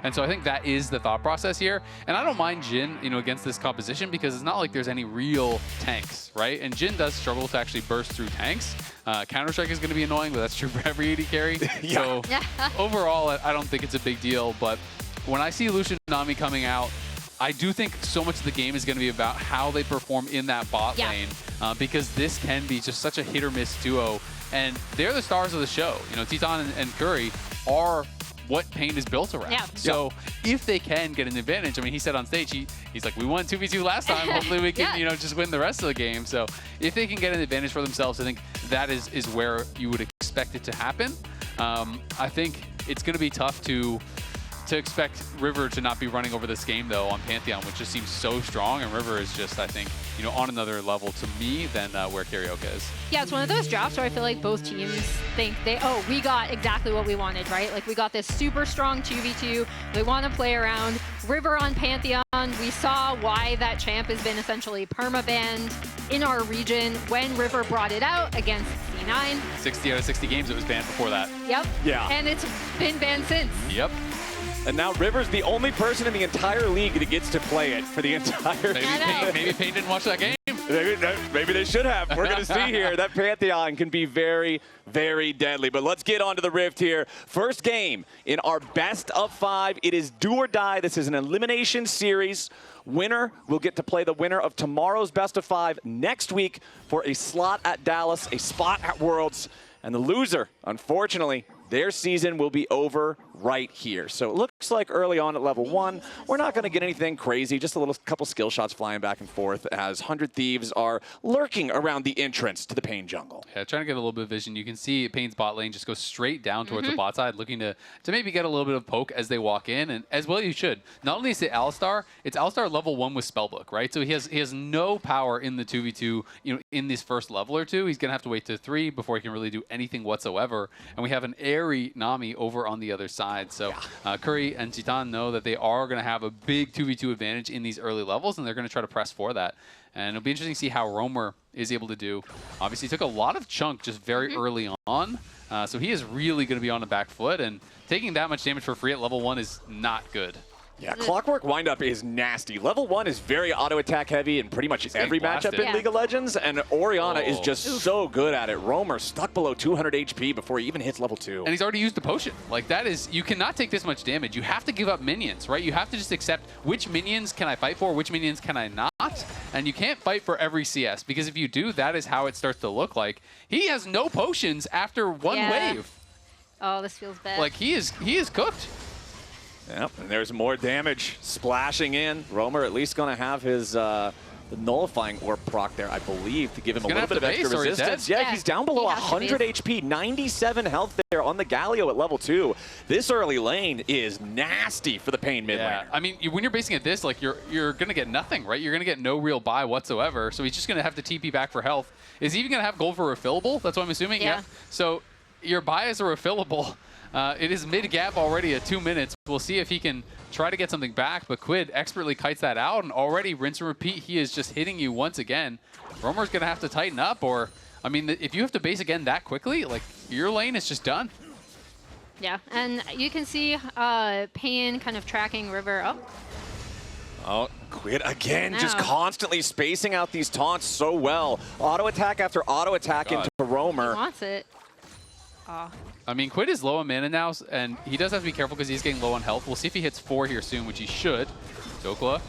And so I think that is the thought process here. And I don't mind Jhin, you know, against this composition because it's not like there's any real tanks, right? And Jhin does struggle to actually burst through tanks. Counter-Strike is going to be annoying, but that's true for every AD carry. So overall, I don't think it's a big deal. But when I see Lucian Nami coming out, I do think so much of the game is going to be about how they perform in that bot lane, because this can be just such a hit-or-miss duo. And they're the stars of the show. You know, Titan and Curry are what paiN is built around. So if they can get an advantage, I mean, he said on stage, he's like, we won 2v2 last time. Hopefully we can, you know, just win the rest of the game. So if they can get an advantage for themselves, I think that is where you would expect it to happen. I think it's going to be tough to expect River to not be running over this game, though, on Pantheon, which just seems so strong. And River is just, I think, you know, on another level to me than where Karaoke is. Yeah, it's one of those drops where I feel like both teams think we got exactly what we wanted, right? Like, we got this super strong 2v2. We want to play around. River on Pantheon, we saw why that champ has been essentially perma-banned in our region when River brought it out against C9. 60 out of 60 games it was banned before that. Yep. Yeah. And it's been banned since. Yep. And now River's the only person in the entire league that gets to play it for the entire Maybe paiN didn't watch that game. Maybe they should have. We're going to see here. That Pantheon can be very, very deadly. But let's get on to the Rift here. First game in our best of 5. It is do or die. This is an elimination series. Winner will get to play the winner of tomorrow's best of 5 next week for a slot at Dallas, a spot at Worlds. And the loser, unfortunately, their season will be over right here. So it looks like early on at level 1, we're not going to get anything crazy, just a couple skill shots flying back and forth as 100 Thieves are lurking around the entrance to the paiN jungle. Yeah, trying to get a little bit of vision. You can see paiN's bot lane just go straight down towards the bot side, looking to maybe get a little bit of poke as they walk in, and as well you should. Not only is it Alistar, it's Alistar level 1 with Spellbook, right? So he has no power in the 2v2, you know, in this first level or two. He's going to have to wait to 3 before he can really do anything whatsoever. And we have an airy Nami over on the other side. So Curry and Titan know that they are going to have a big 2v2 advantage in these early levels, and they're going to try to press for that. And it'll be interesting to see how Roamer is able to do. Obviously, he took a lot of chunk just very early on, so he is really going to be on the back foot, and taking that much damage for free at level 1 is not good. Yeah, Clockwork windup is nasty. Level 1 is very auto-attack heavy in pretty much every matchup in League of Legends, and Orianna is just so good at it. Roamer stuck below 200 HP before he even hits level 2. And he's already used the potion. Like, that is, you cannot take this much damage. You have to give up minions, right? You have to just accept which minions can I fight for, which minions can I not, and you can't fight for every CS, because if you do, that is how it starts to look like. He has no potions after one wave. Oh, this feels bad. Like, he is cooked. Yep, and there's more damage splashing in. Roamer at least going to have his the nullifying orb proc there, I believe, to give him a little bit of extra resistance. Yeah, he's down below 100 HP, 97 health there on the Galio at level 2. This early lane is nasty for the paiN mid laner. I mean, when you're basing it this, like, you're going to get nothing, right? You're going to get no real buy whatsoever, so he's just going to have to TP back for health. Is he even going to have gold for refillable? That's what I'm assuming? Yeah. So your buy is a refillable. It is mid-gap already at 2 minutes. We'll see if he can try to get something back, but Quid expertly kites that out, and already rinse and repeat, he is just hitting you once again. Roamer's going to have to tighten up, or, I mean, if you have to base again that quickly, like, your lane is just done. Yeah, and you can see paiN kind of tracking River up. Oh, Quid again, just constantly spacing out these taunts so well. Auto attack after auto attack into Roamer. He wants it. I mean, Quid is low on mana now, and he does have to be careful because he's getting low on health. We'll see if he hits 4 here soon, which he should. Dokla.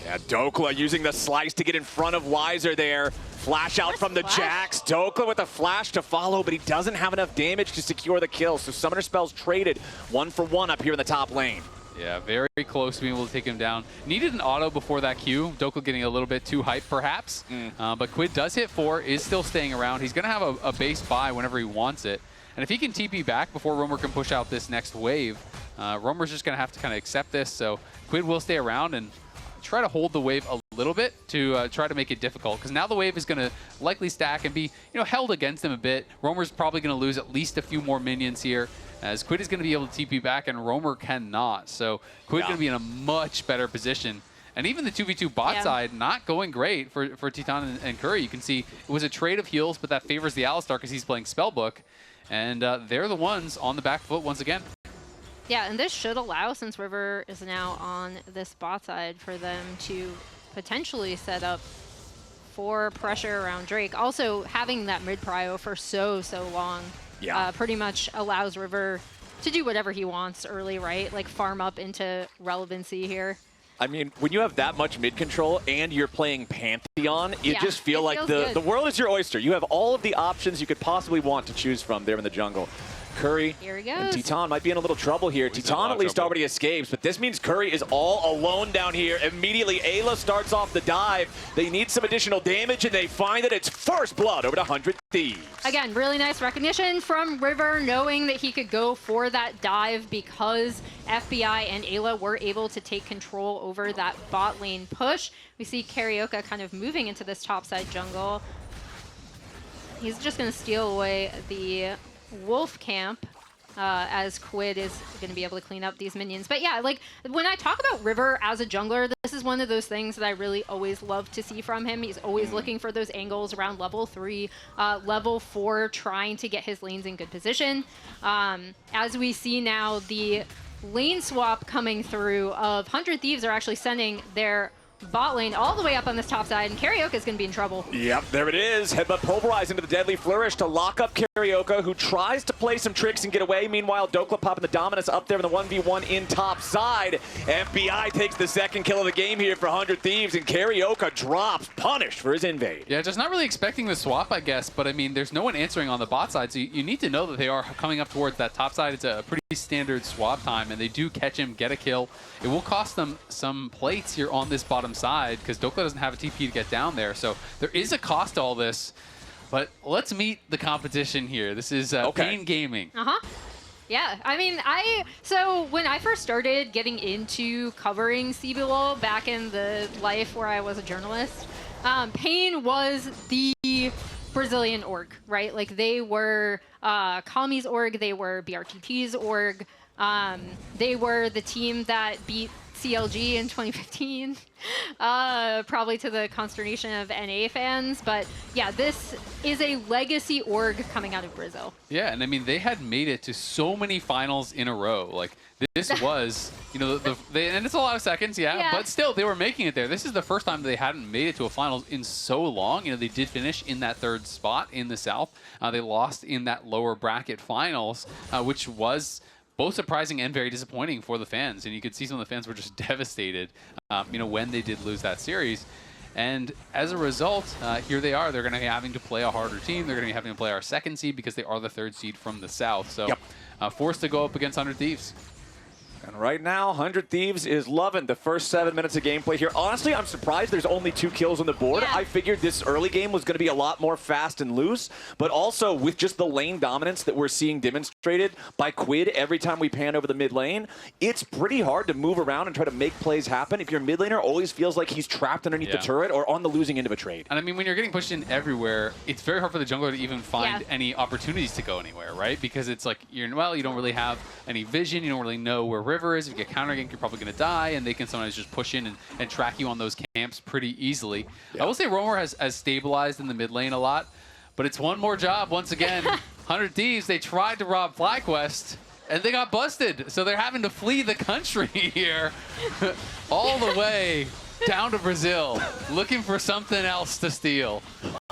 Yeah, Dokla using the slice to get in front of Weiser there. Flash out from the Jax. Dokla with a flash to follow, but he doesn't have enough damage to secure the kill. So Summoner Spells traded 1 for 1 up here in the top lane. Yeah, very close to being able to take him down. Needed an auto before that Q. Dokla getting a little bit too hyped, perhaps. But Quid does hit 4, is still staying around. He's going to have a base buy whenever he wants it. And if he can TP back before Roamer can push out this next wave, Roamer's just going to have to kind of accept this. So Quid will stay around and try to hold the wave a little bit to try to make it difficult. Because now the wave is going to likely stack and be held against him a bit. Roamer's probably going to lose at least a few more minions here, as Quid is going to be able to TP back and Roamer cannot. So Quid going to be in a much better position. And even the 2v2 bot side, not going great for Titan and Curry. You can see it was a trade of heals, but that favors the Alistar because he's playing Spellbook. And they're the ones on the back foot once again. Yeah, and this should allow, since River is now on this bot side, for them to potentially set up for pressure around Drake. Also, having that mid prio for so long pretty much allows River to do whatever he wants early, right? Like farm up into relevancy here. I mean, when you have that much mid control and you're playing Pantheon, you just feel like the world is your oyster. You have all of the options you could possibly want to choose from there in the jungle. Curry here he goes. And Titan might be in a little trouble here. Titan at least already escapes, but this means Curry is all alone down here. Immediately, Ayla starts off the dive. They need some additional damage, and they find that it's first blood over to 100 Thieves. Again, really nice recognition from River, knowing that he could go for that dive because FBI and Ayla were able to take control over that bot lane push. We see Carioca kind of moving into this topside jungle. He's just going to steal away the Wolf camp as Quid is going to be able to clean up these minions. But yeah, like when I talk about River as a jungler, this is one of those things that I really always love to see from him. He's always looking for those angles around level 3, level 4, trying to get his lanes in good position. As we see now, the lane swap coming through of 100 Thieves are actually sending their bot lane all the way up on this top side, and Carioca is going to be in trouble. Yep, there it is. Headbutt pulverized into the deadly flourish to lock up Carioca, who tries to play some tricks and get away. Meanwhile, Dokla popping the dominance up there in the 1v1 in top side. FBI takes the second kill of the game here for 100 Thieves, and Carioca drops, punished for his invade. Yeah, just not really expecting the swap, I guess, but I mean, there's no one answering on the bot side, so you need to know that they are coming up towards that top side. It's a pretty standard swap time, and they do catch him, get a kill. It will cost them some plates here on this bottom side because Dokla doesn't have a TP to get down there, so there is a cost to all this. But let's meet the competition here. This is paiN Gaming. Yeah, I mean, so when I first started getting into covering CBLOL back in the life where I was a journalist, paiN was the Brazilian org, right? Like they were Kami's org, they were BRTT's org, they were the team that beat CLG in 2015, probably to the consternation of NA fans. But yeah, this is a legacy org coming out of Brazil. Yeah, and I mean, they had made it to so many finals in a row. Like, this was, you know, and it's a lot of seconds, yeah, but still, they were making it there. This is the first time they hadn't made it to a finals in so long. You know, they did finish in that third spot in the South. They lost in that lower bracket finals, which was both surprising and very disappointing for the fans. And you could see some of the fans were just devastated, you know, when they did lose that series. And as a result, here they are. They're going to be having to play a harder team. They're going to be having to play our second seed because they are the third seed from the South. So forced to go up against 100 Thieves. And right now, 100 Thieves is loving the first 7 minutes of gameplay here. Honestly, I'm surprised there's only 2 kills on the board. I figured this early game was going to be a lot more fast and loose, but also with just the lane dominance that we're seeing demonstrated by Quid every time we pan over the mid lane, it's pretty hard to move around and try to make plays happen if your mid laner always feels like he's trapped underneath the turret or on the losing end of a trade. And I mean, when you're getting pushed in everywhere, it's very hard for the jungler to even find any opportunities to go anywhere, right? Because it's like, you don't really have any vision. You don't really know where River is. If you get counter gank, you're probably going to die, and they can sometimes just push in and track you on those camps pretty easily. I will say Roamer has stabilized in the mid lane a lot, but it's one more job once again. 100 Thieves, they tried to rob FlyQuest, and they got busted. So they're having to flee the country here all the way down to Brazil, looking for something else to steal.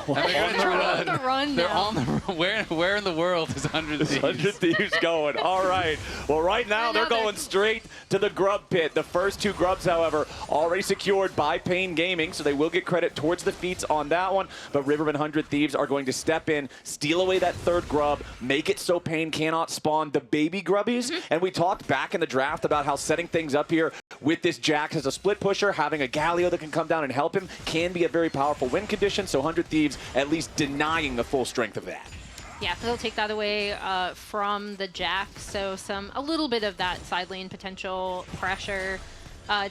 And they're on the run. They're on the run. Where in the world is 100 Thieves? 100 Thieves going. All right. Well, right now they're going straight to the grub pit. The first 2 grubs, however, already secured by paiN Gaming, so they will get credit towards the feats on that one. But River and 100 Thieves are going to step in, steal away that 3rd grub, make it so paiN cannot spawn the baby grubbies. And we talked back in the draft about how setting things up here with this Jax as a split pusher, having a Galio that can come down and help him, can be a very powerful win condition. So 100 Thieves at least denying the full strength of that. Yeah, they'll take that away from the Jax, so a little bit of that side lane potential pressure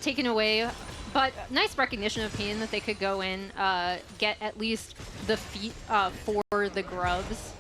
taken away. But nice recognition of paiN that they could go in, get at least the feat for the grubs.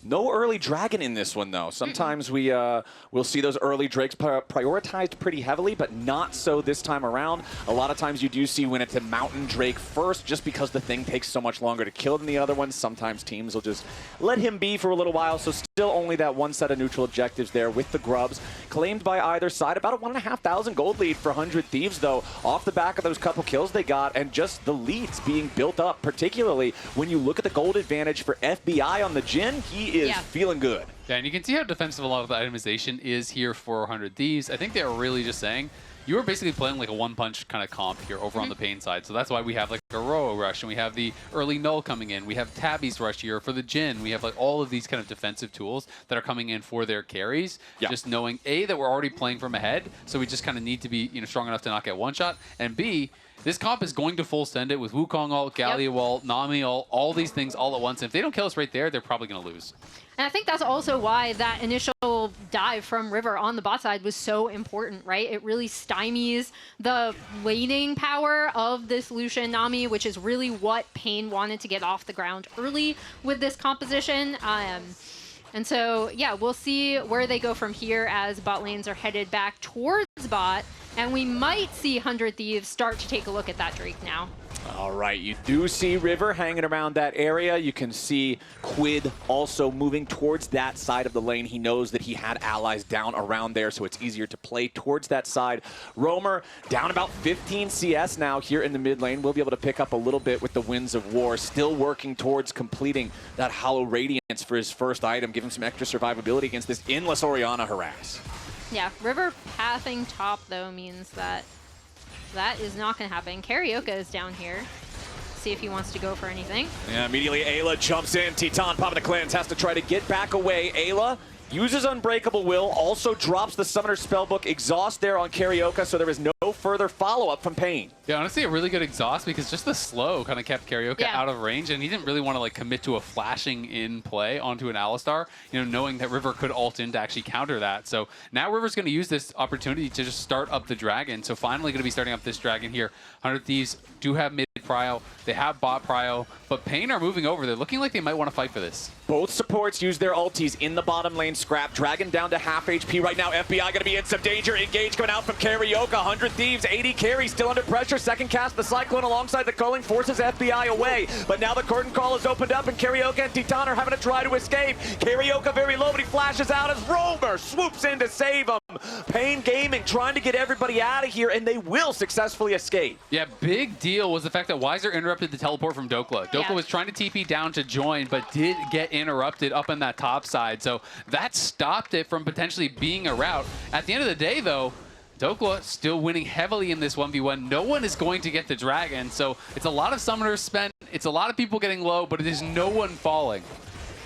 No early dragon in this one, though. Sometimes we'll see those early drakes prioritized pretty heavily, but not so this time around. A lot of times you do see when it's a mountain drake first, just because the thing takes so much longer to kill than the other ones. Sometimes teams will just let him be for a little while, so still only that one set of neutral objectives there with the grubs. Claimed by either side, about a 1,500 gold lead for 100 Thieves, though, off the back of those couple kills they got, and just the leads being built up, particularly when you look at the gold advantage for FBI on the Jhin. He is feeling good. Yeah, and you can see how defensive a lot of the itemization is here for 100 Thieves. I think they're really just saying, you were basically playing like a one-punch kind of comp here over on the paiN side. So that's why we have like a Roa rush, and we have the early null coming in. We have Tabby's rush here for the Jhin. We have like all of these kind of defensive tools that are coming in for their carries. Just knowing, A, that we're already playing from ahead, so we just kind of need to be strong enough to not get one-shot, and B, this comp is going to full send it with Wukong ult, Gallia ult, Nami ult, all these things all at once. And if they don't kill us right there, they're probably going to lose. And I think that's also why that initial dive from River on the bot side was so important, right? It really stymies the laning power of this Lucian Nami, which is really what paiN wanted to get off the ground early with this composition. And so, yeah, we'll see where they go from here as bot lanes are headed back towards bot. And we might see 100 Thieves start to take a look at that Drake now. All right, you do see River hanging around that area. You can see Quid also moving towards that side of the lane. He knows that he had allies down around there, so it's easier to play towards that side. Roamer down about 15 CS now here in the mid lane. We'll be able to pick up a little bit with the Winds of War. Still working towards completing that Hollow Radiance for his first item. Give him some extra survivability against this endless Orianna harass. Yeah, River pathing top, though, means that that is not going to happen. Carioca is down here. See if he wants to go for anything. Yeah, immediately Ayla jumps in. Titan, Pop of the Clans, has to try to get back away. Ayla uses Unbreakable Will, also drops the Summoner Spellbook Exhaust there on Carioca, so there is no further follow-up from paiN. Yeah, honestly, a really good exhaust because just the slow kind of kept Carioca out of range, and he didn't really want to like commit to a flashing in play onto an Alistar, knowing that River could ult in to actually counter that. So now River's going to use this opportunity to just start up the dragon. So finally going to be starting up this dragon here. 100 Thieves do have mid prio, they have bot prio, but paiN are moving over. They're looking like they might want to fight for this. Both supports use their ultis in the bottom lane. Scrap, Dragon down to half HP right now. FBI going to be in some danger. Engage coming out from Carioca. 100 Thieves, 80 carry, still under pressure. Second cast, the Cyclone alongside the culling forces FBI away. But now the curtain call is opened up, and Carioca and Titan are having to try to escape. Carioca very low, but he flashes out as Roamer swoops in to save him. paiN Gaming trying to get everybody out of here, and they will successfully escape. Yeah, big deal was the fact that Weiser interrupted the teleport from Dokla. Dokla was trying to TP down to join, but did get interrupted up on that top side. So that stopped it from potentially being a route. At the end of the day, though, Dokla still winning heavily in this 1v1. No one is going to get the dragon, so it's a lot of summoners spent. It's a lot of people getting low, but it is no one falling.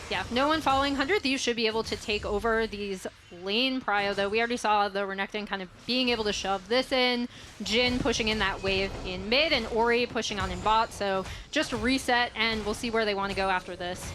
Yeah, no one falling. 100 Thieves should be able to take over these lane prio, though. We already saw the Renekton kind of being able to shove this in, Jhin pushing in that wave in mid, and Ori pushing on in bot. So just reset, and we'll see where they want to go after this.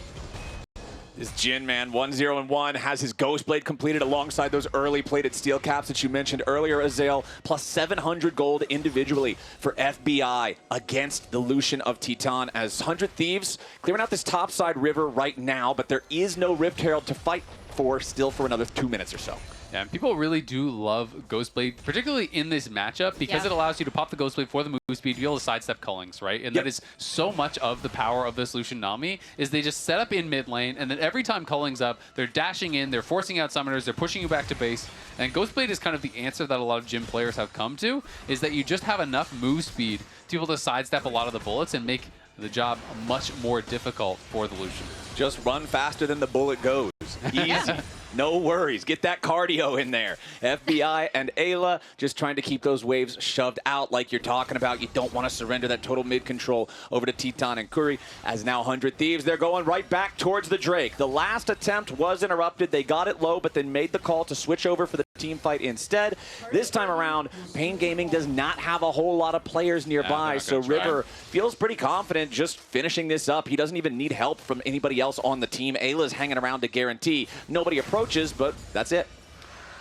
This Jhin, man, 1-0-1, has his Ghost Blade completed alongside those early plated steel caps that you mentioned earlier, Azael, plus 700 gold individually for FBI against the Lucian of Titan, as 100 Thieves clearing out this topside river right now, but there is no Rift Herald to fight for still for another 2 minutes or so. Yeah, and people really do love Ghostblade, particularly in this matchup, because it allows you to pop the Ghostblade for the move speed, to be able to sidestep cullings, right? And that is so much of the power of this Lucian Nami, is they just set up in mid lane, and then every time culling's up, they're dashing in, they're forcing out summoners, they're pushing you back to base, and Ghostblade is kind of the answer that a lot of Jhin players have come to, is that you just have enough move speed to be able to sidestep a lot of the bullets and make the job much more difficult for the Lucian. Just run faster than the bullet goes. Easy. No worries. Get that cardio in there. FBI and Ayla just trying to keep those waves shoved out like you're talking about. You don't want to surrender that total mid control over to Titan and Curry. As now 100 Thieves, they're going right back towards the Drake. The last attempt was interrupted. They got it low, but then made the call to switch over for the team fight instead. This time around, paiN Gaming does not have a whole lot of players nearby, so River feels pretty confident just finishing this up. He doesn't even need help from anybody else on the team. Ayla's hanging around to guarantee. Nobody approaches, but that's it.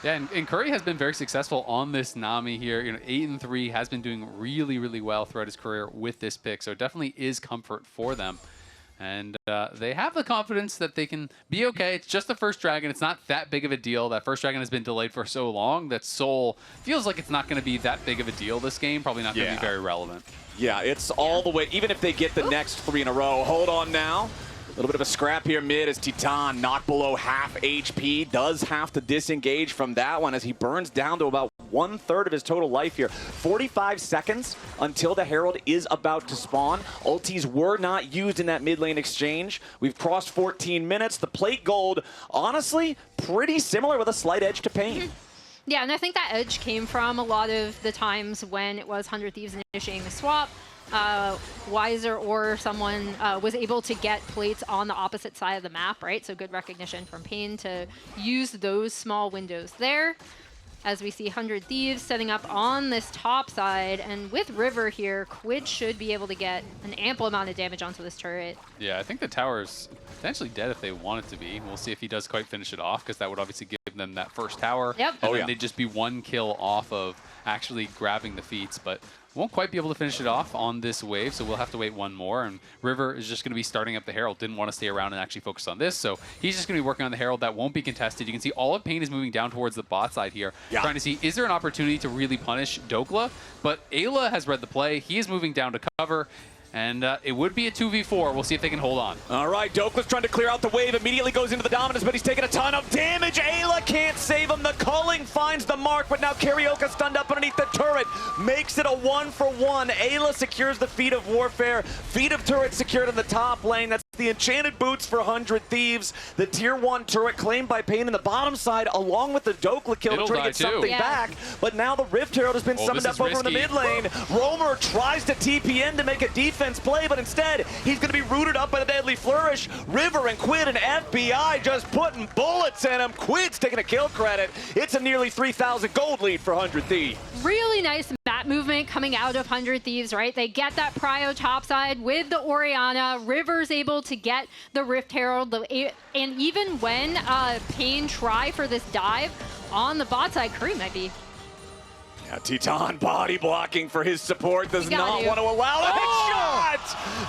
Yeah, and Curry has been very successful on this Nami here. 8-3, has been doing really, really well throughout his career with this pick, so it definitely is comfort for them. And they have the confidence that they can be okay. It's just the first dragon. It's not that big of a deal. That first dragon has been delayed for so long that Soul feels like it's not going to be that big of a deal this game. Probably not going to be very relevant. Yeah, it's all the way, even if they get the next 3 in a row. Hold on now. A little bit of a scrap here mid as Titan, not below half HP, does have to disengage from that one as he burns down to about 1/3 of his total life here. 45 seconds until the Herald is about to spawn. Ultis were not used in that mid lane exchange. We've crossed 14 minutes. The plate gold, honestly, pretty similar with a slight edge to paiN. Yeah, and I think that edge came from a lot of the times when it was 100 Thieves initiating the swap. Wiser or someone was able to get plates on the opposite side of the map, right? So good recognition from paiN to use those small windows there. As we see 100 Thieves setting up on this top side, and with River here, Quid should be able to get an ample amount of damage onto this turret. Yeah, I think the tower's potentially dead if they want it to be. We'll see if he does quite finish it off, because that would obviously give them that first tower. Yep. And then they'd just be 1 kill off of actually grabbing the feats, but won't quite be able to finish it off on this wave, so we'll have to wait 1 more. And River is just going to be starting up the Herald. Didn't want to stay around and actually focus on this, so he's just going to be working on the Herald. That won't be contested. You can see all of paiN is moving down towards the bot side here, trying to see, is there an opportunity to really punish Dokla? But Ayla has read the play. He is moving down to cover. And it would be a 2v4. We'll see if they can hold on. All right, Dokla's trying to clear out the wave, immediately goes into the dominance, but he's taking a ton of damage. Ayla can't save him. The culling finds the mark, but now Karaoke stunned up underneath the turret. Makes it a 1-for-1. Ayla secures the Feet of Warfare. Feet of Turret secured in the top lane. That's the enchanted boots for 100 Thieves. The tier 1 turret claimed by paiN in the bottom side, along with the Dokla kill to try to get something back. But now the Rift Herald has been summoned up over in the mid lane. Roamer tries to TP in to make a defense play, but instead he's going to be rooted up by the Deadly Flourish. River and Quid and FBI just putting bullets in him. Quid's taking a kill credit. It's a nearly 3,000 gold lead for 100 Thieves. Really nice map movement coming out of 100 Thieves, right? They get that prio topside with the Orianna. River's able to get the Rift Herald. And even when paiN try for this dive on the bot side, Curry might be. Yeah, Titan body blocking for his support, does not want to allow that shot,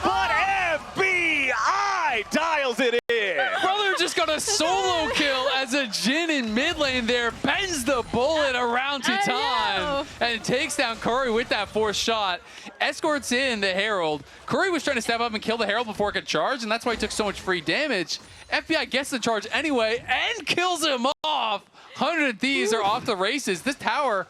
but FBI dials it in. Brother just got a solo kill as a Jhin in mid lane there, bends the bullet around Titan and takes down Curry with that 4th shot. Escorts in the Herald. Curry was trying to step up and kill the Herald before it could charge, and that's why he took so much free damage. FBI gets the charge anyway and kills him off. 100 Thieves are off the races. This tower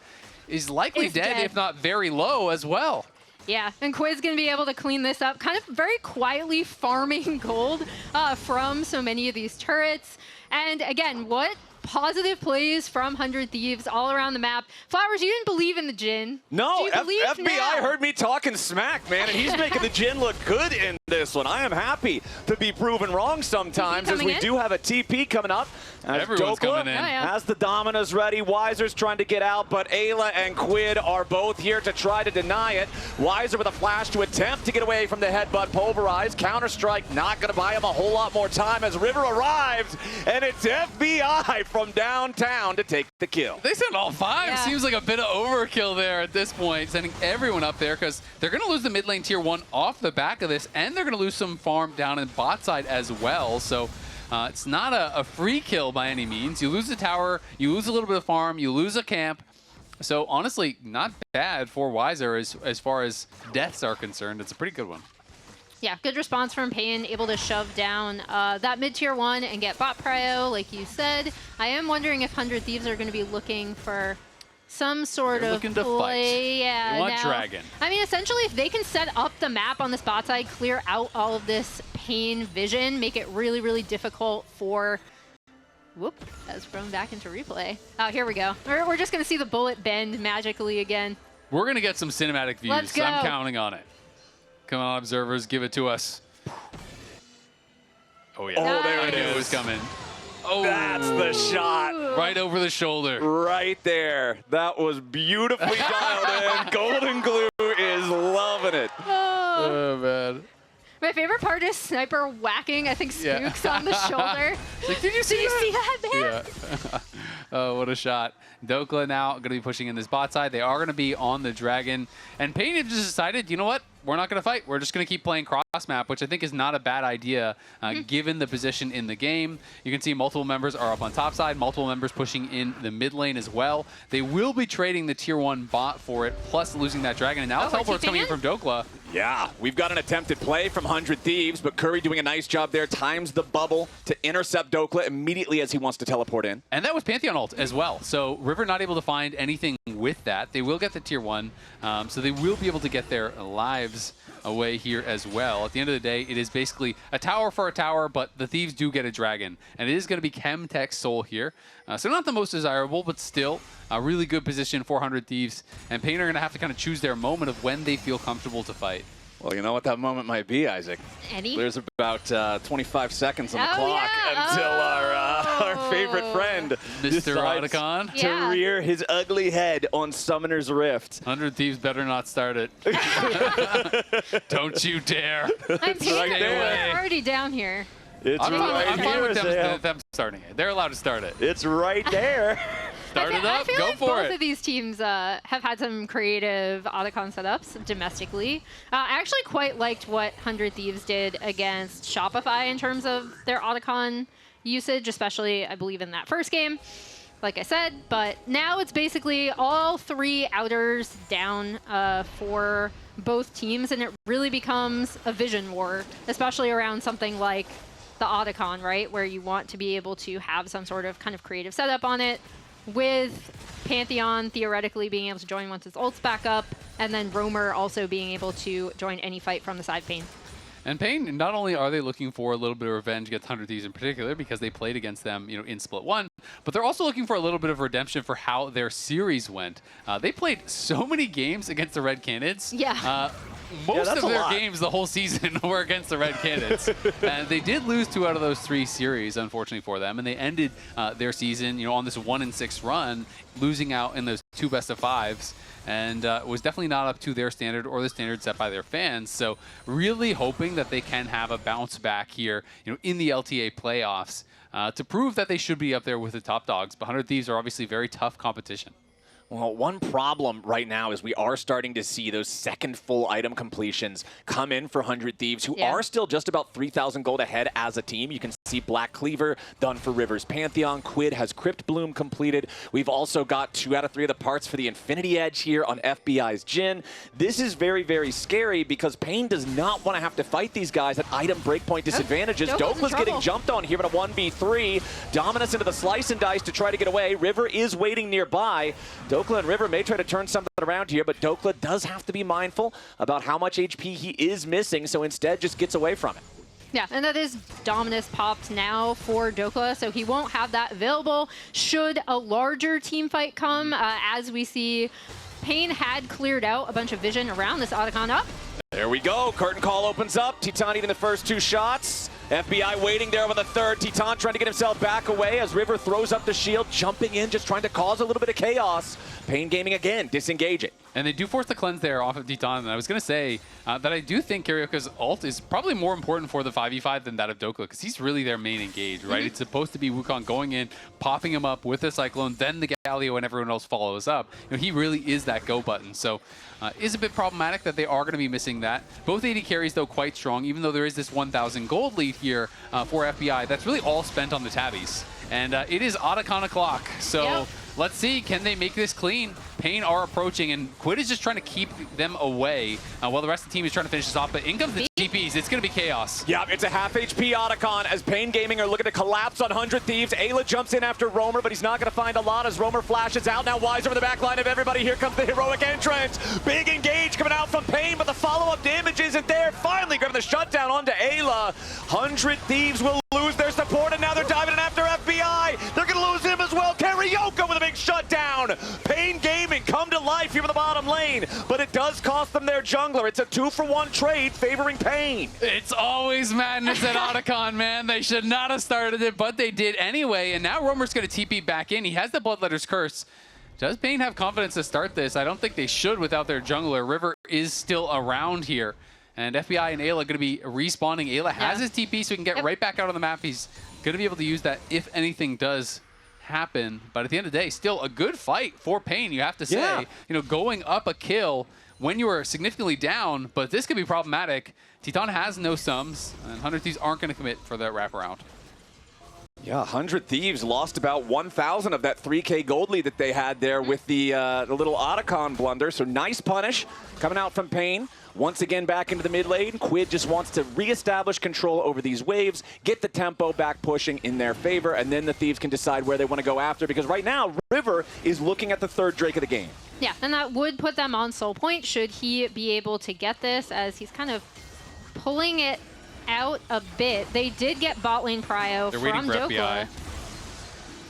is likely dead, if not very low as well. Yeah, and Quid's going to be able to clean this up, kind of very quietly farming gold from so many of these turrets. And again, what positive plays from 100 Thieves all around the map. Flowers, you didn't believe in the Jhin. No, FBI now? heard me talking smack, man, and he's making the Jhin look good in this one. I am happy to be proven wrong sometimes, as we do have a TP coming up. Everyone's coming in. Has the Dominos ready. Wiser's trying to get out, but Ayla and Quid are both here to try to deny it. Wiser with a flash to attempt to get away from the headbutt pulverized. Counter-strike not going to buy him a whole lot more time as River arrives, and it's FBI from downtown to take the kill. They sent all 5. Seems like a bit of overkill there at this point, sending everyone up there because they're going to lose the mid lane tier 1 off the back of this, and they're going to lose some farm down in bot side as well. So it's not a free kill by any means. You lose the tower, you lose a little bit of farm, you lose a camp. So honestly, not bad for Wiser as far as deaths are concerned. It's a pretty good one. Yeah, good response from paiN, able to shove down that mid-tier 1 and get bot prio, like you said. I am wondering if 100 Thieves are going to be looking for some sort of looking to play. Fight. Yeah, they want Dragon. I mean, essentially, if they can set up the map on the spot side, clear out all of this paiN vision, make it really, really difficult for... Whoop, that's thrown back into replay. Oh, here we go. We're just going to see the bullet bend magically again. We're going to get some cinematic views. Let's go. I'm counting on it. Come on, observers, give it to us. Oh, yeah. Oh, there I knew it was coming. Oh, that's the shot. Right over the shoulder. Right there. That was beautifully dialed in. Golden Glue is loving it. Oh, man. My favorite part is Sniper whacking, I think, Spooks on the shoulder. Like, did you see that, man? Yeah. Oh, what a shot. Dokla now going to be pushing in this bot side. They are going to be on the Dragon. And paiN have just decided, you know what? We're not going to fight. We're just going to keep playing cross map, which I think is not a bad idea given the position in the game. You can see multiple members are up on top side, multiple members pushing in the mid lane as well. They will be trading the tier 1 bot for it, plus losing that Dragon. And now teleport's coming in from Dokla. Yeah, we've got an attempted play from 100 Thieves, but Curry doing a nice job there, times the bubble to intercept Dokla immediately as he wants to teleport in. And that was Pantheon ult as well. So River not able to find anything with that. They will get the tier 1, so they will be able to get their lives away here as well. At the end of the day, it is basically a tower for a tower, but the Thieves do get a Dragon. And it is going to be Chemtech Soul here. So not the most desirable, but still a really good position for 100 Thieves. And paiN are going to have to kind of choose their moment of when they feel comfortable to fight. Well, you know what that moment might be, Isaac? Eddie? There's about 25 seconds on the clock until our favorite friend Mr. Otacon to rear his ugly head on Summoner's Rift. 100 Thieves better not start it. Don't you dare. I'm They're already down here. It's I'm right fine with here, them starting it. They're allowed to start it. It's right there. Start it up, I feel go like for both it. of these teams have had some creative Otacon setups domestically. I actually quite liked what 100 Thieves did against Shopify in terms of their Otacon usage, especially, I believe, in that first game, like I said. But now it's basically all 3 outers down for both teams, and it really becomes a vision war, especially around something like the Otacon, right, where you want to be able to have some sort of kind of creative setup on it, with Pantheon theoretically being able to join once its ult's back up, and then Roamer also being able to join any fight from the side paiN. And paiN, not only are they looking for a little bit of revenge against 100 Thieves in particular, because they played against them, in Split 1, but they're also looking for a little bit of redemption for how their series went. They played so many games against the Red Candidates. Yeah. Most of their games the whole season were against the Red Candidates. And they did lose 2 out of those 3 series, unfortunately for them. And they ended their season, on this 1-6 run, losing out in those 2 best-of-5s. And was definitely not up to their standard or the standard set by their fans. So really hoping that they can have a bounce back here, in the LTA playoffs to prove that they should be up there with the top dogs. But 100 Thieves are obviously very tough competition. Well, one problem right now is we are starting to see those second full item completions come in for 100 Thieves, who are still just about 3,000 gold ahead as a team. You can see Black Cleaver done for Rivers Pantheon. Quid has Crypt Bloom completed. We've also got 2 out of 3 of the parts for the Infinity Edge here on FBI's Jhin. This is very, very scary because paiN does not want to have to fight these guys at item breakpoint disadvantages. Dokla's getting jumped on here in a 1v3. Dominus into the slice and dice to try to get away. River is waiting nearby. Dokla and River may try to turn something around here, but Dokla does have to be mindful about how much HP he is missing, so instead just gets away from it. Yeah, and that is Dominus popped now for Dokla, so he won't have that available should a larger team fight come. As we see, paiN had cleared out a bunch of vision around this Otacon up. There we go. Curtain call opens up. Titan eating the first 2 shots. FBI waiting there on the third. Titan trying to get himself back away as River throws up the shield, jumping in, just trying to cause a little bit of chaos. paiN Gaming again, disengaging. And they do force the cleanse there off of Titan. And I was going to say that I do think Karyoka's ult is probably more important for the 5v5 than that of Dokla, because he's really their main engage, right? It's supposed to be Wukong going in, popping him up with a Cyclone, then the Galio, and everyone else follows up. He really is that go button. So is a bit problematic that they are going to be missing that. Both AD carries, though, quite strong, even though there is this 1,000 gold lead here for FBI. That's really all spent on the tabbies. And it is Otacon o'clock. So let's see, can they make this clean? paiN are approaching, and Quid is just trying to keep them away while the rest of the team is trying to finish this off. But in comes the TPs. It's going to be chaos. Yeah, it's a half HP Otacon as paiN Gaming are looking to collapse on 100 Thieves. Ayla jumps in after Roamer, but he's not going to find a lot as Roamer flashes out. Now Wise over the back line of everybody. Here comes the heroic entrance. Big engage coming out from paiN, but the follow-up damage isn't there. Finally grabbing the shutdown onto Ayla. 100 Thieves will lose their support, and now they're diving in after FBI. They're going to lose him as well. Karyoka with a big shutdown. paiN Gaming come to life here in the bottom lane, but it does cost them their jungler. It's a 2-for-1 trade favoring paiN. It's always madness at Otacon, man. They should not have started it, but they did anyway, and now Roamer's going to TP back in. He has the Bloodletter's Curse. Does paiN have confidence to start this? I don't think they should without their jungler. River is still around here. And FBI and Ayla going to be respawning. Ayla has his TP, so he can get right back out on the map. He's going to be able to use that if anything does happen. But at the end of the day, still a good fight for paiN, you have to say. You know, going up a kill when you are significantly down, but this could be problematic. Titan has no sums, and 100 Thieves aren't going to commit for that wraparound. Yeah, 100 Thieves lost about 1,000 of that 3K gold lead that they had there with the little Otacon blunder. So nice punish coming out from paiN. Once again back into the mid lane. Quid just wants to reestablish control over these waves, get the tempo back pushing in their favor, and then the Thieves can decide where they want to go after, because right now River is looking at the third Drake of the game. Yeah, and that would put them on soul point should he be able to get this, as he's kind of pulling it out a bit. They did get bot lane cryo from Dokla.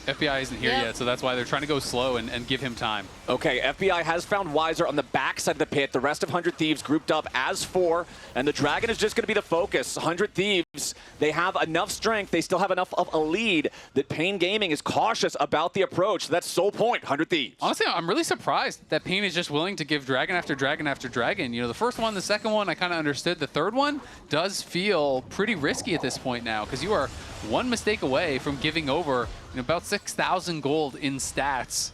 FBI isn't here yet, so that's why they're trying to go slow and give him time. Okay, FBI has found Weiser on the backside of the pit. The rest of 100 Thieves grouped up as 4, and the Dragon is just going to be the focus. 100 Thieves, they have enough strength, they still have enough of a lead that paiN Gaming is cautious about the approach. So that's soul point, 100 Thieves. Honestly, I'm really surprised that paiN is just willing to give Dragon after Dragon after Dragon. You know, the first one, the second one, I kind of understood. The third one does feel pretty risky at this point now, because you are one mistake away from giving over about 6,000 gold in stats,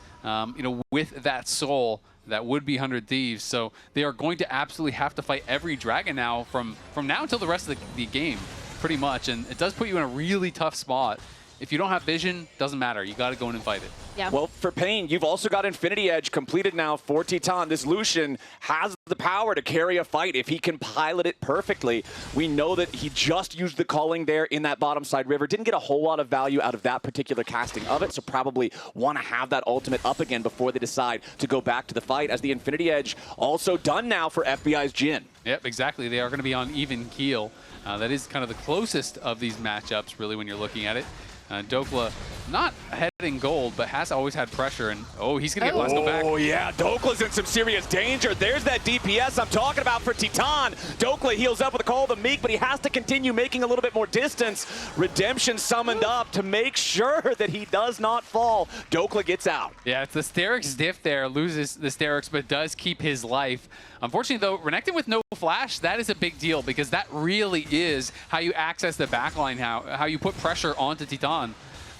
you know, with that soul that would be 100 Thieves. So they are going to absolutely have to fight every Dragon now from now until the rest of the game, pretty much. And it does put you in a really tough spot. If you don't have vision, doesn't matter. You got to go in and fight it. Yeah. Well, for paiN, you've also got Infinity Edge completed now for Titan. This Lucian has the power to carry a fight if he can pilot it perfectly. We know that he just used the calling there in that bottom side river. Didn't get a whole lot of value out of that particular casting of it, so probably want to have that ultimate up again before they decide to go back to the fight, as the Infinity Edge also done now for FBI's Jhin. Yep, exactly. They are going to be on even keel. That is kind of the closest of these matchups, really, when you're looking at it. Dokla not heading gold, but has always had pressure, and he's gonna get Blasco back. Oh yeah, Dokla's in some serious danger. There's that DPS I'm talking about for Titan. Dokla heals up with a Call of the Meek, but he has to continue making a little bit more distance. Redemption summoned up to make sure that he does not fall. Dokla gets out. Yeah, it's the Sterix diff there, loses the Sterix, but does keep his life. Unfortunately, though, Renekton with no flash, that is a big deal, because that really is how you access the backline, how you put pressure onto Titan.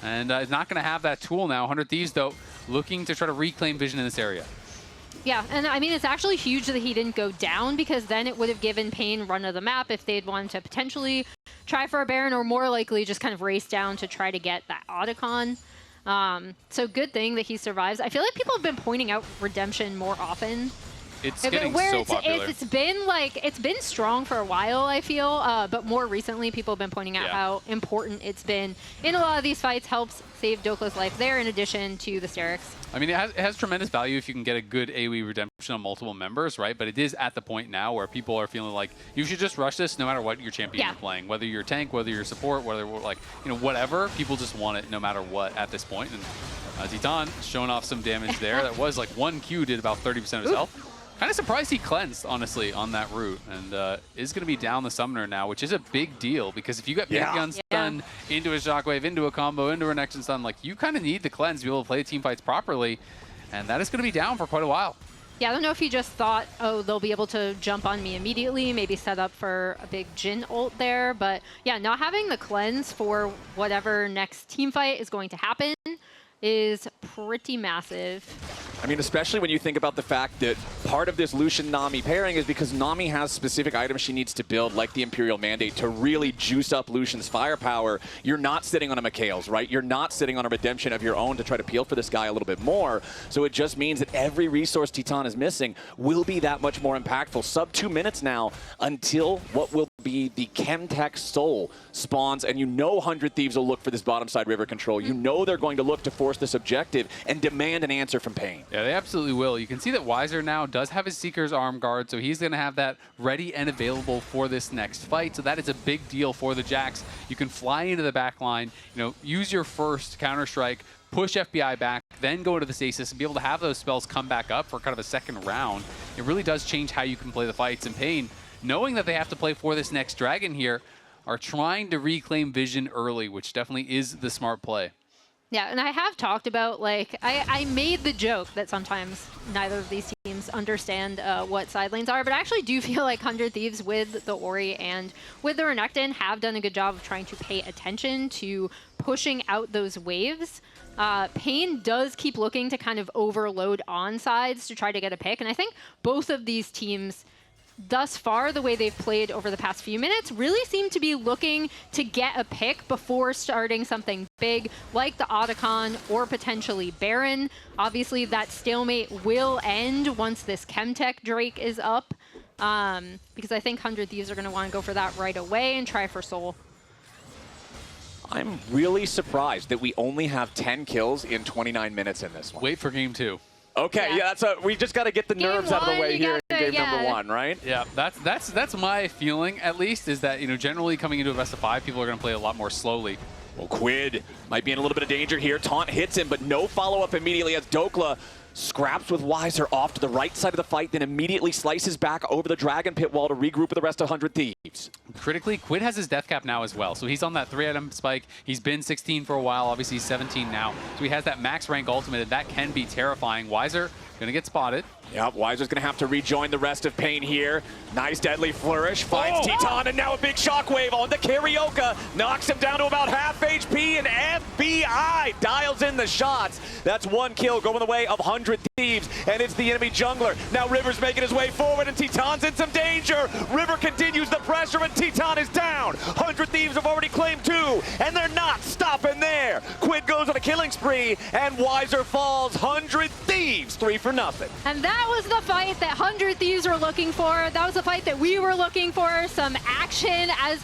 And is not going to have that tool now. 100 Thieves, though, looking to try to reclaim vision in this area. Yeah, and I mean, it's actually huge that he didn't go down, because then it would have given paiN run of the map if they'd wanted to potentially try for a Baron, or more likely just kind of race down to try to get that Otacon. So good thing that he survives. I feel like people have been pointing out Redemption more often. It's getting so popular. It's been strong for a while, I feel, but more recently people have been pointing out how important it's been in a lot of these fights. Helps save Dokla's life there, in addition to the Sterix. I mean, it has tremendous value if you can get a good AoE redemption on multiple members, right? But it is at the point now where people are feeling like you should just rush this no matter what your champion you're playing, whether you're tank, whether you're support, whether like, you know, whatever. People just want it no matter what at this point. And Titan showing off some damage there. That was like 1Q did about 30% of his health. Kind of surprised he cleansed, honestly, on that route, and is going to be down the summoner now, which is a big deal, because if you get Pantheon stun into a shockwave, into a combo, into a Renekton stun, like, you kind of need the cleanse to be able to play team fights properly, and that is going to be down for quite a while. Yeah, I don't know if he just thought, oh, they'll be able to jump on me immediately, maybe set up for a big Jhin ult there, but yeah, not having the cleanse for whatever next team fight is going to happen is pretty massive. I mean, especially when you think about the fact that part of this Lucian-Nami pairing is because Nami has specific items she needs to build, like the Imperial Mandate, to really juice up Lucian's firepower. You're not sitting on a Mikhail's, right? You're not sitting on a Redemption of your own to try to peel for this guy a little bit more. So it just means that every resource Titan is missing will be that much more impactful. Sub 2 minutes now until what will be the Chemtech Soul spawns, and you know 100 Thieves will look for this bottom side river control. You know they're going to look to force this objective and demand an answer from paiN. Yeah, they absolutely will. You can see that Weiser now does have his Seeker's arm guard, so he's going to have that ready and available for this next fight. So that is a big deal for the Jax. You can fly into the back line, you know, use your first Counter-Strike, push FBI back, then go to the stasis and be able to have those spells come back up for kind of a second round. It really does change how you can play the fights. And paiN, knowing that they have to play for this next dragon here, are trying to reclaim vision early, which definitely is the smart play. Yeah, and I have talked about, like, I made the joke that sometimes neither of these teams teams understand what side lanes are, but I actually do feel like 100 Thieves with the Ori and with the Renekton have done a good job of trying to pay attention to pushing out those waves. paiN does keep looking to kind of overload on sides to try to get a pick, and I think both of these teams thus far, the way they've played over the past few minutes, really seem to be looking to get a pick before starting something big, like the Otacon or potentially Baron. Obviously, that stalemate will end once this Chemtech Drake is up, because I think 100 Thieves are going to want to go for that right away and try for Soul. I'm really surprised that we only have 10 kills in 29 minutes in this one. Wait for game 2. Okay, yeah, we just got to get the nerves out of the way here in game number 1, right? Yeah, that's my feeling, at least, is that, you know, generally coming into a best of 5, people are going to play a lot more slowly. Well, Quid might be in a little bit of danger here. Taunt hits him, but no follow-up immediately as Dokla scraps with Weiser off to the right side of the fight, then immediately slices back over the Dragon Pit wall to regroup with the rest of 100 Thieves. Critically, Quid has his death cap now as well, so he's on that 3-item spike. He's been 16 for a while, obviously he's 17 now, so he has that max rank ultimate, and that can be terrifying. Weiser gonna get spotted. Yep, Weiser's gonna have to rejoin the rest of paiN here. Nice deadly flourish, finds Titan, and now a big shockwave on the Carioca. Knocks him down to about half HP, and FBI dials in the shots. That's 1 kill going the way of 100 Thieves, and it's the enemy jungler. Now River's making his way forward, and Titan's in some danger. River continues the pressure, and Titan is down. 100 Thieves have already claimed 2, and they're not stopping there. Quid goes on a killing spree, and Weiser falls. 100 Thieves, 3-0. And that was the fight that 100 Thieves were looking for. That was the fight that we were looking for. Some action as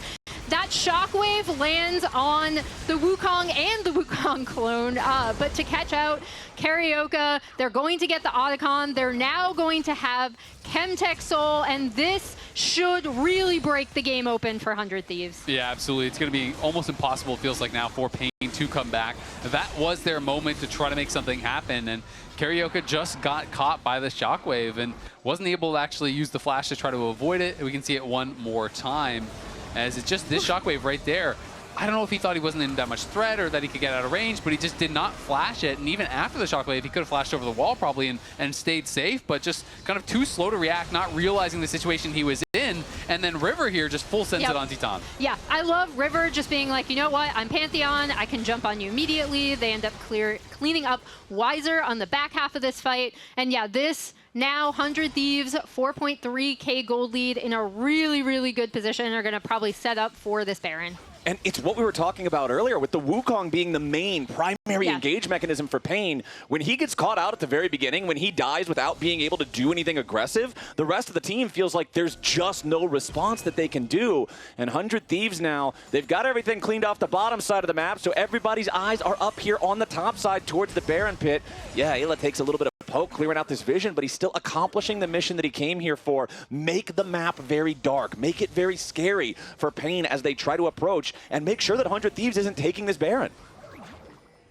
that shockwave lands on the Wukong and the Wukong clone. But to catch out Carioca, they're going to get the Otacon. They're now going to have Chemtech Soul, and this should really break the game open for 100 Thieves. Yeah, absolutely. It's going to be almost impossible, it feels like now, for paiN to come back. That was their moment to try to make something happen, and Carioca just got caught by the shockwave and wasn't able to actually use the flash to try to avoid it. We can see it one more time, as it's just this shockwave right there. I don't know if he thought he wasn't in that much threat or that he could get out of range, but he just did not flash it. And even after the shockwave, he could have flashed over the wall probably and stayed safe, but just kind of too slow to react, not realizing the situation he was in. And then River here just full sends it on Titan. Yeah, I love River just being like, you know what, I'm Pantheon, I can jump on you immediately. They end up cleaning up Weiser on the back half of this fight. And yeah, this now 100 Thieves, 4.3k gold lead in a really, really good position. Are going to probably set up for this Baron. And it's what we were talking about earlier with the Wukong being the main primary engage mechanism for paiN. When he gets caught out at the very beginning, when he dies without being able to do anything aggressive, the rest of the team feels like there's just no response that they can do. And 100 Thieves now, they've got everything cleaned off the bottom side of the map, so everybody's eyes are up here on the top side towards the Baron pit. Yeah, Ayla takes a little bit of poke clearing out this vision, but he's still accomplishing the mission that he came here for. Make the map very dark. Make it very scary for paiN as they try to approach, and make sure that 100 Thieves isn't taking this Baron.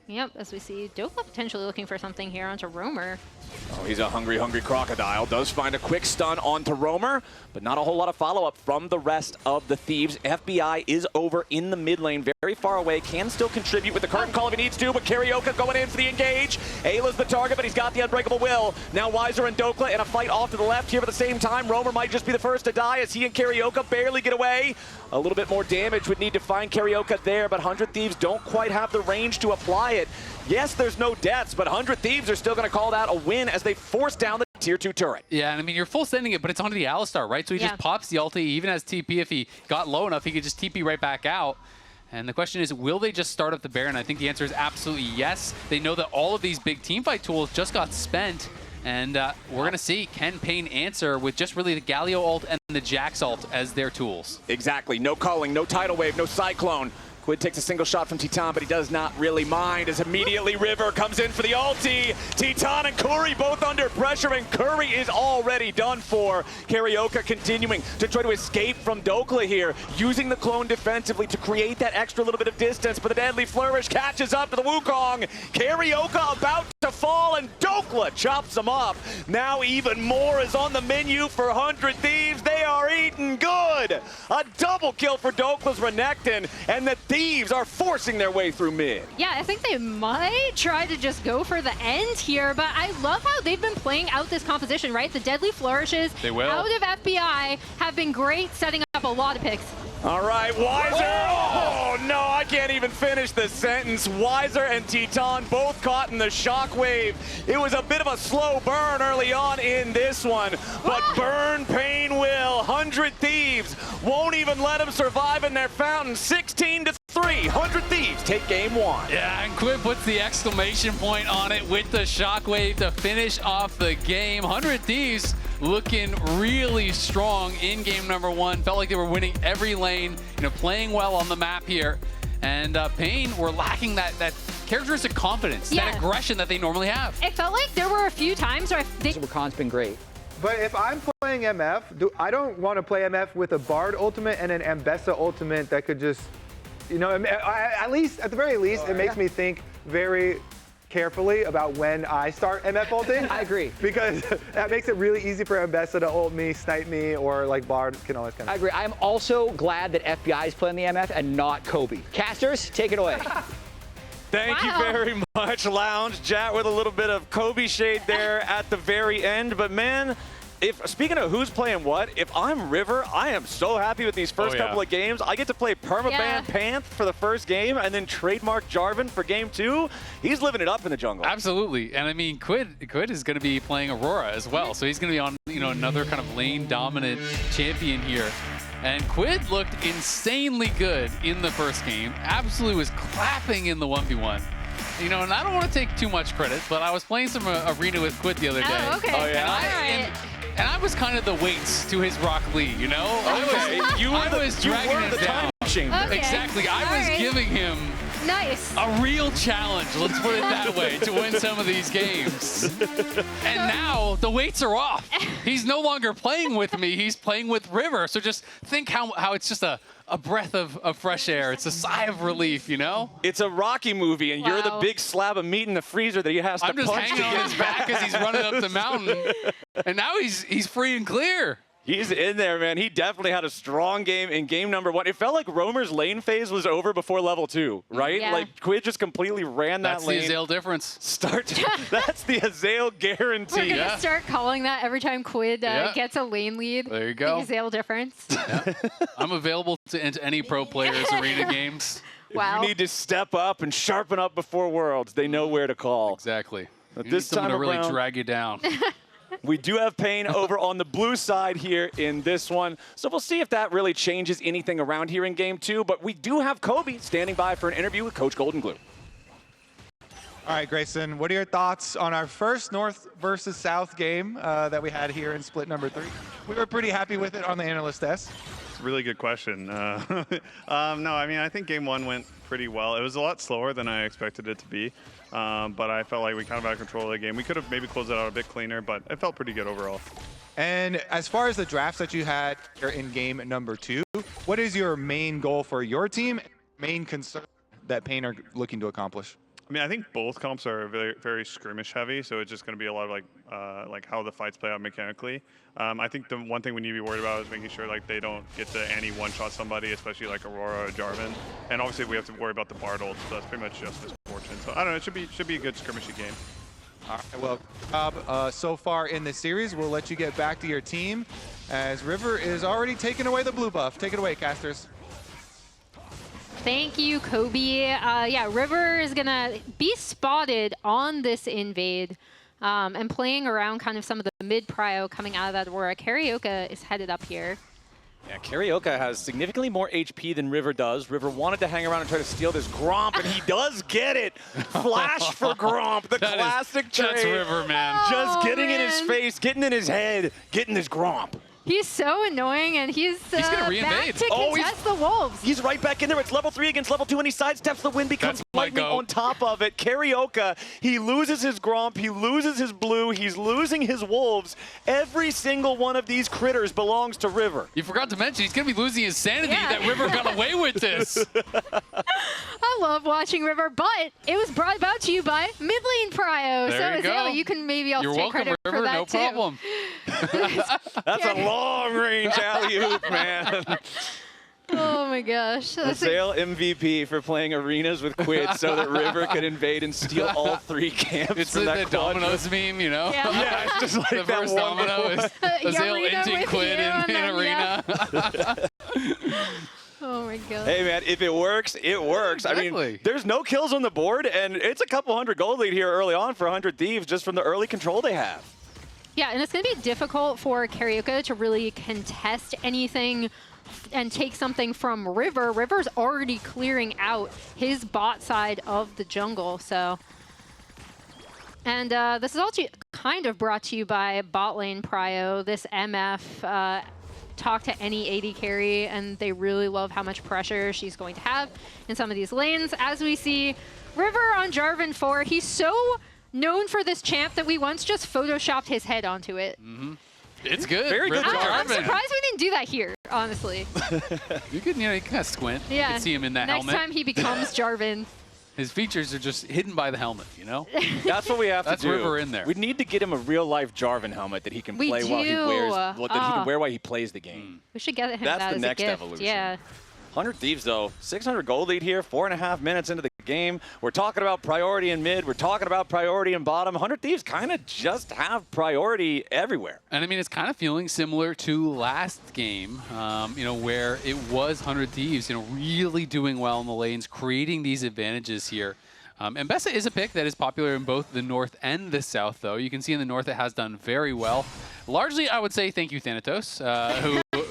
Yep, as we see Dokla potentially looking for something here onto Roamer. Oh, he's a hungry, hungry crocodile. Does find a quick stun onto Roamer, but not a whole lot of follow-up from the rest of the Thieves. FBI is over in the mid lane, very far away. Can still contribute with the curtain call if he needs to, but Carioca going in for the engage. Ayla's the target, but he's got the unbreakable will. Now Weiser and Dokla in a fight off to the left here at the same time. Roamer might just be the first to die as he and Carioca barely get away. A little bit more damage would need to find Carioca there, but 100 Thieves don't quite have the range to apply it. Yes, there's no deaths, but 100 Thieves are still going to call that a win as they force down the tier 2 turret. Yeah, and I mean, you're full sending it, but it's onto the Alistar, right? So he just pops the ulti, even as TP. If he got low enough, he could just TP right back out. And the question is, will they just start up the Baron? I think the answer is absolutely yes. They know that all of these big teamfight tools just got spent, and we're going to see, can paiN answer with just really the Galio ult and the Jax ult as their tools? Exactly. No culling, no tidal wave, no cyclone. Quid takes a single shot from Titan, but he does not really mind as immediately River comes in for the ulti. Titan and Curry both under pressure, and Curry is already done for. Carioca continuing to try to escape from Dokla here, using the clone defensively to create that extra little bit of distance, but the deadly flourish catches up to the Wukong. Carioca about to fall, and Dokla chops him up. Now even more is on the menu for 100 Thieves. They are eating good. A double kill for Dokla's Renekton, and the Thieves are forcing their way through mid. Yeah, I think they might try to just go for the end here, but I love how they've been playing out this composition, right? The Deadly Flourishes out of FBI have been great setting up a lot of picks. All right, Weiser. Oh, no, I can't even finish the sentence. Weiser and Teton both caught in the shockwave. It was a bit of a slow burn early on in this one, but burn paiN will. 100 Thieves won't even let them survive in their fountain. 16-3, 100 Thieves take game one. Yeah, and Quid puts the exclamation point on it with the shockwave to finish off the game. 100 Thieves looking really strong in game number one. Felt like they were winning every lane, playing well on the map here. And paiN were lacking that characteristic confidence, that aggression that they normally have. It felt like there were a few times where Rakan's been great. But if I'm playing MF, I don't want to play MF with a Bard ultimate and an Ambessa ultimate that could just, at the very least, it makes me think very carefully about when I start MF ulting. I agree. Because that makes it really easy for Ambessa to ult me, snipe me, or like Bard can always kind of. I agree. I'm also glad that FBI is playing the MF and not Kobe. Casters, take it away. Thank you very much, Lounge. Jat with a little bit of Kobe shade there at the very end. But man, speaking of who's playing what, if I'm River, I am so happy with these first couple of games. I get to play permaban Panth for the first game and then trademark Jarvan for game two. He's living it up in the jungle. Absolutely. And I mean, Quid is going to be playing Aurora as well. So he's going to be on, another kind of lane dominant champion here. And Quid looked insanely good in the first game. Absolutely was clapping in the 1v1. And I don't want to take too much credit, but I was playing some arena with Quid the other day. Oh, okay. Oh, yeah? And I was kind of the weights to his Rock Lee, Okay. I was dragging him down. Okay. Exactly. I was giving him a real challenge, let's put it that way, to win some of these games. And now the weights are off. He's no longer playing with me. He's playing with River. So just think how it's just a breath of fresh air. It's a sigh of relief, It's a Rocky movie, and you're the big slab of meat in the freezer that he has to punch. I'm just hanging on his back as he's running up the mountain. And now he's free and clear. He's in there, man. He definitely had a strong game in game number one. It felt like Roamer's lane phase was over before level 2, right? Yeah. Like, Quid just completely ran that lane. That's the Azael difference. That's the Azael guarantee. We're going to start calling that every time Quid gets a lane lead. There you go. The Azael difference. I'm available to enter any pro players arena games. Wow. You need to step up and sharpen up before Worlds. They know where to call. Exactly. But You this need someone time to really around, drag you down. we do have paiN over on the blue side here in this one. So we'll see if that really changes anything around here in game two. But we do have Kobe standing by for an interview with Coach Golden Glue. All right, Grayson, what are your thoughts on our first North versus South game that we had here in split number 3? We were pretty happy with it on the analyst desk. It's a really good question. No, I mean, I think game one went pretty well. It was a lot slower than I expected it to be, but I felt like we kind of had control of the game. We could have maybe closed it out a bit cleaner, but it felt pretty good overall. And as far as the drafts that you had in game number 2, what is your main goal for your team, main concern that paiN are looking to accomplish? I mean, I think both comps are very, very skirmish heavy, so it's just going to be a lot of like how the fights play out mechanically. I think the one thing we need to be worried about is making sure like they don't get to any one-shot somebody, especially like Aurora or Jarvan. And obviously we have to worry about the Bard ult, so that's pretty much just misfortune. So I don't know, it should be a good skirmishy game. All right, well, Bob, so far in this series, we'll let you get back to your team as River is already taking away the blue buff. Take it away, casters. Thank you, Kobe. Yeah, River is going to be spotted on this invade and playing around kind of some of the mid-prio coming out of that Aurora. Karaoke is headed up here. Yeah, Karaoke has significantly more HP than River does. River wanted to hang around and try to steal this Gromp, and he does get it. Flash for Gromp, the classic trade. That's River, man. Just getting in his face, getting in his head, getting his Gromp. He's so annoying, and he's gonna back re-invade. to contest the Wolves. He's right back in there. It's level 3 against level 2, and he sidesteps the win, becomes lightning on top of it. Karaoke, he loses his Gromp, he loses his blue, he's losing his Wolves. Every single one of these critters belongs to River. You forgot to mention he's going to be losing his sanity that River got away with this. I love watching River, but it was brought about to you by mid lane prio. There you go. You can maybe also You're take welcome, credit River. for that No too. problem. That's a long-range alley-oop, man. Oh my gosh. Azale MVP for playing arenas with Quid so that River could invade and steal all 3 camps It's from the that quadrant. dominoes meme, you know? Yeah. Yeah, it's just like The that first one domino is Azale Arena inting with Quid you, in and then, arena. Oh my god. Hey, man, if it works, it works. I Exactly. mean, there's no kills on the board, and it's a couple hundred gold lead here early on for 100 Thieves just from the early control they have. Yeah, and it's going to be difficult for Karaoke to really contest anything and take something from River. River's already clearing out his bot side of the jungle, so. And this is also kind of brought to you by bot lane Prio. This MF talk to any AD carry, and they really love how much pressure she's going to have in some of these lanes. As we see, River on Jarvan 4, he's so known for this champ that we once just photoshopped his head onto it. It's good. Very good River job. I'm Jarvan. surprised we didn't do that here, honestly. You can kind of squint. Yeah. You can see him in that Next helmet. time he becomes Jarvan. His features are just hidden by the helmet, you know? That's what we have That's to do. River in there. We need to get him a real-life Jarvan helmet that he can We play while he do. wears, that he Ah. can wear while he plays the game. We should get him That's that the as next a gift. evolution. Yeah. 100 Thieves, though, 600 gold lead here, 4.5 minutes into the game. We're talking about priority in mid. We're talking about priority in bottom. 100 Thieves kind of just have priority everywhere. And I mean, it's kind of feeling similar to last game, you know, where it was 100 Thieves, you know, really doing well in the lanes, creating these advantages here. And Bessa is a pick that is popular in both the north and the south, though. You can see in the north it has done very well. Largely, I would say thank you, Thanatos,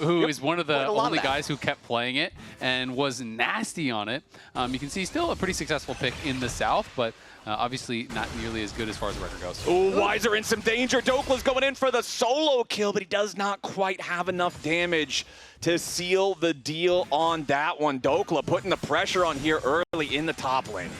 who is one of the only guys who kept playing it and was nasty on it. You can see still a pretty successful pick in the south, but obviously not nearly as good as far as the record goes. Ooh, Weiser in some danger. Dokla's going in for the solo kill, but he does not quite have enough damage to seal the deal on that one. Dokla putting the pressure on here early in the top lane.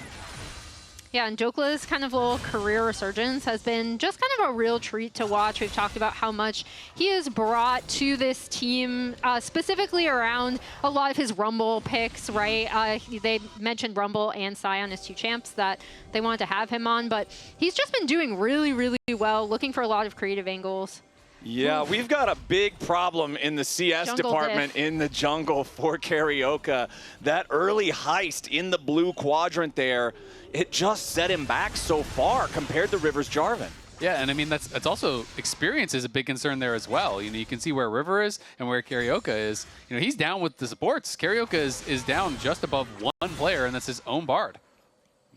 Yeah, and Dokla's kind of little career resurgence has been just kind of a real treat to watch. We've talked about how much he has brought to this team, specifically around a lot of his Rumble picks, right? They mentioned Rumble and Sion as 2 champs that they wanted to have him on, but he's just been doing really, really well, looking for a lot of creative angles. Yeah, we've got a big problem in the CS Jungle department diff. in the jungle for Karaoke. That early heist in the blue quadrant there, it just set him back so far compared to River's Jarvan. Yeah, and I mean, that's also experience is a big concern there as well. You know, you can see where River is and where Karaoke is. You know, he's down with the supports. Karaoke is down just above 1 player, and that's his own Bard.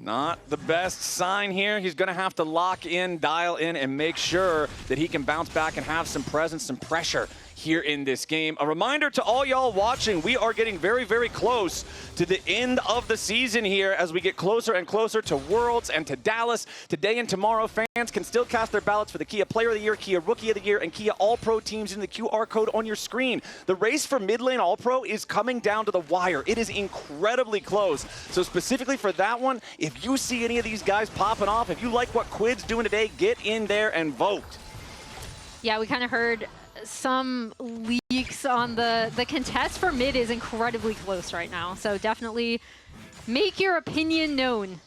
Not the best sign here. He's going to have to lock in, dial in, and make sure that he can bounce back and have some presence, some pressure here in this game. A reminder to all y'all watching, we are getting very, very close to the end of the season here as we get closer and closer to Worlds and to Dallas. Today and tomorrow, fans can still cast their ballots for the Kia Player of the Year, Kia Rookie of the Year, and Kia All-Pro teams in the QR code on your screen. The race for mid lane All-Pro is coming down to the wire. It is incredibly close. So specifically for that one, if you see any of these guys popping off, if you like what Quid's doing today, get in there and vote. Yeah, we kind of heard some leaks on the contest for mid is incredibly close right now. So definitely make your opinion known.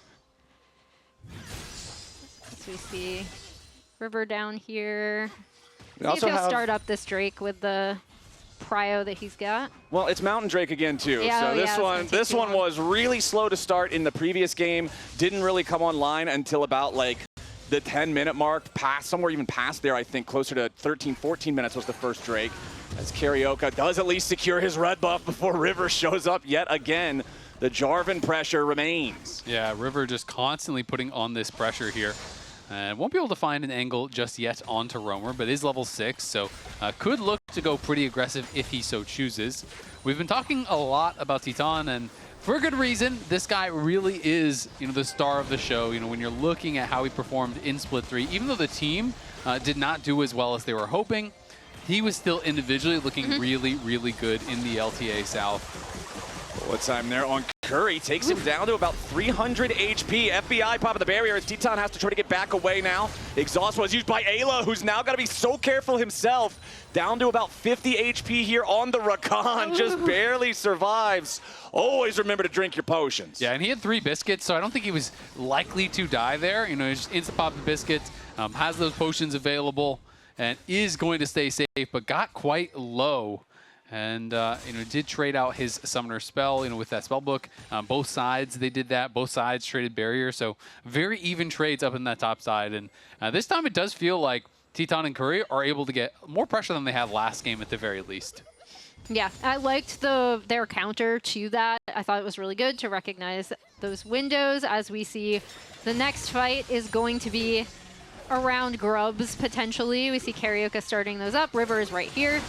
As we see River down here. See if he'll start up this Drake with the prio that he's got. Well, it's Mountain Drake again too. Yeah, so oh, this yeah, one, this one was really slow to start in the previous game. Didn't really come online until about like the 10-minute mark, somewhere even past there, I think, closer to 13, 14 minutes was the first Drake. As Karaoke does at least secure his red buff before River shows up yet again. The Jarvan pressure remains. Yeah, River just constantly putting on this pressure here. Won't be able to find an angle just yet onto Roamer, but is level 6, so could look to go pretty aggressive if he so chooses. We've been talking a lot about Titan, and for a good reason. This guy really is, you know, the star of the show. You know, when you're looking at how he performed in Split 3, even though the team did not do as well as they were hoping, he was still individually looking really, really good in the LTA South. What time there on Curry takes him down to about 300 HP. FBI popping the barrier as Titan has to try to get back away now. Exhaust was used by Ayla, who's now got to be so careful himself. Down to about 50 HP here on the Rakan, just barely survives. Always remember to drink your potions. Yeah, and he had 3 biscuits, so I don't think he was likely to die there. You know, he just insta-pop the biscuits, has those potions available, and is going to stay safe, but got quite low. And, did trade out his Summoner spell, with that spell book. Both sides, they did that. Both sides traded Barrier. So very even trades up in that top side. And this time it does feel like Teton and Curry are able to get more pressure than they had last game at the very least. Yeah, I liked their counter to that. I thought it was really good to recognize those windows. As we see, the next fight is going to be around Grubs, potentially. We see Carioca starting those up. River is right here.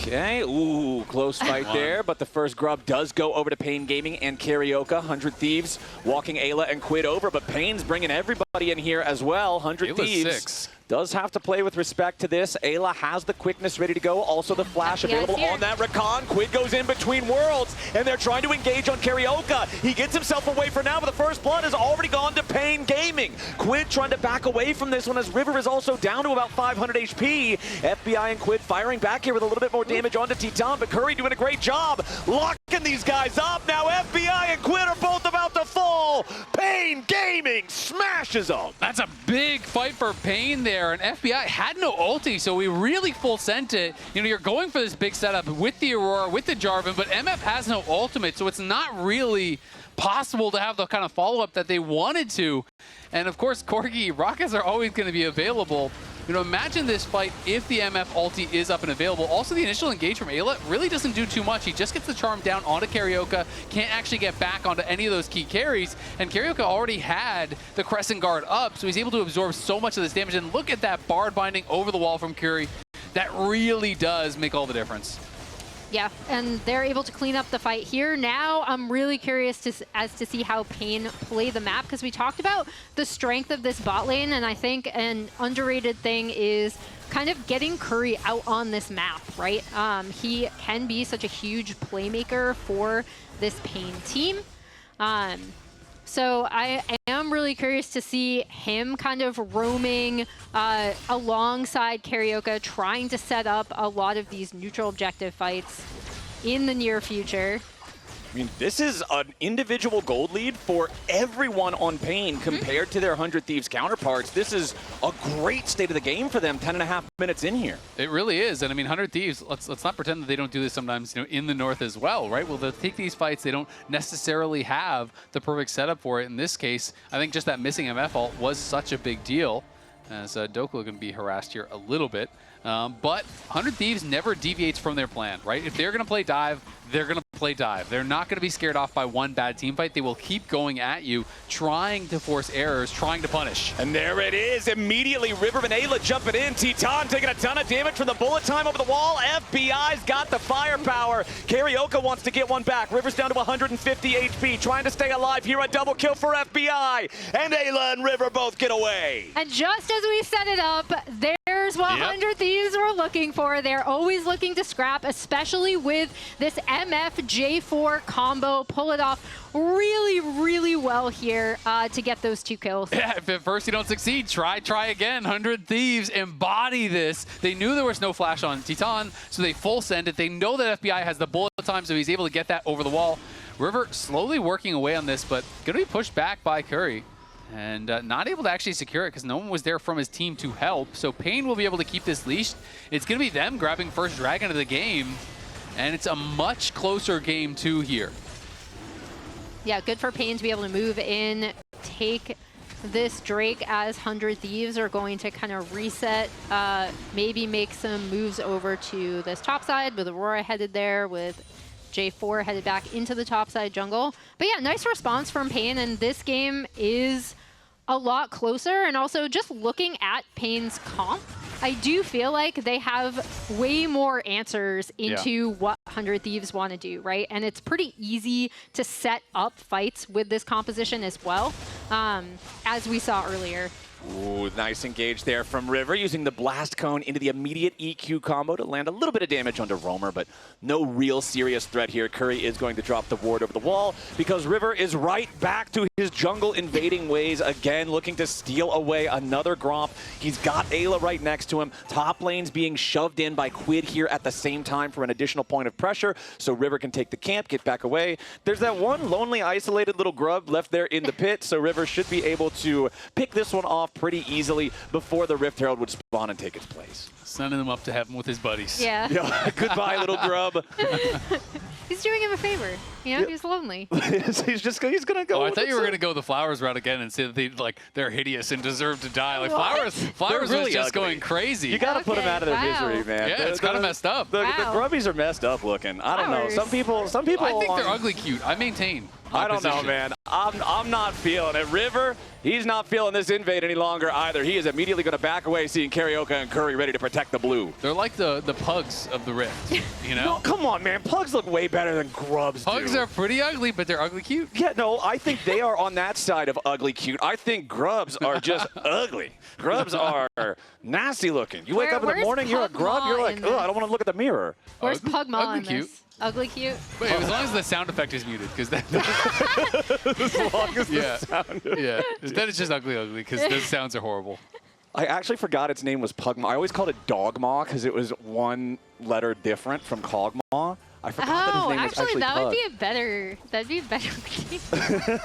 Okay, ooh, close fight there, but the first grub does go over to paiN Gaming and Carioca. 100 Thieves walking Ayla and Quid over, but paiN's bringing everybody in here as well. 100 Thieves 6. does have to play with respect to this. Ayla has the quickness ready to go, also the flash available on that Rakan. Quid goes in between worlds, and they're trying to engage on Carioca. He gets himself away for now, but the first blood has already gone to paiN Gaming. Quid trying to back away from this one as River is also down to about 500 HP. FBI and Quid firing back here with a little bit more damage onto Teton, but Curry doing a great job locking these guys up. Now FBI and Quid are both about to fall. paiN Gaming smashes them. That's a big fight for paiN there, and FBI had no ulti, so we really full sent it. You're going for this big setup with the Aurora, with the Jarvan, but MF has no ultimate, so it's not really possible to have the kind of follow-up that they wanted to. And of course, Corgi, rockets are always going to be available. Imagine this fight if the MF ulti is up and available. Also, the initial engage from Ayla really doesn't do too much. He just gets the charm down onto Carioca, can't actually get back onto any of those key carries, and Carioca already had the Crescent Guard up, so he's able to absorb so much of this damage. And look at that Bard binding over the wall from Curry. That really does make all the difference. Yeah, and they're able to clean up the fight here. Now I'm really curious as to see how paiN play the map, because we talked about the strength of this bot lane, and I think an underrated thing is kind of getting Curry out on this map, right? He can be such a huge playmaker for this paiN team. So I am really curious to see him kind of roaming alongside Carioca, trying to set up a lot of these neutral objective fights in the near future. I mean, this is an individual gold lead for everyone on paiN compared to their 100 Thieves counterparts. This is a great state of the game for them, 10.5 minutes in here. It really is. And I mean, 100 Thieves, let's not pretend that they don't do this sometimes, in the north as well, right? Well, they'll take these fights. They don't necessarily have the perfect setup for it. In this case, I think just that missing MF ult was such a big deal, as Doku going to be harassed here a little bit. But 100 Thieves never deviates from their plan, right? If they're going to play dive, they're going to play dive. They're not going to be scared off by one bad team fight. They will keep going at you, trying to force errors, trying to punish. And there it is. Immediately, River and Ayla jumping in. Teton taking a ton of damage from the bullet time over the wall. FBI's got the firepower. Carioca wants to get one back. River's down to 150 HP, trying to stay alive here. A double kill for FBI. And Ayla and River both get away. And just as we set it up, there's what 100 Thieves were looking for. They're always looking to scrap, especially with this MF J4 combo. Pull it off really, really well here to get those 2 kills. Yeah, if at first you don't succeed, try again. 100 Thieves embody this. They knew there was no flash on Teton, so they full send it. They know that FBI has the bullet time, so he's able to get that over the wall. River slowly working away on this, but going to be pushed back by Curry. And not able to actually secure it because no one was there from his team to help. So paiN will be able to keep this leash. It's going to be them grabbing first dragon of the game. And it's a much closer game too here. Yeah, good for paiN to be able to move in, take this Drake as 100 Thieves are going to kind of reset, maybe make some moves over to this top side with Aurora headed there, with J4 headed back into the top side jungle. But yeah, nice response from paiN, and this game is a lot closer. And also just looking at paiN's comp, I do feel like they have way more answers into what 100 Thieves want to do, right? And it's pretty easy to set up fights with this composition as well, as we saw earlier. Ooh, nice engage there from River, using the Blast Cone into the immediate EQ combo to land a little bit of damage onto Roamer, but no real serious threat here. Curry is going to drop the ward over the wall because River is right back to his jungle invading ways again, looking to steal away another Gromp. He's got Ayla right next to him. Top lane's being shoved in by Quid here at the same time for an additional point of pressure, so River can take the camp, get back away. There's that one lonely, isolated little grub left there in the pit, so River should be able to pick this one off off pretty easily before the Rift Herald would spawn and take its place. Sending him up to heaven with his buddies. Yeah. Yeah, goodbye, little grub. He's doing him a favor. You know, he's lonely. he's gonna go. Oh, I thought you were gonna go the flowers route again and say that they're hideous and deserve to die. Like What? flowers really was just ugly. going crazy. You gotta put them out of their wow. misery, man. Yeah, it's kind of messed up. The Wow. grubbies are messed up looking. I don't know. Flowers. Some people. I think they're ugly cute. I maintain. my I don't know, position. man. I'm not feeling it. River, he's not feeling this invade any longer either. He is immediately going to back away, seeing Karaoke and Curry ready to protect the blue. They're like the pugs of the Rift, you know? No, come on, man. Pugs look way better than grubs Pugs do. are pretty ugly, but they're ugly cute. Yeah, no, I think they are on that side of ugly cute. I think grubs are just ugly. Grubs are nasty looking. You wake up in the Where's morning, you're a Pug grub, you're Maw like, in ugh, this? I don't want to look at the mirror. Where's Ugly- Pug Maw ugly in cute. this? Ugly cute? Wait, as long as the sound effect is muted, because that. As long as the Yeah. sound. Yeah. Then it's just ugly, because those sounds are horrible. I actually forgot its name was Pugmaw. I always called it Dogmaw because it was one letter different from Cogmaw. I forgot that his Oh, name was actually, actually that Pug. would be a better. That'd be a better.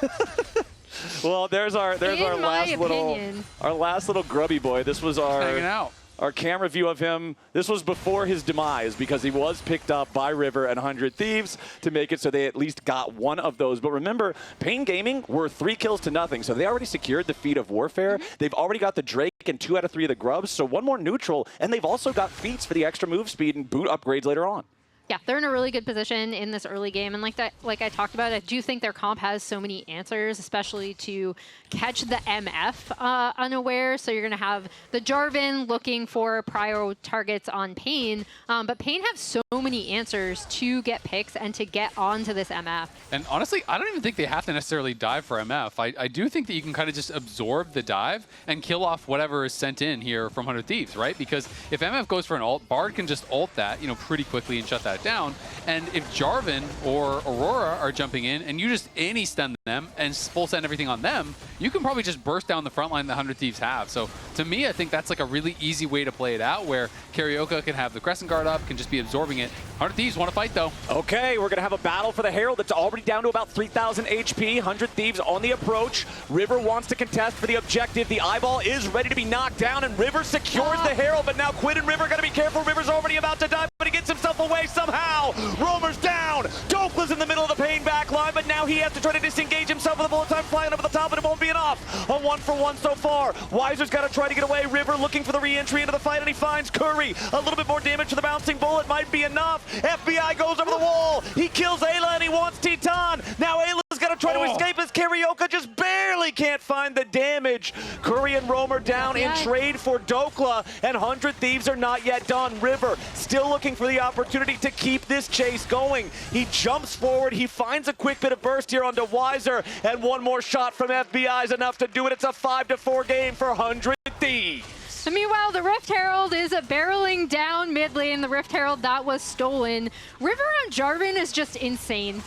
Well, there's our In my opinion. last little grubby boy. This was Hanging out. our camera view of him. This was before his demise because he was picked up by River and 100 Thieves to make it so they at least got one of those. But remember, paiN Gaming were 3 kills to nothing, so they already secured the feat of Warfare. They've already got the Drake and 2 out of 3 of the grubs, so 1 more neutral, and they've also got feats for the extra move speed and boot upgrades later on. Yeah, they're in a really good position in this early game, and like I talked about, I do think their comp has so many answers, especially to catch the MF unaware. So you're going to have the Jarvan looking for prior targets on paiN, but paiN have so many answers to get picks and to get onto this MF. And honestly, I don't even think they have to necessarily dive for MF. I do think that you can kind of just absorb the dive and kill off whatever is sent in here from 100 Thieves, right? Because if MF goes for an ult, Bard can just ult that, pretty quickly and shut that down. And if Jarvan or Aurora are jumping in and you just anti-stun them and full send everything on them, you can probably just burst down the front line that 100 Thieves have. So to me, I think that's like a really easy way to play it out, where Karaoke can have the Crescent Guard up, can just be absorbing it. 100 Thieves want to fight though. Okay, we're going to have a battle for the Herald that's already down to about 3,000 HP. 100 Thieves on the approach. River wants to contest for the objective. The eyeball is ready to be knocked down, and River secures the Herald, but now Quid and River got to be careful. River's already about to die, but he gets himself away somehow. Roamer's down. Dokla's in the middle of the paiN backline, but now he has to try to disengage himself with a bullet time flying over the top, and it won't be enough. A 1-for-1 so far. Weiser's got to try to get away. River looking for the re-entry into the fight, and he finds Curry. A little bit more damage to the bouncing bullet might be enough. FBI goes over the wall. He kills Ayla, and he wants Titan. Now Ayla's got to try to escape as Karaoke just barely can't find the damage. Curry and Roamer down in trade for Dokla, and 100 Thieves are not yet done. River still looking for the opportunity to keep this chase going. He jumps forward. He finds a quick bit of burst here onto Weiser, and one more shot from FBI is enough to do it. It's a 5-4 game for 100 Thieves. So meanwhile, the Rift Herald is barreling down mid lane. The Rift Herald that was stolen. River on Jarvan is just insane.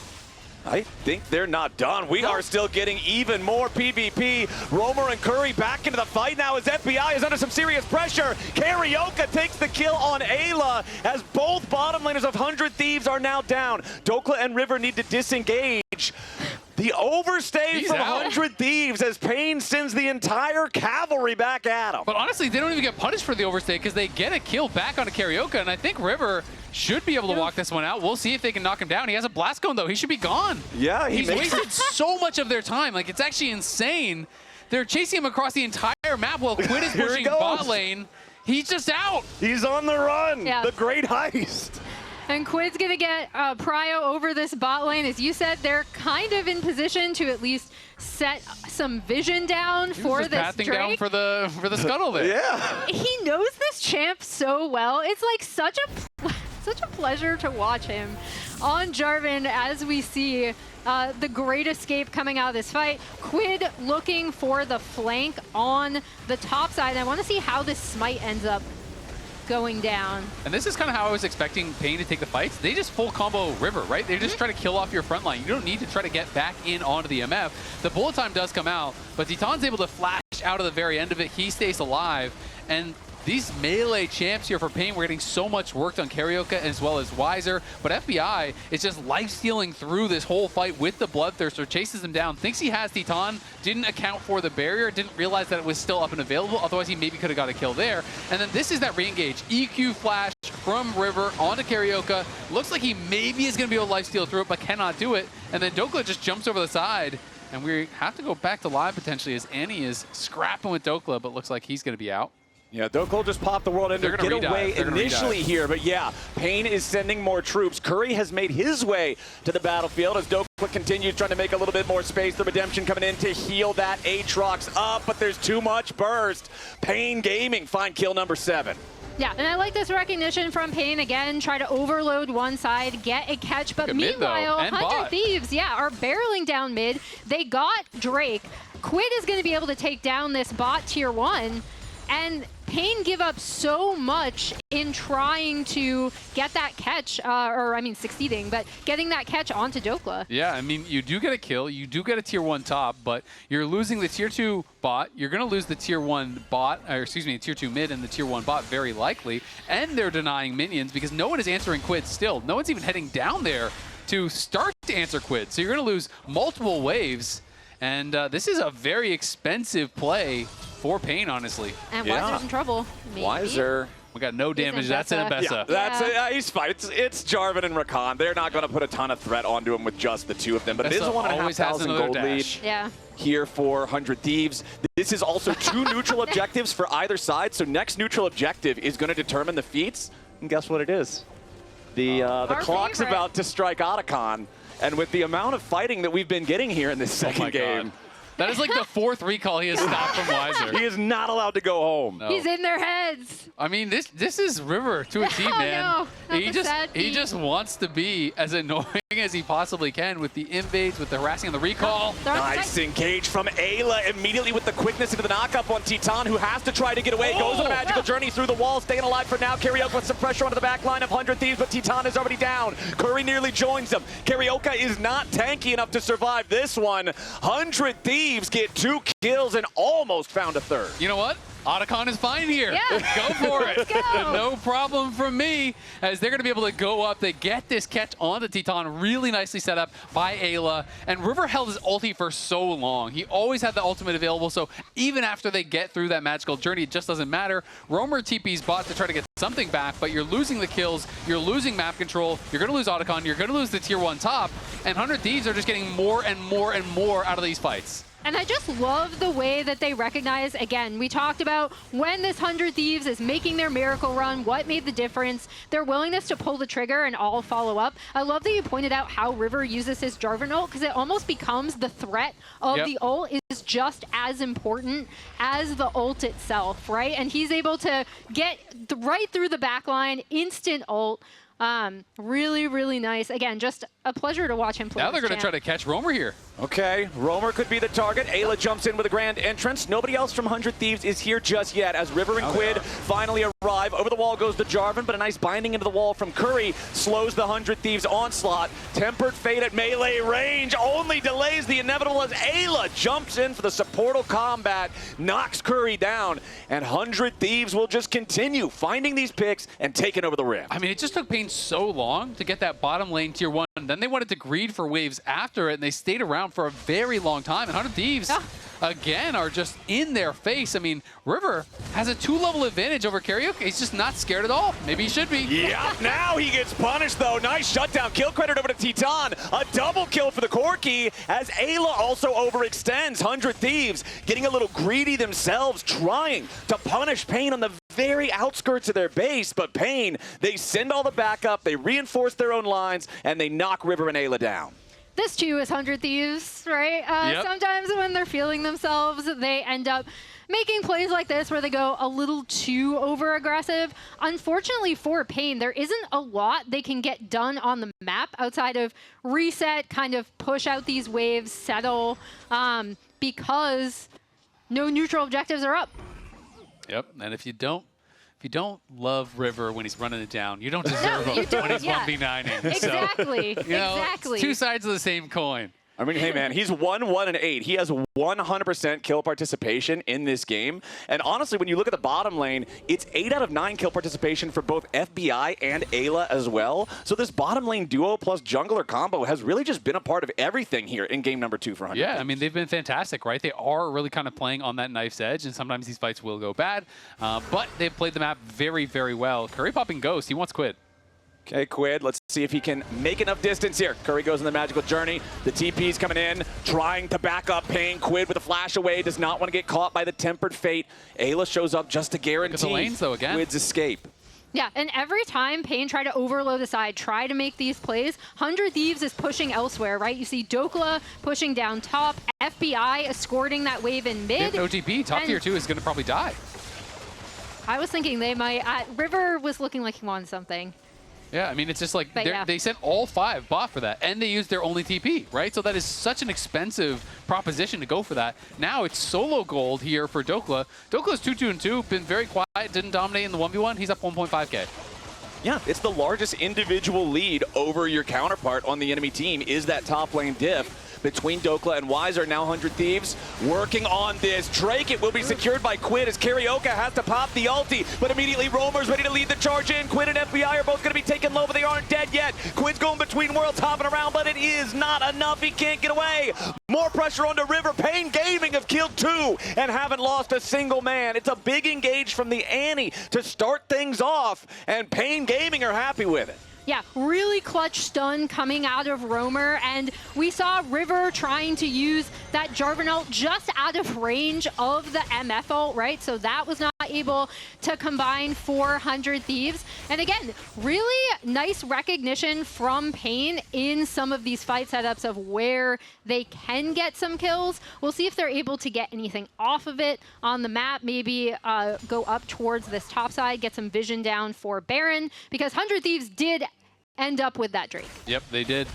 I think they're not done. We are still getting even more PvP. Roamer and Curry back into the fight now as FBI is under some serious pressure. Karaoke takes the kill on Ayla as both bottom laners of 100 Thieves are now down. Dokla and River need to disengage. The overstay He's from out. 100 Thieves as paiN sends the entire cavalry back at him. But honestly, they don't even get punished for the overstay because they get a kill back onto Karaoke, and I think River should be able to walk this one out. We'll see if they can knock him down. He has a blast cone, though. He should be gone. Yeah, He's wasted so much of their time. Like, it's actually insane. They're chasing him across the entire map while Quid is Here he pushing goes. bot lane. He's just out. He's on the run. Yeah. The great heist. And Quid's going to get Prio over this bot lane. As you said, they're kind of in position to at least set some vision down for Just this pathing Drake. down for the scuttle there. Yeah. He knows this champ so well. It's like such a pleasure to watch him on Jarvan as we see the great escape coming out of this fight. Quid looking for the flank on the top side. And I want to see how this smite ends up going down. And this is kind of how I was expecting paiN to take the fights. They just full combo River, right? They just try to kill off your front line. You don't need to try to get back in onto the MF. The bullet time does come out, but Titan's able to flash out of the very end of it. He stays alive, and these melee champs here for paiN were getting so much work on Karaoke as well as Weiser, but FBI is just life-stealing through this whole fight with the Bloodthirster, chases him down, thinks he has Titan, didn't account for the barrier, didn't realize that it was still up and available, otherwise he maybe could have got a kill there. And then this is that re-engage. EQ flash from River onto Karaoke. Looks like he maybe is going to be able to lifesteal through it, but cannot do it. And then Dokla just jumps over the side. And we have to go back to live potentially as Annie is scrapping with Dokla, but looks like he's going to be out. Yeah, Dokla just popped the world into get away initially here, but yeah, paiN is sending more troops. Curry has made his way to the battlefield as Dokla continues trying to make a little bit more space. The Redemption coming in to heal that Aatrox up, but there's too much burst. paiN Gaming find kill number 7. Yeah, and I like this recognition from paiN. Again, try to overload one side, get a catch. But meanwhile, 100 Thieves, are barreling down mid. They got Drake. Quid is going to be able to take down this bot tier 1. And paiN give up so much in trying to get that catch, succeeding, but getting that catch onto Dokla. Yeah, I mean, you do get a kill, you do get a tier 1 top, but you're losing the tier 2 bot, you're going to lose the tier 1 bot, or excuse me, tier 2 mid and the tier 1 bot very likely, and they're denying minions because no one is answering Quid still. No one's even heading down there to start to answer Quid, so you're going to lose multiple waves. And this is a very expensive play for paiN, honestly. And Weiser's in trouble. Maybe. Weiser. We got no damage. That's an Mbessa. Yeah, that's it. He's fine. It's Jarvan and Rakan. They're not going to put a ton of threat onto him with just the two of them. But it is a 1,500 gold lead here for 100 Thieves. This is also 2 neutral objectives for either side. So next neutral objective is going to determine the feats. And guess what it is? The clock's about to strike Otacon. And with the amount of fighting that we've been getting here in this second game. That is like the 4th recall he has stopped from Weiser. He is not allowed to go home. No. He's in their heads. I mean, this is River to a T, man. No, he just wants to be as annoying as he possibly can with the invades, with the harassing and the recall. Nice engage from Ayla immediately with the quickness into the knockup on Titan, who has to try to get away. Goes on a magical journey through the wall, staying alive for now. Karaoke with some pressure onto the back line of 100 Thieves, but Titan is already down. Curry nearly joins them. Karaoke is not tanky enough to survive this one. 100 Thieves get 2 kills and almost found a 3rd. You know what? Otacon is fine here. Yeah. Go for it. Let's go. No problem from me, as they're going to be able to go up. They get this catch on the Titan, really nicely set up by Ayla. And River held his ulti for so long. He always had the ultimate available, so even after they get through that magical journey, it just doesn't matter. Roamer TP's bot to try to get something back, but you're losing the kills, you're losing map control, you're going to lose Otacon, you're going to lose the tier 1 top, and 100 Thieves are just getting more and more and more out of these fights. And I just love the way that they recognize, again, we talked about when this 100 Thieves is making their miracle run, what made the difference, their willingness to pull the trigger and all follow up. I love that you pointed out how River uses his Jarvan ult, because it almost becomes the threat of the ult is just as important as the ult itself, right? And he's able to get right through the back line, instant ult. Really, really nice. Again, just a pleasure to watch him play. Now they're going to try to catch Roamer here. Okay, Roamer could be the target. Ayla jumps in with a grand entrance. Nobody else from 100 Thieves is here just yet as River and Quid finally arrive. Over the wall goes the Jarvan, but a nice binding into the wall from Curry slows the 100 Thieves onslaught. Tempered Fate at melee range only delays the inevitable as Ayla jumps in for the supportal combat, knocks Curry down, and 100 Thieves will just continue finding these picks and taking over the rift. I mean, it just took paiN so long to get that bottom lane tier 1. Then they wanted to greed for waves after it, and they stayed around for a very long time. And 100 Thieves, again, are just in their face. I mean, River has a 2-level advantage over Karaoke. He's just not scared at all. Maybe he should be. Yeah, now he gets punished, though. Nice shutdown. Kill credit over to Titan. A double kill for the Corki as Ayla also overextends. 100 Thieves getting a little greedy themselves, trying to punish paiN on the very outskirts of their base. But paiN, they send all the backup, they reinforce their own lines, and they knock River and Ayla down. This too is 100 Thieves, right? Sometimes when they're feeling themselves, they end up making plays like this where they go a little too over-aggressive. Unfortunately for paiN, there isn't a lot they can get done on the map outside of reset, kind of push out these waves, settle, because no neutral objectives are up. Yep, and if you don't love River when he's running it down, you don't deserve him when he's 1v9ing. Exactly, So, you know, exactly. it's 2 sides of the same coin. I mean, hey, man, he's 1-1-8. He has 100% kill participation in this game. And honestly, when you look at the bottom lane, it's 8 out of 9 kill participation for both FBI and Ayla as well. So this bottom lane duo plus jungler combo has really just been a part of everything here in game number 2 for 100. Yeah, I mean, they've been fantastic, right? They are really kind of playing on that knife's edge, and sometimes these fights will go bad. But they've played the map very, very well. Curry popping Ghost. He wants Quid. Okay, Quid, let's see if he can make enough distance here. Curry goes on the magical journey. The TP's coming in, trying to back up paiN. Quid with a flash away, does not want to get caught by the tempered fate. Ayla shows up just to guarantee the lanes, though, again. Quid's escape. Yeah, and every time paiN try to overload the side, try to make these plays, 100 Thieves is pushing elsewhere, right? You see Dokla pushing down top, FBI escorting that wave in mid. OTP, top tier 2 is going to probably die. I was thinking they might. River was looking like he wanted something. Yeah, I mean, it's just like Yeah. they sent all 5 bot for that, and they used their only TP, right? So that is such an expensive proposition to go for that. Now it's solo gold here for Dokla. Dokla's 2-2-2, been very quiet, didn't dominate in the 1v1. He's up 1.5k. Yeah, it's the largest individual lead over your counterpart on the enemy team is that top lane diff between Dokla and Weiser. Now 100 Thieves working on this. Drake, it will be secured by Quid as Karaoke has to pop the ulti, but immediately Roamer's ready to lead the charge in. Quid and FBI are both going to be taken low, but they aren't dead yet. Quid's going between worlds, hopping around, but it is not enough. He can't get away. More pressure onto River. paiN Gaming have killed 2 and haven't lost a single man. It's a big engage from the Annie to start things off, and paiN Gaming are happy with it. Yeah, really clutch stun coming out of Roamer, and we saw River trying to use that Jarvan ult just out of range of the MF ult, right? So that was not able to combine 400 Thieves. And again, really nice recognition from paiN in some of these fight setups of where they can get some kills. We'll see if they're able to get anything off of it on the map, maybe go up towards this top side, get some vision down for Baron, because 100 Thieves did end up with that Drake. Yep, they did.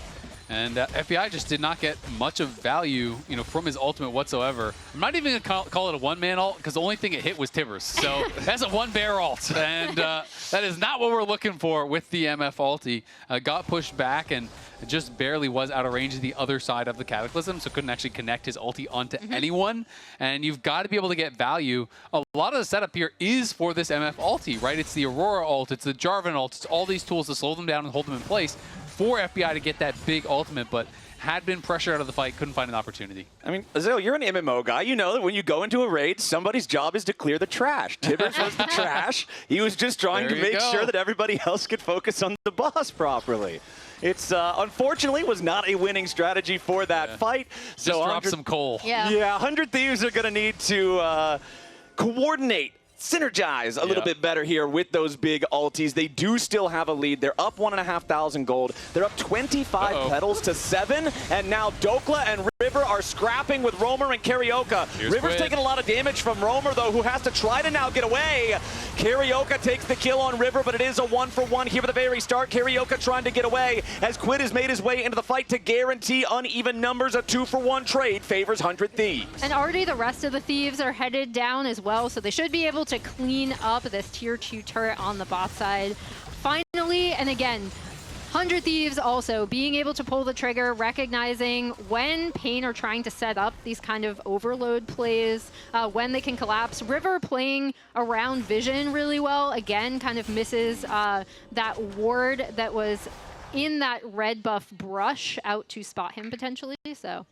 And FBI just did not get much of value, from his ultimate whatsoever. I'm not even going to call it a one-man ult, because the only thing it hit was Tibbers. So that's a one-bear ult, and that is not what we're looking for with the MF ulti. Got pushed back and just barely was out of range of the other side of the Cataclysm, so couldn't actually connect his ulti onto anyone. And you've got to be able to get value. A lot of the setup here is for this MF ulti, right? It's the Aurora ult, it's the Jarvan ult, it's all these tools to slow them down and hold them in place for FBI to get that big ultimate, but had been pressured out of the fight, couldn't find an opportunity. I mean, Azale, you're an MMO guy. You know that when you go into a raid, somebody's job is to clear the trash. Tibbers was the trash. He was just trying to make sure that everybody else could focus on the boss properly. It's unfortunately was not a winning strategy for that fight. Just drop some coal. Yeah, 100 Thieves are going to need to coordinate, synergize a little bit better here with those big ultis. They do still have a lead. They're up 1,500 gold. They're up 25 petals to 7, and now Dokla and River are scrapping with Roamer and Karaoke. River's taking a lot of damage from Roamer, though, who has to try to now get away. Karaoke takes the kill on River, but it is a 1-for-1 here at the very start. Karaoke trying to get away as Quid has made his way into the fight to guarantee uneven numbers. A 2-for-1 trade favors 100 Thieves. and already the rest of the Thieves are headed down as well, so they should be able to clean up this tier 2 turret on the bot side. Finally, and again, 100 Thieves also being able to pull the trigger, recognizing when paiN are trying to set up these kind of overload plays, when they can collapse. River playing around vision really well. Again, kind of misses that ward that was in that red buff brush out to spot him potentially. So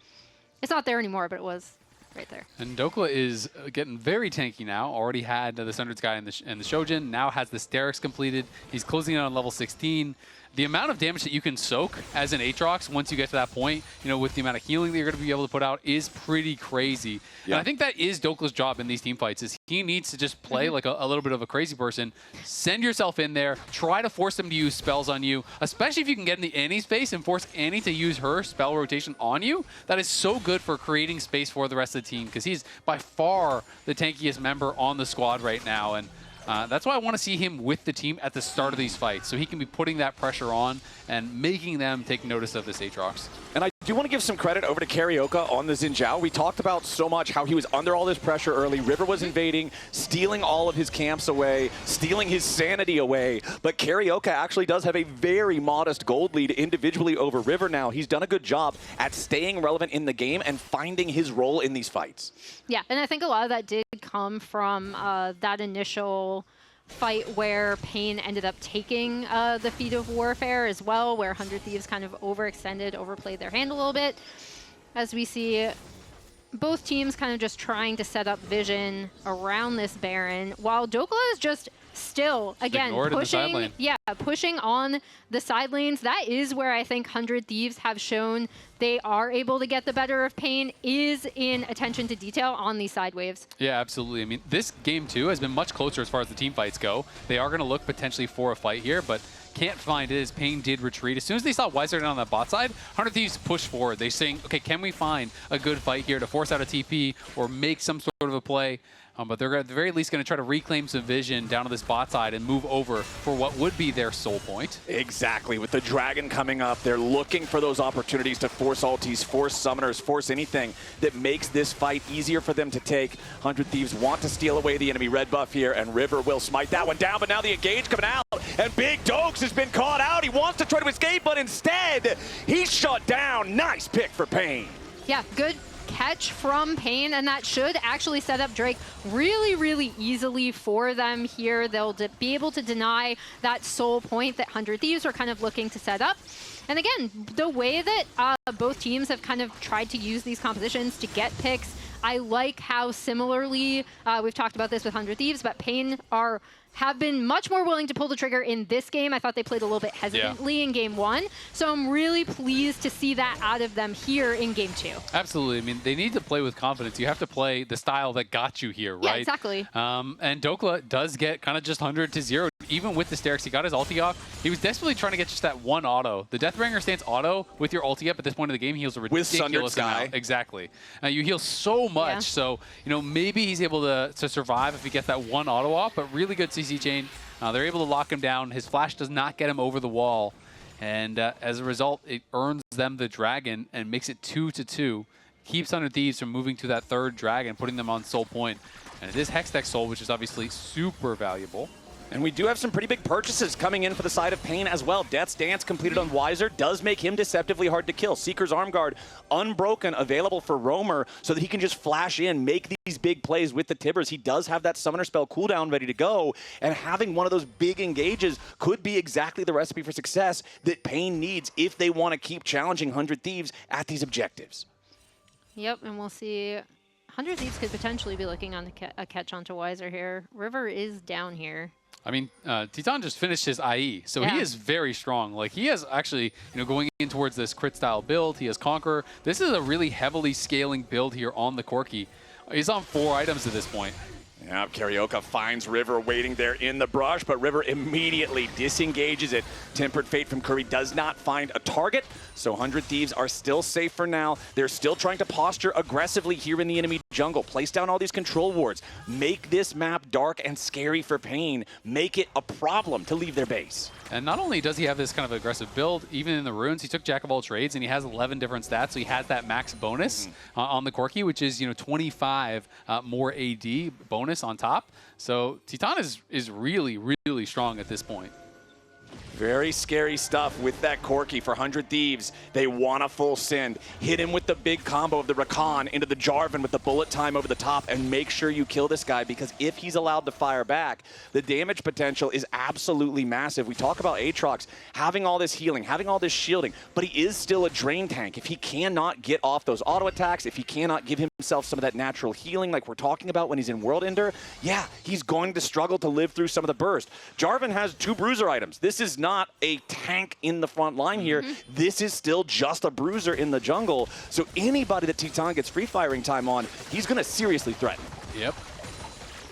it's not there anymore, but it was right there. And Dokla is getting very tanky now. Already had the Sundered Sky and the Shojin. Now has the Sterix completed. He's closing in on level 16. The amount of damage that you can soak as an Aatrox once you get to that point, with the amount of healing that you're going to be able to put out is pretty crazy. Yeah. And I think that is Dokla's job in these team fights, is he needs to just play like a little bit of a crazy person. Send yourself in there. Try to force them to use spells on you, especially if you can get in the Annie's face and force Annie to use her spell rotation on you. That is so good for creating space for the rest of the team, because he's by far the tankiest member on the squad right now. And that's why I want to see him with the team at the start of these fights, so he can be putting that pressure on and making them take notice of this Aatrox. And I do do want to give some credit over to Carioca on the Xin Zhao. We talked about so much how he was under all this pressure early. River was invading, stealing all of his camps away, stealing his sanity away. But Carioca actually does have a very modest gold lead individually over River now. He's done a good job at staying relevant in the game and finding his role in these fights. Yeah, and I think a lot of that did come from that initial fight where paiN ended up taking the feat of warfare as well, where 100 Thieves kind of overextended, overplayed their hand a little bit. As we see both teams kind of just trying to set up vision around this Baron, while Dokla is just still, again, pushing on the side lanes. That is where I think 100 Thieves have shown they are able to get the better of paiN, is in attention to detail on these side waves. Yeah, absolutely. I mean, this game, too, has been much closer as far as the team fights go. They are going to look potentially for a fight here, but can't find it as paiN did retreat. As soon as they saw Weiser down on that bot side, 100 Thieves pushed forward. They're saying, okay, can we find a good fight here to force out a TP or make some sort of a play? But they're at the very least going to try to reclaim some vision down to this bot side and move over for what would be their soul point. Exactly. With the Dragon coming up, they're looking for those opportunities to force ultis, force summoners, force anything that makes this fight easier for them to take. 100 Thieves want to steal away the enemy red buff here, and River will smite that one down, but now the engage coming out, and Big Dokes has been caught out. He wants to try to escape, but instead, he's shut down. Nice pick for paiN. Yeah, good catch from paiN, and that should actually set up Drake really, really easily for them here. They'll be able to deny that soul point that 100 Thieves are kind of looking to set up. And again, the way that both teams have kind of tried to use these compositions to get picks, I like how similarly, we've talked about this with 100 Thieves, but paiN have been much more willing to pull the trigger in this game. I thought they played a little bit hesitantly in game one. So I'm really pleased to see that out of them here in game two. Absolutely. I mean, they need to play with confidence. You have to play the style that got you here, right? Yeah, exactly. And Dokla does get kind of just 100 to 0. Even with the Sterix, he got his ulti off. He was desperately trying to get just that one auto. The Deathbringer stance auto with your ulti up at this point of the game heals a ridiculous amount. Exactly. You heal so much. So, you know, maybe he's able to survive if he gets that one auto off, but really good CC chain. They're able to lock him down. His flash does not get him over the wall. And as a result, it earns them the dragon and makes it 2-2. Keeps 100 Thieves from moving to that third dragon, putting them on soul point. And it is Hextech Soul, which is obviously super valuable. And we do have some pretty big purchases coming in for the side of paiN as well. Death's Dance completed on Weiser does make him deceptively hard to kill. Seeker's Arm Guard unbroken, available for Roamer so that he can just flash in, make these big plays with the Tibbers. He does have that Summoner Spell cooldown ready to go, and having one of those big engages could be exactly the recipe for success that paiN needs if they want to keep challenging 100 Thieves at these objectives. Yep, and we'll see. 100 Thieves could potentially be looking on a catch onto Weiser here. River is down here. I mean, Titan just finished his IE, so he is very strong. Like, he has actually, you know, going in towards this crit-style build, he has Conqueror. This is a really heavily scaling build here on the Corki. He's on 4 items at this point. Yeah, Carioca finds River waiting there in the brush, but River immediately disengages it. Tempered Fate from Curry does not find a target, so 100 Thieves are still safe for now. They're still trying to posture aggressively here in the enemy jungle. Place down all these control wards. Make this map dark and scary for paiN. Make it a problem to leave their base. And not only does he have this kind of aggressive build, even in the runes, he took Jack of all trades, and he has 11 different stats, so he has that max bonus on the Corki, which is, you know, 25 more AD bonus on top. So Titan is really, really strong at this point. Very scary stuff with that Corki for 100 Thieves. They want a full send. Hit him with the big combo of the Rakan into the Jarvan with the bullet time over the top, and make sure you kill this guy, because if he's allowed to fire back, the damage potential is absolutely massive. We talk about Aatrox having all this healing, having all this shielding, but he is still a drain tank. If he cannot get off those auto attacks, if he cannot give himself some of that natural healing like we're talking about when he's in World Ender, yeah, he's going to struggle to live through some of the burst. Jarvan has 2 bruiser items. This is not a tank in the front line here. This is still just a bruiser in the jungle. So anybody that Titan gets free firing time on, he's going to seriously threaten. Yep.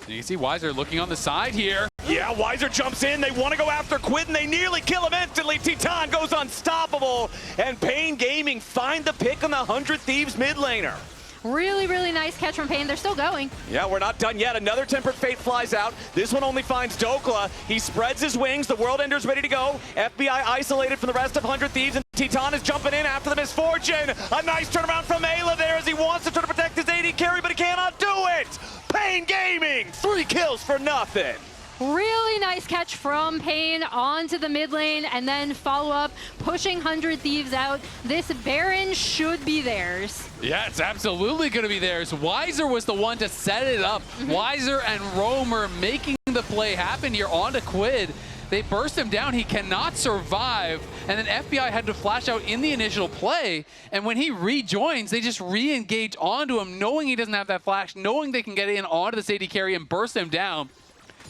And you can see Weiser looking on the side here. Yeah, Weiser jumps in. They want to go after Quid, and they nearly kill him instantly. Titan goes unstoppable, and paiN Gaming find the pick on the 100 Thieves mid laner. Really, really nice catch from paiN. They're still going. Yeah, we're not done yet. Another Tempered Fate flies out. This one only finds Dokla. He spreads his wings. The World Ender's ready to go. FBI isolated from the rest of 100 Thieves, and Titan is jumping in after the misfortune. A nice turnaround from Ayla there as he wants to try to protect his AD carry, but he cannot do it. paiN Gaming, 3 kills for nothing. Really nice catch from paiN onto the mid lane, and then follow up, pushing 100 Thieves out. This Baron should be theirs. Yeah, it's absolutely going to be theirs. Weiser was the one to set it up. Weiser and Roamer making the play happen here onto Quid. They burst him down. He cannot survive. And then FBI had to flash out in the initial play. And when he rejoins, they just re-engage onto him, knowing he doesn't have that flash, knowing they can get in onto this AD carry and burst him down.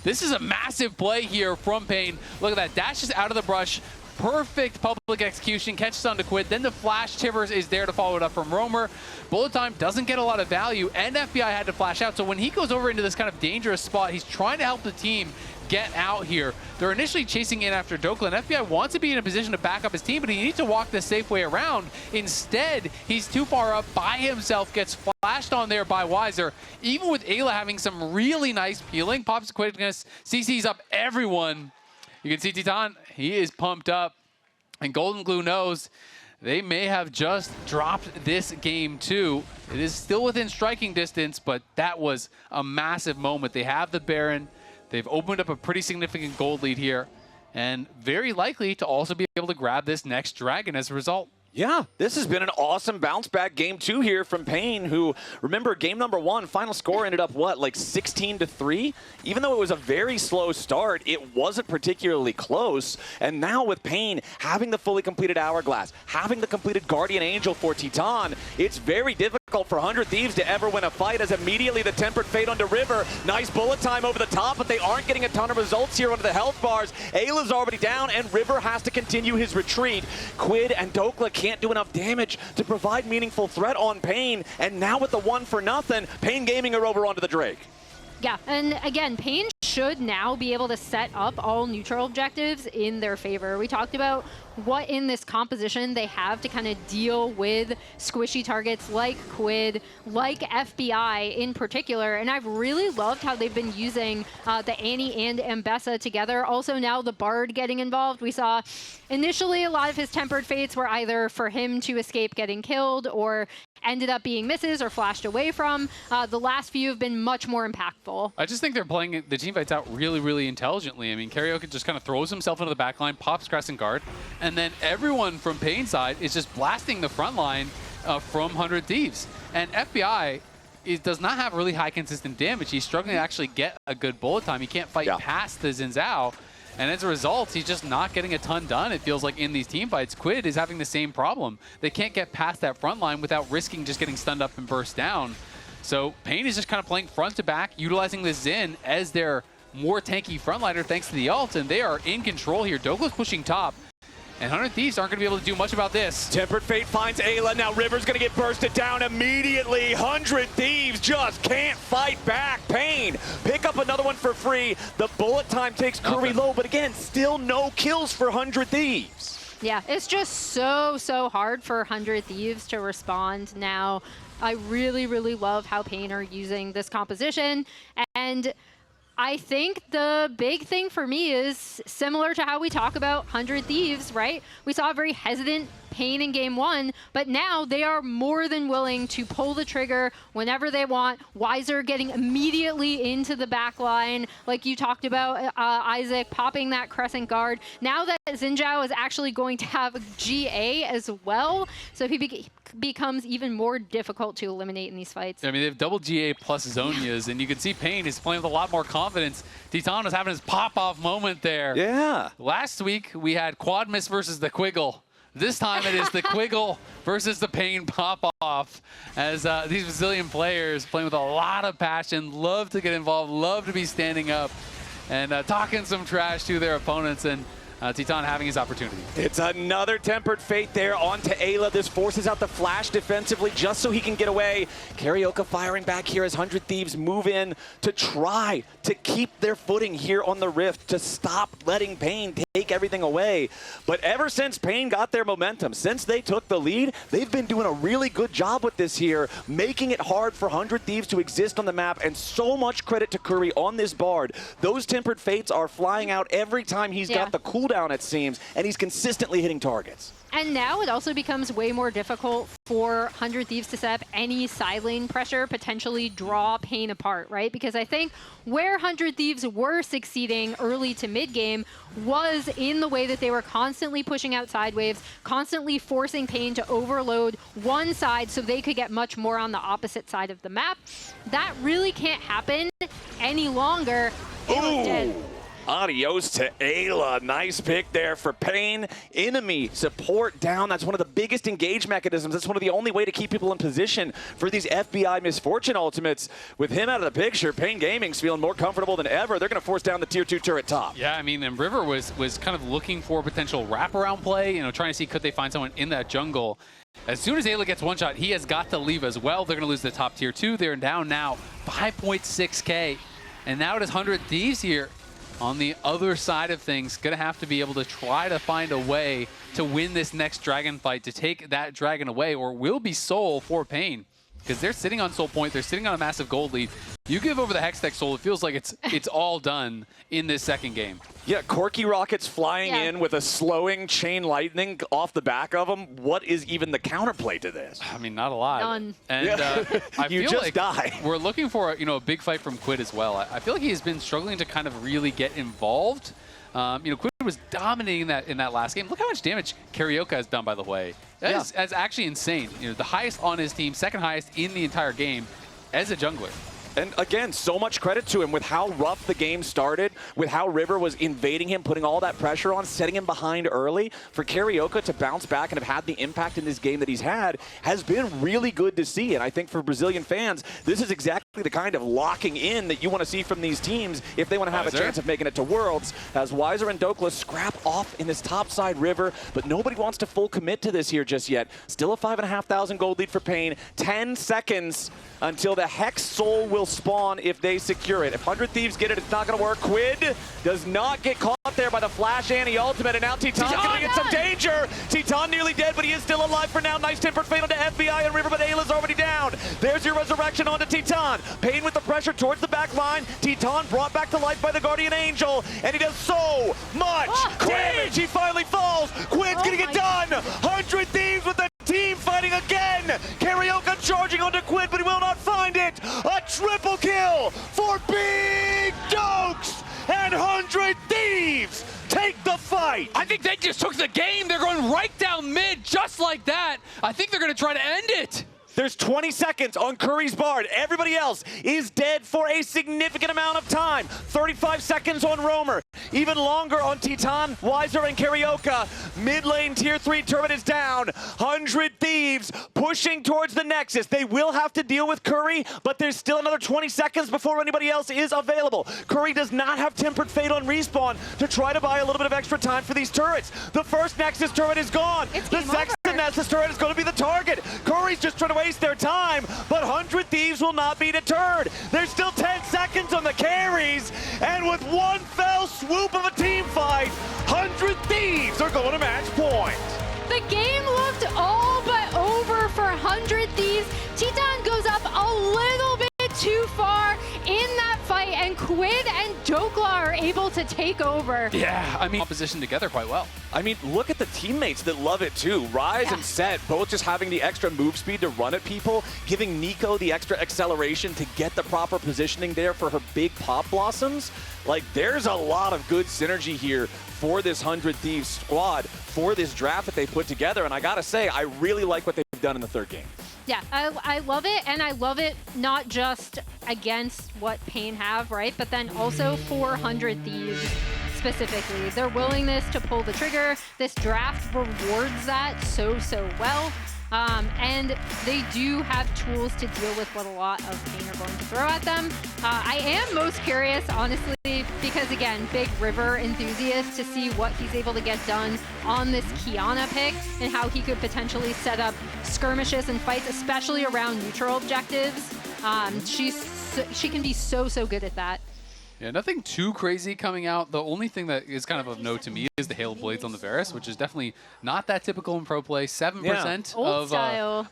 This is a massive play here from paiN. Look at that. Dashes out of the brush. Perfect public execution. Catches onto Quid. Then the flash. Tivers is there to follow it up from Roamer. Bullet time doesn't get a lot of value, and FBI had to flash out. So when he goes over into this kind of dangerous spot, he's trying to help the team get out here. They're initially chasing in after Dokla, and FBI wants to be in a position to back up his team, but he needs to walk the safe way around. Instead, he's too far up by himself, gets flashed on there by Weiser. Even with Ayla having some really nice peeling, pops quickness, CC's up everyone. You can see Titan, he is pumped up, and Golden Glue knows they may have just dropped this game too. It is still within striking distance, but that was a massive moment. They have the Baron. They've opened up a pretty significant gold lead here, and very likely to also be able to grab this next dragon as a result. Yeah, this has been an awesome bounce back game 2 here from paiN, who, remember, game number 1, final score ended up, what, like 16-3? Even though it was a very slow start, it wasn't particularly close. And now with paiN having the fully completed Hourglass, having the completed Guardian Angel for Titan, it's very difficult for 100 Thieves to ever win a fight, as immediately the Tempered Fate onto River. Nice bullet time over the top, but they aren't getting a ton of results here under the health bars. Ayla's already down, and River has to continue his retreat. Quid and Dokla can't do enough damage to provide meaningful threat on paiN, and now with the 1-for-0, paiN Gaming are over onto the Drake. Yeah, and again, paiN should now be able to set up all neutral objectives in their favor. We talked about what in this composition they have to kind of deal with squishy targets like Quid, like FBI in particular, and I've really loved how they've been using the Annie and Ambessa together. Also now the Bard getting involved. We saw initially a lot of his Tempered Fates were either for him to escape getting killed or ended up being misses or flashed away from. The last few have been much more impactful. I just think they're playing the team fights out really, really intelligently. I mean, Karaoke just kind of throws himself into the back line, pops Crescent Guard, and then everyone from paiN's side is just blasting the front line from 100 Thieves. And FBI does not have really high consistent damage. He's struggling to actually get a good bullet time. He can't fight past the Xin Zhao. And as a result, he's just not getting a ton done, it feels like, in these team fights. Quid is having the same problem. They can't get past that front line without risking just getting stunned up and burst down. So paiN is just kind of playing front to back, utilizing the Xin as their more tanky frontliner thanks to the ult, and they are in control here. Douglas pushing top. And 100 Thieves aren't going to be able to do much about this. Tempered Fate finds Ayla. Now River's going to get bursted down immediately. 100 Thieves just can't fight back. paiN pick up another one for free. The bullet time takes Curry low, but again, still no kills for 100 Thieves. Yeah, it's just so hard for 100 Thieves to respond now. I really, really love how paiN are using this composition. And I think the big thing for me is similar to how we talk about 100 Thieves, right? We saw a very hesitant paiN in game 1, but now they are more than willing to pull the trigger whenever they want. Weiser getting immediately into the back line, like you talked about, Isaac, popping that Crescent Guard. Now that Xin Zhao is actually going to have GA as well, so he becomes even more difficult to eliminate in these fights. I mean, they have double GA plus Zonias, and you can see paiN is playing with a lot more confidence. Titan is having his pop-off moment there. Yeah. Last week, we had Quad Miss versus the Quiggle. This time it is the Quiggle versus the paiN pop-off, as these Brazilian players playing with a lot of passion, love to get involved, love to be standing up and talking some trash to their opponents, and Titan having his opportunity. It's another Tempered Fate there onto Ayla. This forces out the flash defensively just so he can get away. Karaoke firing back here as 100 Thieves move in to try to keep their footing here on the Rift, to stop letting paiN take everything away. But ever since paiN got their momentum, since they took the lead, they've been doing a really good job with this here, making it hard for 100 Thieves to exist on the map, and so much credit to Curry on this Bard. Those Tempered Fates are flying out every time he's got the cooldown cooldown, it seems, and he's consistently hitting targets. And now it also becomes way more difficult for 100 Thieves to set up any side lane pressure, potentially draw paiN apart, right? Because I think where 100 Thieves were succeeding early to mid game was in the way that they were constantly pushing out side waves, constantly forcing paiN to overload one side so they could get much more on the opposite side of the map. That really can't happen any longer. Ayla's dead. Adios to Ayla. Nice pick there for paiN. Enemy support down. That's one of the biggest engage mechanisms. That's one of the only way to keep people in position for these FBI Misfortune ultimates. With him out of the picture, paiN Gaming's feeling more comfortable than ever. They're going to force down the tier 2 turret top. Yeah, I mean, and River was kind of looking for potential wraparound play, you know, trying to see could they find someone in that jungle. As soon as Ayla gets one shot, he has got to leave as well. They're going to lose the top tier 2. They're down now 5.6K. And now it is 100 Thieves here on the other side of things, going to have to be able to try to find a way to win this next dragon fight, to take that dragon away, or will be soul for paiN. Because they're sitting on soul point, they're sitting on a massive gold lead. You give over the Hextech soul, it feels like it's all done in this second game. Yeah, Corky Rockets flying in with a slowing chain lightning off the back of them. What is even the counterplay to this? I mean, not a lot. None. And I You feel just like die. we're looking for a big fight from Quid as well. I feel like he's been struggling to kind of really get involved. Quid was dominating in that last game. Look how much damage Karaoke has done, by the way. That's actually insane. The highest on his team, second highest in the entire game as a jungler. And again, so much credit to him with how rough the game started, with how River was invading him, putting all that pressure on, setting him behind early. For Karaoke to bounce back and have had the impact in this game that he's had has been really good to see. And I think for Brazilian fans, this is exactly the kind of locking in that you want to see from these teams if they want to have a chance of making it to Worlds. As Weiser and Dokla scrap off in this topside River, but nobody wants to full commit to this here just yet. Still a 5,500 gold lead for paiN. 10 seconds until the Hex Soul will spawn if they secure it. If 100 Thieves get it, it's not going to work. Quid does not get caught there by the Flash anti-ultimate, and now Titan's going to get some danger. Titan nearly dead, but he is still alive for now. Nice tempered fate onto FBI and River, but Ayla's already down. There's your resurrection onto Titan. paiN with the pressure towards the back line. Titan brought back to life by the Guardian Angel, and he does so much damage. He finally falls. Quid's going to get done. 100 Thieves with the team fighting again. Karaoke charging onto Quid, but he will not find it. A triple kill for Big Dokes, and 100 Thieves take the fight. I think they just took the game. They're going right down mid just like that. I think they're going to try to end it. There's 20 seconds on Curry's Bard. Everybody else is dead for a significant amount of time. 35 seconds on Roamer. Even longer on Titan, Weiser, and Karaoke. Mid lane tier 3 turret is down. 100 Thieves pushing towards the Nexus. They will have to deal with Curry, but there's still another 20 seconds before anybody else is available. Curry does not have Tempered Fate on respawn to try to buy a little bit of extra time for these turrets. The first Nexus turret is gone. The second Nexus turret is going to be the target. Curry's just trying to waste their time, but 100 Thieves will not be deterred. There's still 10 seconds on the carries, and with one fell swoop of a team fight, 100 Thieves are going to match point. The game looked all but over for 100 Thieves. Titan goes up a little bit too far in that fight, and Quid and Dokla are able to take over. Yeah, I mean, opposition together quite well. I mean, look at the teammates that love it too. Rise and Set, both just having the extra move speed to run at people, giving Nico the extra acceleration to get the proper positioning there for her big pop blossoms. Like, there's a lot of good synergy here for this 100 Thieves squad, for this draft that they put together. And I gotta say, I really like what they've done in the third game. Yeah, I love it, and I love it not just against what paiN have, right? But then also for 100 Thieves specifically. Their willingness to pull the trigger, this draft rewards that so well. And they do have tools to deal with what a lot of paiN are going to throw at them. I am most curious, honestly, because again, big River enthusiast, to see what he's able to get done on this Kiana pick and how he could potentially set up skirmishes and fights, especially around neutral objectives. She can be so good at that. Yeah, nothing too crazy coming out. The only thing that is kind of note to me is the Hail Blades on the Varus, which is definitely not that typical in pro play. 7%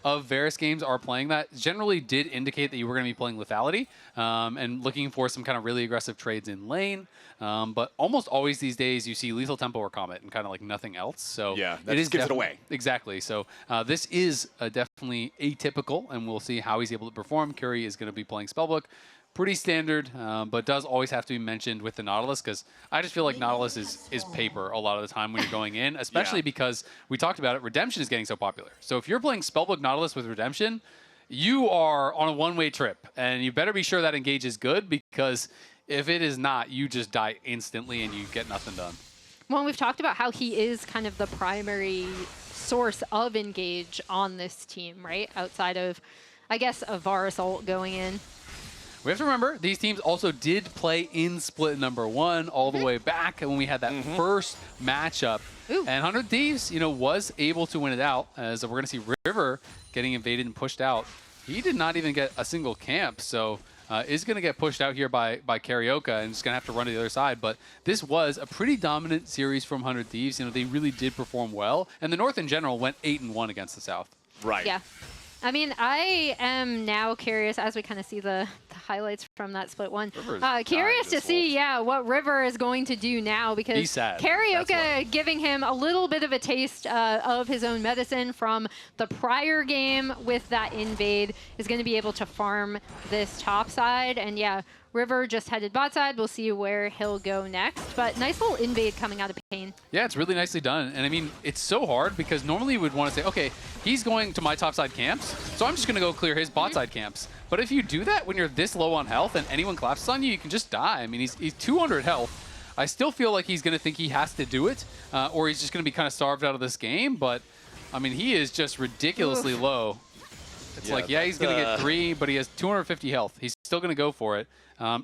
of Varus games are playing that. Generally did indicate that you were going to be playing lethality and looking for some kind of really aggressive trades in lane. But almost always these days you see Lethal Tempo or Comet and kind of like nothing else. So yeah, that just gives it away. Exactly. So this is definitely atypical, and we'll see how he's able to perform. Curry is going to be playing Spellbook. Pretty standard, but does always have to be mentioned with the Nautilus, because I just feel like Nautilus is paper a lot of the time when you're going in, especially because we talked about it, Redemption is getting so popular. So if you're playing Spellbook Nautilus with Redemption, you are on a one-way trip, and you better be sure that engage is good, because if it is not, you just die instantly and you get nothing done. Well, we've talked about how he is kind of the primary source of engage on this team, right? Outside of, I guess, a Varus ult going in. We have to remember, these teams also did play in split number 1 all the way back when we had that first matchup. Ooh. And 100 Thieves, was able to win it out, as we're going to see River getting invaded and pushed out. He did not even get a single camp, so is going to get pushed out here by Carioca and just going to have to run to the other side. But this was a pretty dominant series from 100 Thieves. They really did perform well. And the North in general went 8-1 against the South. Right. Yeah. I mean, I am now curious, as we kind of see the highlights from that split one, curious to see, what River is going to do now, because he's sad. Carioca giving him a little bit of a taste of his own medicine from the prior game with that invade, is going to be able to farm this top side. And yeah, River just headed bot side. We'll see where he'll go next. But nice little invade coming out of paiN. Yeah, it's really nicely done. And I mean, it's so hard because normally you would want to say, okay, he's going to my top side camps, so I'm just going to go clear his bot side camps. But if you do that when you're this low on health and anyone collapses on you, you can just die. I mean, he's 200 health. I still feel like he's going to think he has to do it, or he's just going to be kind of starved out of this game. But, I mean, he is just ridiculously low. It's like, yeah, he's going to get 3, but he has 250 health. He's still going to go for it.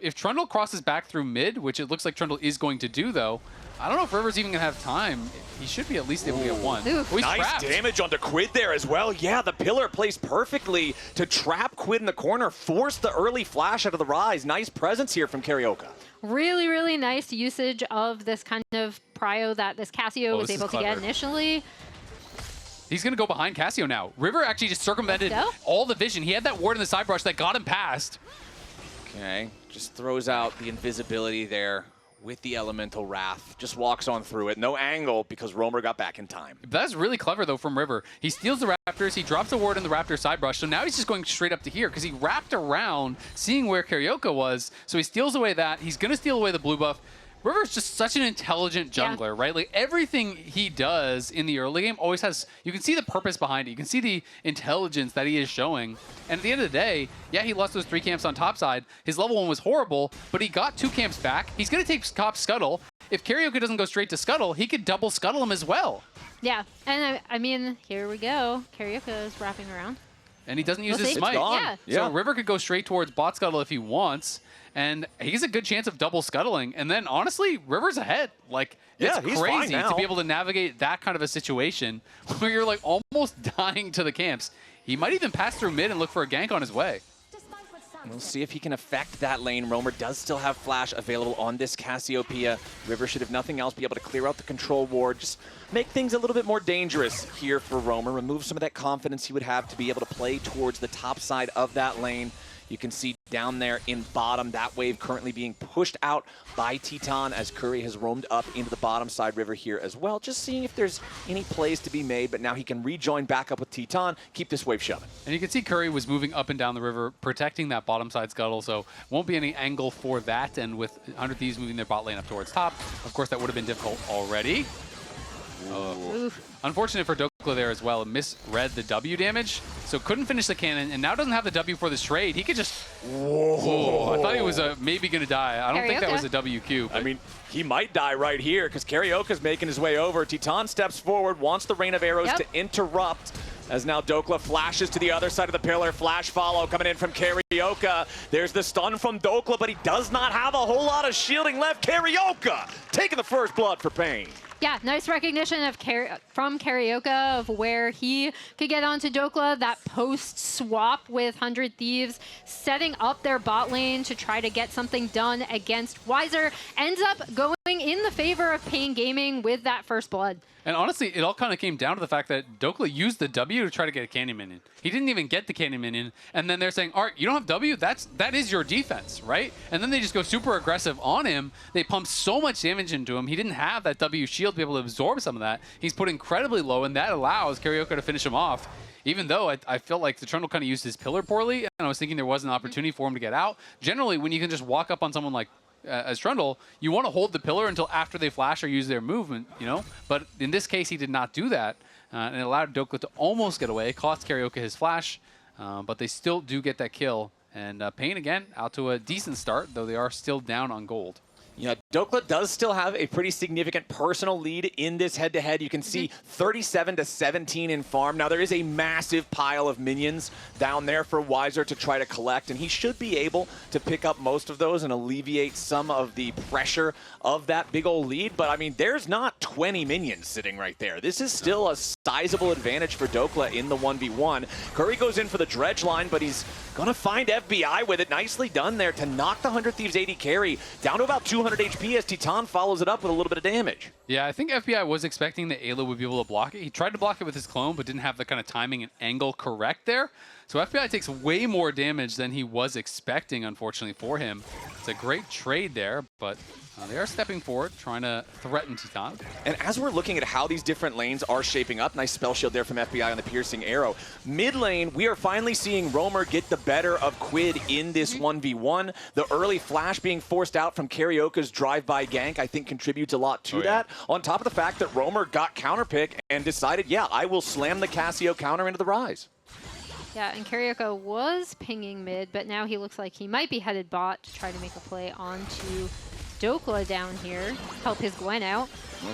If Trundle crosses back through mid, which it looks like Trundle is going to do, though, I don't know if River's even going to have time. He should be at least able to get 1. Oh, nice trapped. Damage onto Quid there as well. Yeah, the pillar placed perfectly to trap Quid in the corner, force the early flash out of the Rise. Nice presence here from Carioca. Really, really nice usage of this kind of prio that this Cassio was able to get initially. He's going to go behind Cassio now. River actually just circumvented all the vision. He had that ward in the side brush that got him past. Okay, just throws out the invisibility there with the Elemental Wrath. Just walks on through it. No angle because Roamer got back in time. That's really clever, though, from River. He steals the Raptors. He drops a ward in the Raptor side brush. So now he's just going straight up to here because he wrapped around seeing where Carioca was. So he steals away that. He's going to steal away the blue buff. River's just such an intelligent jungler, right? Like, everything he does in the early game always has, you can see the purpose behind it. You can see the intelligence that he is showing. And at the end of the day, yeah, he lost those 3 camps on top side. His level 1 was horrible, but he got 2 camps back. He's going to take top Scuttle. If Carioca doesn't go straight to Scuttle, he could double Scuttle him as well. Yeah, and I mean, here we go. Carioca is wrapping around. And he doesn't use his smite. Yeah. So River could go straight towards bot Scuttle if he wants. And he's a good chance of double scuttling. And then, honestly, River's ahead. Like, it's crazy to be able to navigate that kind of a situation where you're, like, almost dying to the camps. He might even pass through mid and look for a gank on his way. We'll see if he can affect that lane. Roamer does still have flash available on this Cassiopeia. River should, if nothing else, be able to clear out the control ward. Just make things a little bit more dangerous here for Roamer. Remove some of that confidence he would have to be able to play towards the top side of that lane. You can see down there in bottom, that wave currently being pushed out by Titan as Curry has roamed up into the bottom side river here as well. Just seeing if there's any plays to be made, but now he can rejoin back up with Titan, keep this wave shoving. And you can see Curry was moving up and down the river, protecting that bottom side scuttle, so won't be any angle for that. And with 100 Thieves moving their bot lane up towards top, of course that would have been difficult already. Unfortunate for Dokla there as well. Misread the W damage, so couldn't finish the cannon, and now doesn't have the W for this trade. He could just... Whoa. I thought he was maybe going to die. I don't think that was a WQ. I mean, he might die right here, because Carioca's making his way over. Titan steps forward, wants the rain of arrows to interrupt, as now Dokla flashes to the other side of the pillar. Flash follow coming in from Carioca. There's the stun from Dokla, but he does not have a whole lot of shielding left. Carioca taking the first blood for paiN. Yeah, nice recognition of from Carioca of where he could get onto Dokla. That post swap with 100 Thieves, setting up their bot lane to try to get something done against Weiser, ends up going in the favor of paiN Gaming with that first blood. And honestly, it all kind of came down to the fact that Dokla used the W to try to get a Canyon Minion. He didn't even get the Canyon Minion, and then they're saying, all right, you don't have W? That is your defense, right? And then they just go super aggressive on him. They pump so much damage into him. He didn't have that W shield to be able to absorb some of that. He's put incredibly low, and that allows Carioca to finish him off. Even though I felt like the Trundle kind of used his pillar poorly, and I was thinking there was an opportunity for him to get out. Generally, when you can just walk up on someone like as Trundle, you want to hold the pillar until after they flash or use their movement, you know? But in this case, he did not do that, and it allowed Dokla to almost get away. It cost Carioca his flash, but they still do get that kill. And paiN, again, out to a decent start, though they are still down on gold. Yeah, Dokla does still have a pretty significant personal lead in this head-to-head. You can see 37-17 in farm. Now, there is a massive pile of minions down there for Weiser to try to collect, and he should be able to pick up most of those and alleviate some of the pressure of that big old lead. But, I mean, there's not 20 minions sitting right there. This is still a sizable advantage for Dokla in the 1v1. Curry goes in for the dredge line, but he's going to find FBI with it. Nicely done there to knock the 100 Thieves AD carry down to about 200 HP as Titan follows it up with a little bit of damage. Yeah, I think FBI was expecting that Ayla would be able to block it. He tried to block it with his clone, but didn't have the kind of timing and angle correct there. So FBI takes way more damage than he was expecting, unfortunately, for him. It's a great trade there, but they are stepping forward, trying to threaten Titan. And as we're looking at how these different lanes are shaping up, nice spell shield there from FBI on the piercing arrow. Mid lane, we are finally seeing Roamer get the better of Quid in this 1v1. The early flash being forced out from Carioca's drive-by gank, I think, contributes a lot to that. On top of the fact that Roamer got counterpick and decided, yeah, I will slam the Cassio counter into the Rise. Yeah, and Carioca was pinging mid, but now he looks like he might be headed bot to try to make a play onto Dokla down here, help his Gwen out.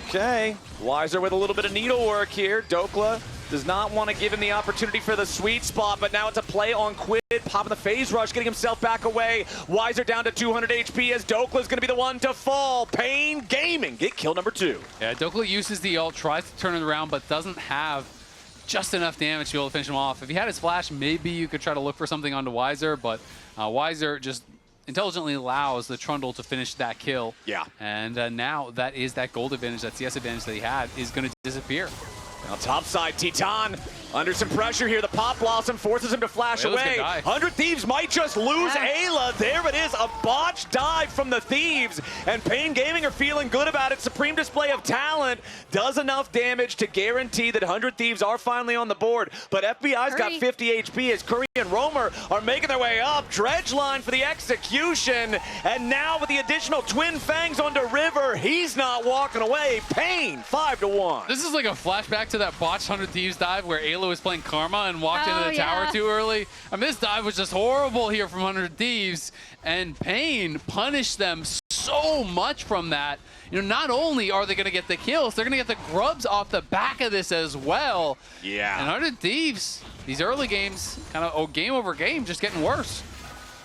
Okay, Weiser with a little bit of needlework here. Dokla does not want to give him the opportunity for the sweet spot, but now it's a play on Quid, popping the phase rush, getting himself back away. Weiser down to 200 HP as Dokla's going to be the one to fall. paiN Gaming get kill number 2. Yeah, Dokla uses the ult, tries to turn it around, but doesn't have just enough damage to be able to finish him off. If he had his flash, maybe you could try to look for something onto Weiser, but Weiser just intelligently allows the Trundle to finish that kill. Yeah. And now that is that gold advantage, that CS advantage that he had is going to disappear. Now top side, Titan under some pressure here. The Pop Blossom forces him to flash away. 100 Thieves might just lose Ayla. There it is, a botched dive from the Thieves. And paiN Gaming are feeling good about it. Supreme display of talent does enough damage to guarantee that 100 Thieves are finally on the board. But FBI's got 50 HP as Curry and Roamer are making their way up. Dredge line for the execution. And now with the additional Twin Fangs onto River, he's not walking away. paiN 5-1. This is like a flashback to that botched 100 Thieves dive where Ayla was playing Karma and walked into the tower too early. I mean, this dive was just horrible here from 100 Thieves, and paiN punished them so much from that. You know, not only are they going to get the kills, they're going to get the grubs off the back of this as well. Yeah. And 100 Thieves, these early games, kind of game over game, just getting worse.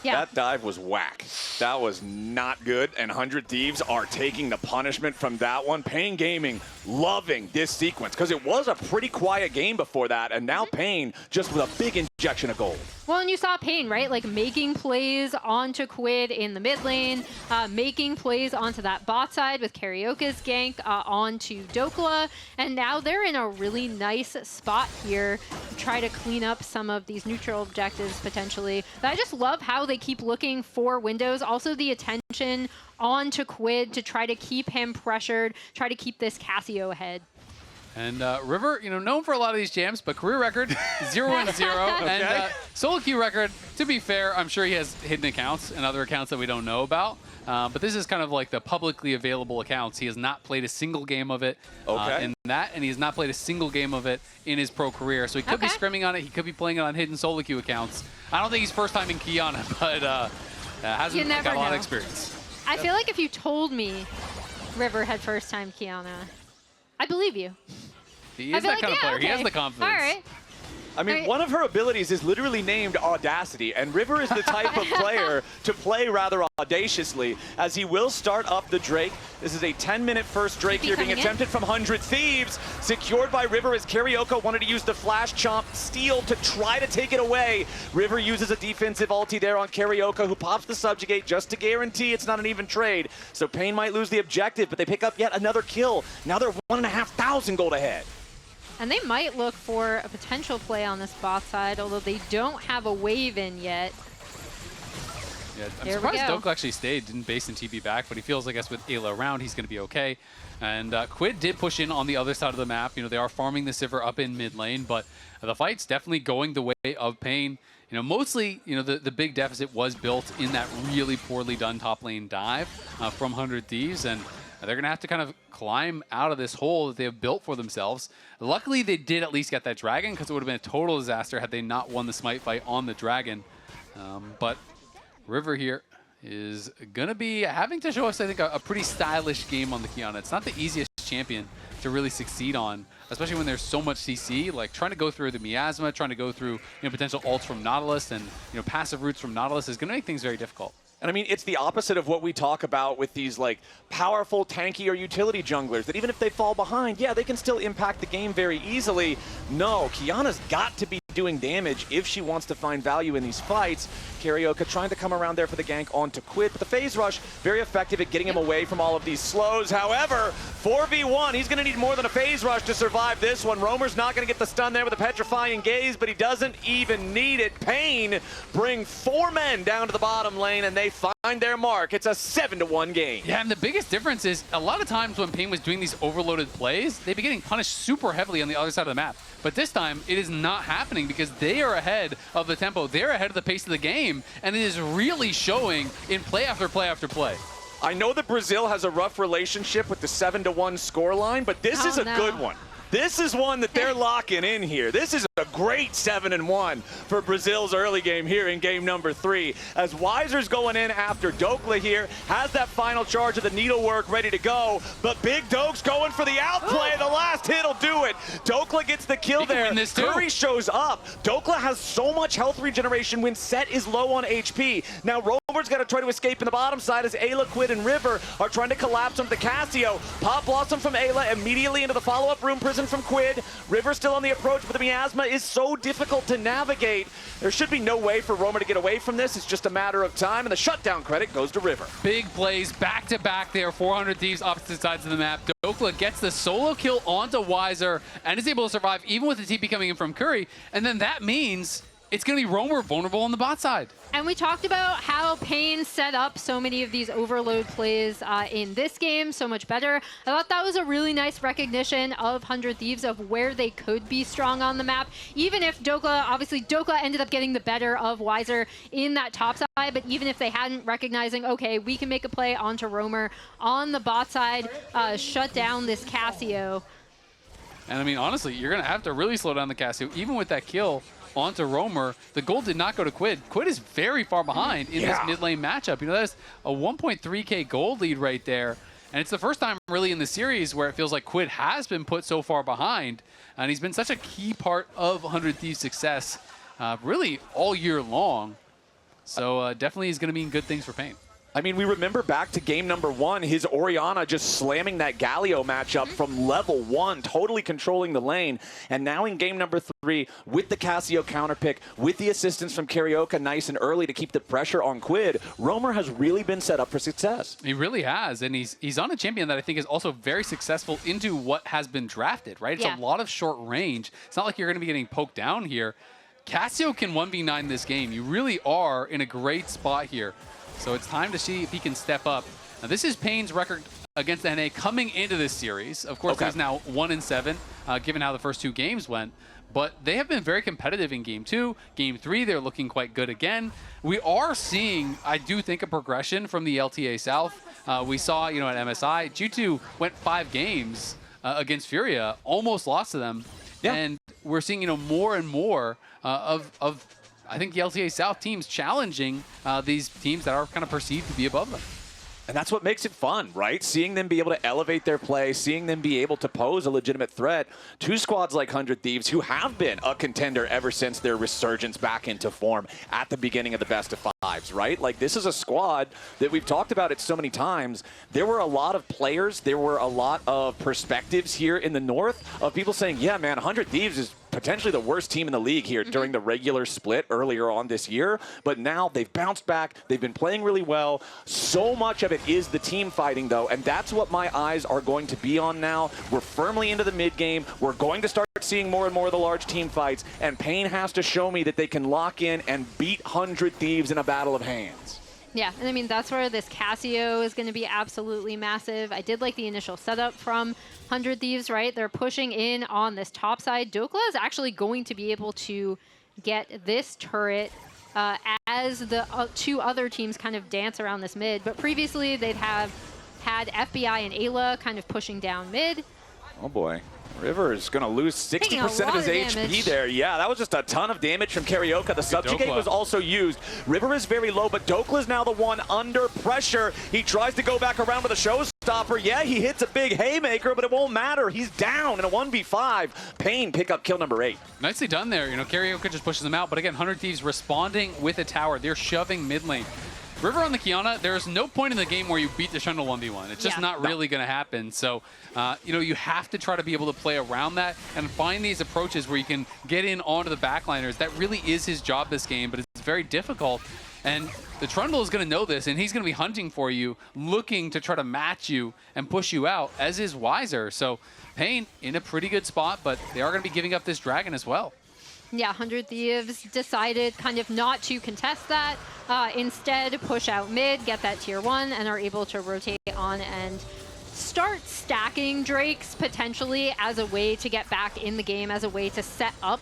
Yeah. That dive was whack. That was not good, and 100 Thieves are taking the punishment from that one. paiN Gaming loving this sequence, because it was a pretty quiet game before that, and now paiN just with a big injection of gold. Well, and you saw paiN, right? Like making plays onto Quid in the mid lane, making plays onto that bot side with Carioca's gank onto Dokla, and now they're in a really nice spot here to try to clean up some of these neutral objectives potentially. But I just love how they keep looking for windows. Also the attention onto Quid to try to keep him pressured, try to keep this Cassio ahead. And River, you know, known for a lot of these jams, but career record 0-0, and solo queue record. To be fair, I'm sure he has hidden accounts and other accounts that we don't know about. But this is kind of like the publicly available accounts. He has not played a single game of it in that, and he has not played a single game of it in his pro career. So he could be scrimming on it. He could be playing it on hidden solo queue accounts. I don't think he's first time in Kiana, but hasn't got a lot of experience. I feel like if you told me River had first time Kiana, I believe you. He is that kind of player. He has the confidence. All right. I mean, one of her abilities is literally named Audacity, and River is the type of player to play rather audaciously, as he will start up the Drake. This is a 10-minute first Drake here being attempted from 100 Thieves, secured by River as Carioca wanted to use the Flash Chomp steal to try to take it away. River uses a defensive ulti there on Carioca, who pops the Subjugate just to guarantee it's not an even trade. So paiN might lose the objective, but they pick up yet another kill. Now they're 1,500 gold ahead. And they might look for a potential play on this bot side, although they don't have a wave in yet. Yeah, I'm surprised Dokla actually stayed, didn't base and TP back, but he feels, I guess, with Ayla around, he's going to be okay. And Quid did push in on the other side of the map. You know, they are farming the Sivir up in mid lane, but the fight's definitely going the way of paiN. You know, mostly, you know, the big deficit was built in that really poorly done top lane dive from 100 Thieves, and they're going to have to kind of climb out of this hole that they have built for themselves. Luckily, they did at least get that dragon, because it would have been a total disaster had they not won the smite fight on the dragon. But River here is going to be having to show us, I think, a pretty stylish game on the Qiyana. It's not the easiest champion to really succeed on, especially when there's so much CC. Like, trying to go through the miasma, trying to go through, you know, potential ults from Nautilus and, you know, passive roots from Nautilus is going to make things very difficult. And I mean, it's the opposite of what we talk about with these like powerful, tanky, or utility junglers, that even if they fall behind, yeah, they can still impact the game very easily. No, Qiyana's got to be doing damage if she wants to find value in these fights. Carioca trying to come around there for the gank onto Quid, but the phase rush, very effective at getting him away from all of these slows. However, 4v1, he's going to need more than a phase rush to survive this one. Roamer's not going to get the stun there with a petrifying gaze, but he doesn't even need it. paiN bring 4 men down to the bottom lane, and they find their mark. It's a 7-1 game. Yeah, and the biggest difference is a lot of times when paiN was doing these overloaded plays, they'd be getting punished super heavily on the other side of the map. But this time, it is not happening because they are ahead of the tempo. They're ahead of the pace of the game, and it is really showing in play after play after play. I know that Brazil has a rough relationship with the 7-1 scoreline, but this is a good one. This is one that they're locking in here. This is a great 7-1 for Brazil's early game here in game number 3. As Weiser's going in after Dokla here, has that final charge of the needlework ready to go, but Big Doke's going for the outplay. The last hit'll do it. Dokla gets the kill there. Curry shows up. Dokla has so much health regeneration when Set is low on HP. Now Rover's got to try to escape in the bottom side as Ayla, Quid, and River are trying to collapse onto the Cassio. Pop Blossom from Ayla immediately into the follow-up room prison from Quid. River still on the approach, but the miasma is so difficult to navigate. There should be no way for Romer to get away from this. It's just a matter of time, and the shutdown credit goes to River. Big plays back-to-back there. 400 Thieves opposite sides of the map. Dokla gets the solo kill onto Weiser and is able to survive even with the TP coming in from Curry. And then that means it's going to be Romer vulnerable on the bot side. And we talked about how paiN set up so many of these overload plays in this game so much better. I thought that was a really nice recognition of 100 Thieves of where they could be strong on the map. Even if obviously Dokla ended up getting the better of Weiser in that top side, but even if they hadn't, recognizing, okay, we can make a play onto Romer on the bot side, shut down this Cassio. And I mean, honestly, you're going to have to really slow down the Cassio, even with that kill onto Romer. The gold did not go to Quid. Quid is very far behind in this mid lane matchup. You know, that's a 1.3k gold lead right there. And it's the first time really in the series where it feels like Quid has been put so far behind. And he's been such a key part of 100 Thieves' success really all year long. So definitely is going to mean good things for paiN. I mean, we remember back to game number 1, his Orianna just slamming that Galio matchup from level 1, totally controlling the lane. And now in game number 3, with the Cassio counterpick, with the assistance from Carioca nice and early to keep the pressure on Quid, Romer has really been set up for success. He really has, and he's on a champion that I think is also very successful into what has been drafted, right? It's a lot of short range. It's not like you're going to be getting poked down here. Cassio can 1v9 this game. You really are in a great spot here. So it's time to see if he can step up. Now, this is paiN's record against the NA coming into this series. Of course, he's now 1-7, given how the first 2 games went. But they have been very competitive in Game 2. Game 3, they're looking quite good again. We are seeing, I do think, a progression from the LTA South. We saw, you know, at MSI, G2 went 5 games against Furia, almost lost to them. And we're seeing, you know, more and more of I think the LTA South teams challenging these teams that are kind of perceived to be above them. And that's what makes it fun, right? Seeing them be able to elevate their play, seeing them be able to pose a legitimate threat to squads like 100 Thieves, who have been a contender ever since their resurgence back into form at the beginning of the best of fives, right? Like, this is a squad that we've talked about it so many times. There were a lot of players, there were a lot of perspectives here in the North of people saying, yeah, man, 100 Thieves is potentially the worst team in the league here during the regular split earlier on this year. But now they've bounced back. They've been playing really well. So much of it is the team fighting, though, and that's what my eyes are going to be on now. We're firmly into the mid game. We're going to start seeing more and more of the large team fights, and paiN has to show me that they can lock in and beat 100 Thieves in a battle of hands. Yeah, and I mean, that's where this Casio is going to be absolutely massive. I did like the initial setup from 100 Thieves, right? They're pushing in on this top side. Dokla is actually going to be able to get this turret as the two other teams kind of dance around this mid. But previously, they'd have had FBI and Ayla kind of pushing down mid. Oh, boy. River is going to lose 60% of his HP there. Yeah, that was just a ton of damage from Karaoke. The subjugate was also used. River is very low, but Dokla is now the one under pressure. He tries to go back around with a showstopper. Yeah, he hits a big haymaker, but it won't matter. He's down in a 1v5. paiN pick up kill number 8. Nicely done there. You know, Karaoke just pushes them out, but again, 100 Thieves responding with a tower. They're shoving mid lane. River on the Kiana, there's no point in the game where you beat the Shundle 1v1. It's just not really going to happen. So, you know, you have to try to be able to play around that and find these approaches where you can get in onto the backliners. That really is his job this game, but it's very difficult. And the Trundle is going to know this, and he's going to be hunting for you, looking to try to match you and push you out, as is Weiser. So, paiN in a pretty good spot, but they are going to be giving up this dragon as well. Yeah, 100 Thieves decided kind of not to contest that. Instead, push out mid, get that tier 1, and are able to rotate on and start stacking Drakes potentially as a way to get back in the game, as a way to set up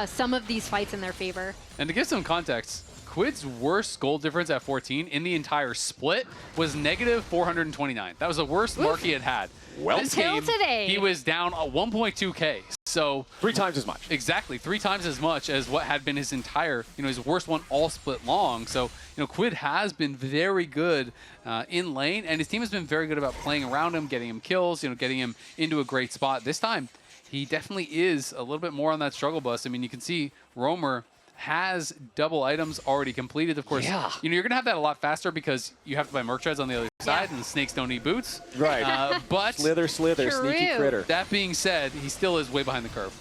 some of these fights in their favor. And to give some context, Quid's worst goal difference at 14 in the entire split was negative 429. That was the worst mark he had had. Well, this game, he was down 1.2K. So 3 times as much. Exactly, 3 times as much as what had been his entire, you know, his worst one all split long. So, you know, Quid has been very good in lane, and his team has been very good about playing around him, getting him kills, you know, getting him into a great spot. This time, he definitely is a little bit more on that struggle bus. I mean, you can see Roamer has double items already completed. Of course, you know, you're going to have that a lot faster because you have to buy merc treads on the other side, and the snakes don't need boots. Right. But slither, sneaky critter. That being said, he still is way behind the curve.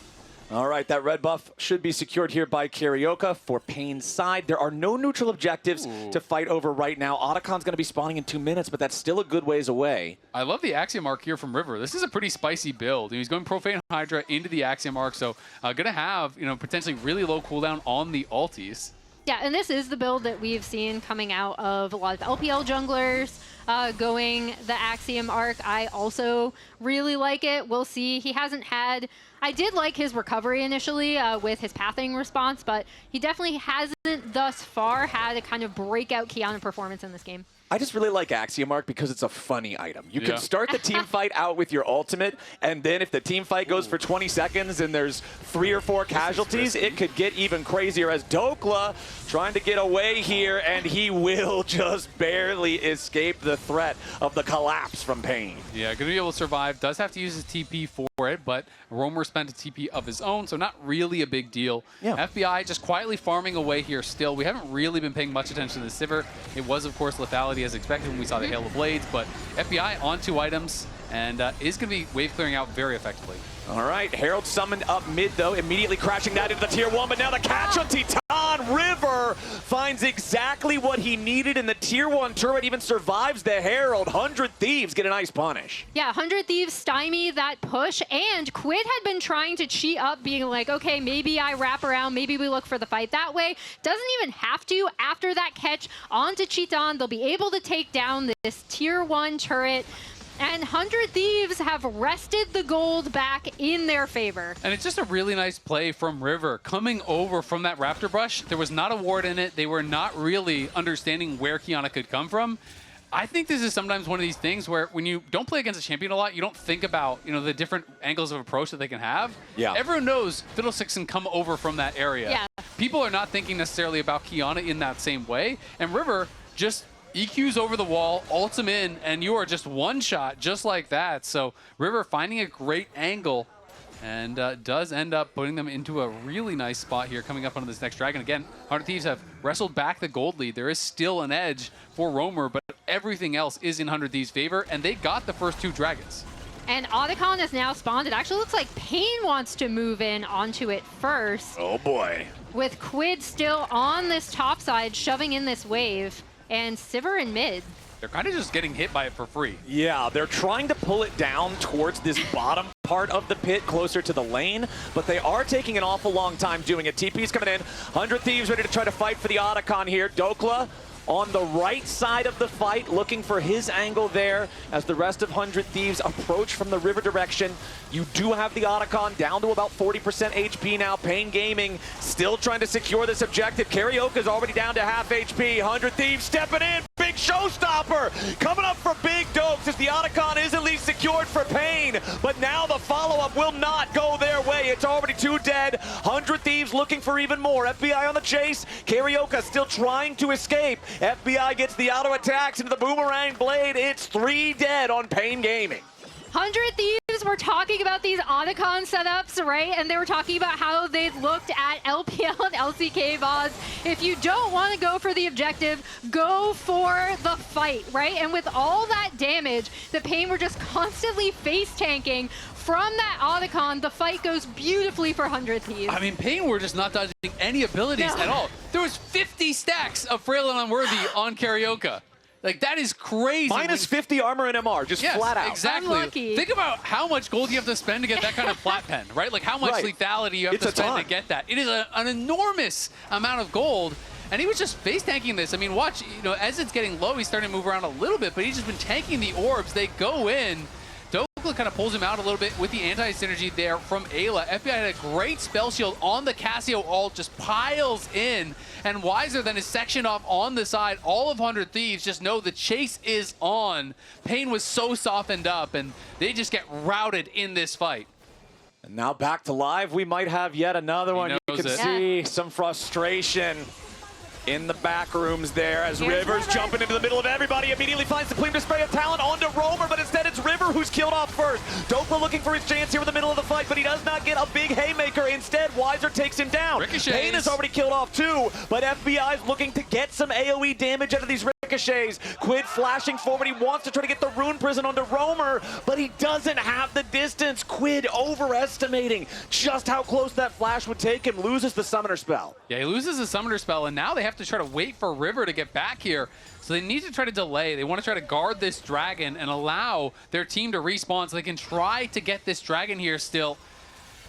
All right, that red buff should be secured here by Karaoke for paiN's side. There are no neutral objectives to fight over right now. Otacon's going to be spawning in 2 minutes, but that's still a good ways away. I love the Axiom Arc here from River. This is a pretty spicy build. He's going Profane Hydra into the Axiom Arc, so going to have, you know, potentially really low cooldown on the ulties. Yeah, and this is the build that we've seen coming out of a lot of LPL junglers going the Axiom Arc. I also really like it. We'll see. He hasn't had... I did like his recovery initially with his pathing response, but he definitely hasn't thus far had a kind of breakout Kiana performance in this game. I just really like Axiom Arc because it's a funny item. You can start the team fight out with your ultimate, and then if the team fight goes for 20 seconds and there's 3 or 4 casualties, it could get even crazier as Dokla trying to get away here, and he will just barely escape the threat of the collapse from paiN. Yeah, going to be able to survive. Does have to use his TP for it, but Roamer spent a TP of his own, so not really a big deal. FBI just quietly farming away here still. We haven't really been paying much attention to the Sivir. It was, of course, lethality as expected when we saw the Hail of Blades, but FBI on 2 items and is going to be wave clearing out very effectively. All right, Herald summoned up mid, though, immediately crashing that into the tier 1, but now the catch on Titan. River finds exactly what he needed, and the tier 1 turret even survives the Herald. 100 Thieves get a nice punish. Yeah, 100 Thieves stymie that push, and Quid had been trying to cheat up, being like, okay, maybe I wrap around, maybe we look for the fight that way. Doesn't even have to. After that catch onto Chiton, they'll be able to take down this tier 1 turret. And 100 Thieves have wrested the gold back in their favor. And it's just a really nice play from River coming over from that Raptor Brush. There was not a ward in it. They were not really understanding where Kiana could come from. I think this is sometimes one of these things where when you don't play against a champion a lot, you don't think about, you know, the different angles of approach that they can have. Yeah. Everyone knows Fiddlesticks can come over from that area. Yeah. People are not thinking necessarily about Kiana in that same way. And River just EQ's over the wall, ults him in, and you are just one shot, just like that. So River finding a great angle and does end up putting them into a really nice spot here coming up onto this next dragon. Again, 100 Thieves have wrestled back the gold lead. There is still an edge for Roamer, but everything else is in 100 Thieves' favor, and they got the first 2 dragons. And Otacon has now spawned. It actually looks like paiN wants to move in onto it first. Oh boy. With Quid still on this top side, shoving in this wave, and Sivir in mid. They're kind of just getting hit by it for free. Yeah, they're trying to pull it down towards this bottom part of the pit closer to the lane, but they are taking an awful long time doing it. TP's coming in. 100 Thieves ready to try to fight for the Otacon here. Dokla on the right side of the fight, looking for his angle there as the rest of 100 Thieves approach from the river direction. You do have the Otacon down to about 40% HP now. paiN Gaming still trying to secure this objective. Karaoke's already down to half HP. 100 Thieves stepping in. Big showstopper coming up for Big Dokes as the Otacon is at least secured for paiN. But now the follow-up will not go their way. It's already 2 dead. 100 Thieves looking for even more. FBI on the chase. Karaoke still trying to escape. FBI gets the auto attacks into the boomerang blade. It's 3 dead on paiN Gaming. 100 Thieves were talking about these Otacon setups, right? And they were talking about how they looked at LPL and LCK VODs. If you don't want to go for the objective, go for the fight, right? And with all that damage, the paiN were just constantly face tanking from that Otacon. The fight goes beautifully for 100 Thieves. I mean, paiN were just not dodging any abilities at all. There was 50 stacks of Frail and Unworthy on Karaoke. Like, that is crazy. Minus 50 armor and MR, just flat out. Exactly. Unlucky. Think about how much gold you have to spend to get that kind of flat pen, right? Like, how much lethality you have to spend to get that. It is an enormous amount of gold. And he was just face tanking this. I mean, watch, you know, as it's getting low, he's starting to move around a little bit, but he's just been tanking the orbs. They go in. Dokla kind of pulls him out a little bit with the anti-synergy there from Ayla. FBI had a great spell shield on the Cassio ult, just piles in, and Weiser then is sectioned off on the side. All of 100 Thieves just know the chase is on. paiN was so softened up, and they just get routed in this fight. And now back to live, we might have yet another one. You can see some frustration in the back rooms there as River's jumping into the middle of everybody, immediately finds the Supreme Display of Talent onto Roamer, but instead it's River who's killed off first. Dokla looking for his chance here in the middle of the fight, but he does not get a big haymaker. Instead, Weiser takes him down. paiN is already killed off too, but FBI's looking to get some AoE damage out of these ricochets. Quid flashing forward, he wants to try to get the Rune Prison onto Roamer, but he doesn't have the distance. Quid overestimating just how close that flash would take him, loses the Summoner spell. Yeah, he loses the Summoner spell, and now they have to try to wait for River to get back here. So they need to try to delay. They want to try to guard this dragon and allow their team to respawn so they can try to get this dragon here still.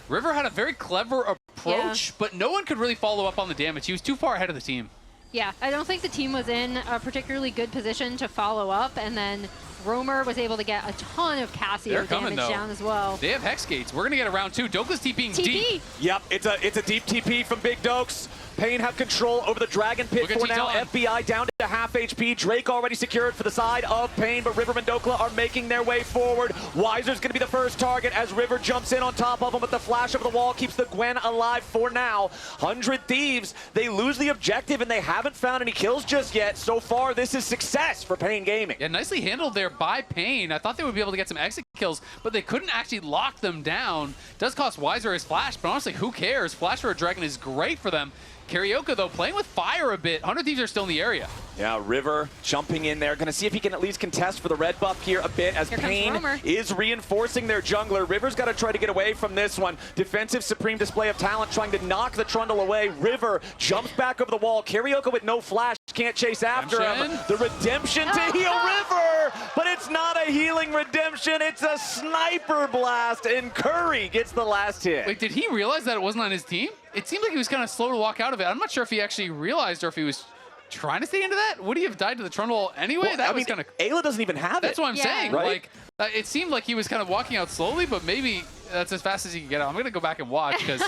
River had a very clever approach, but no one could really follow up on the damage. He was too far ahead of the team. Yeah, I don't think the team was in a particularly good position to follow up, and then Roamer was able to get a ton of Cassio damage down as well. They have Hex Gates. We're going to get a round 2. Dokla's TPing deep. Yep, it's a deep TP from Big Dokes. paiN have control over the Dragon Pit for now. FBI down to half HP. Drake already secured for the side of paiN, but River and Dokla are making their way forward. Weiser's going to be the first target as River jumps in on top of him, but the flash over the wall keeps the Gwen alive for now. 100 Thieves, they lose the objective, and they haven't found any kills just yet. So far, this is success for paiN Gaming. Yeah, nicely handled there by paiN. I thought they would be able to get some exit kills, but they couldn't actually lock them down. Does cost Weiser his flash, but honestly, who cares? Flash for a dragon is great for them. Karaoke, though, playing with fire a bit. 100 Thieves are still in the area. Yeah, River jumping in there. Going to see if he can at least contest for the red buff here a bit as paiN is reinforcing their jungler. River's got to try to get away from this one. Defensive Supreme Display of Talent trying to knock the Trundle away. River jumps back over the wall. Karaoke with no flash can't chase after him. The redemption to heal River, but it's not a healing redemption. It's a sniper blast, and Curry gets the last hit. Wait, did he realize that it wasn't on his team? It seemed like he was kind of slow to walk out of it. I'm not sure if he actually realized or if he was trying to stay into that. Would he have died to the Trundle anyway? Well, that was kind of... Ayla doesn't even have it. That's what I'm saying. Right? Like, it seemed like he was kind of walking out slowly, but maybe that's as fast as he could get out. I'm going to go back and watch because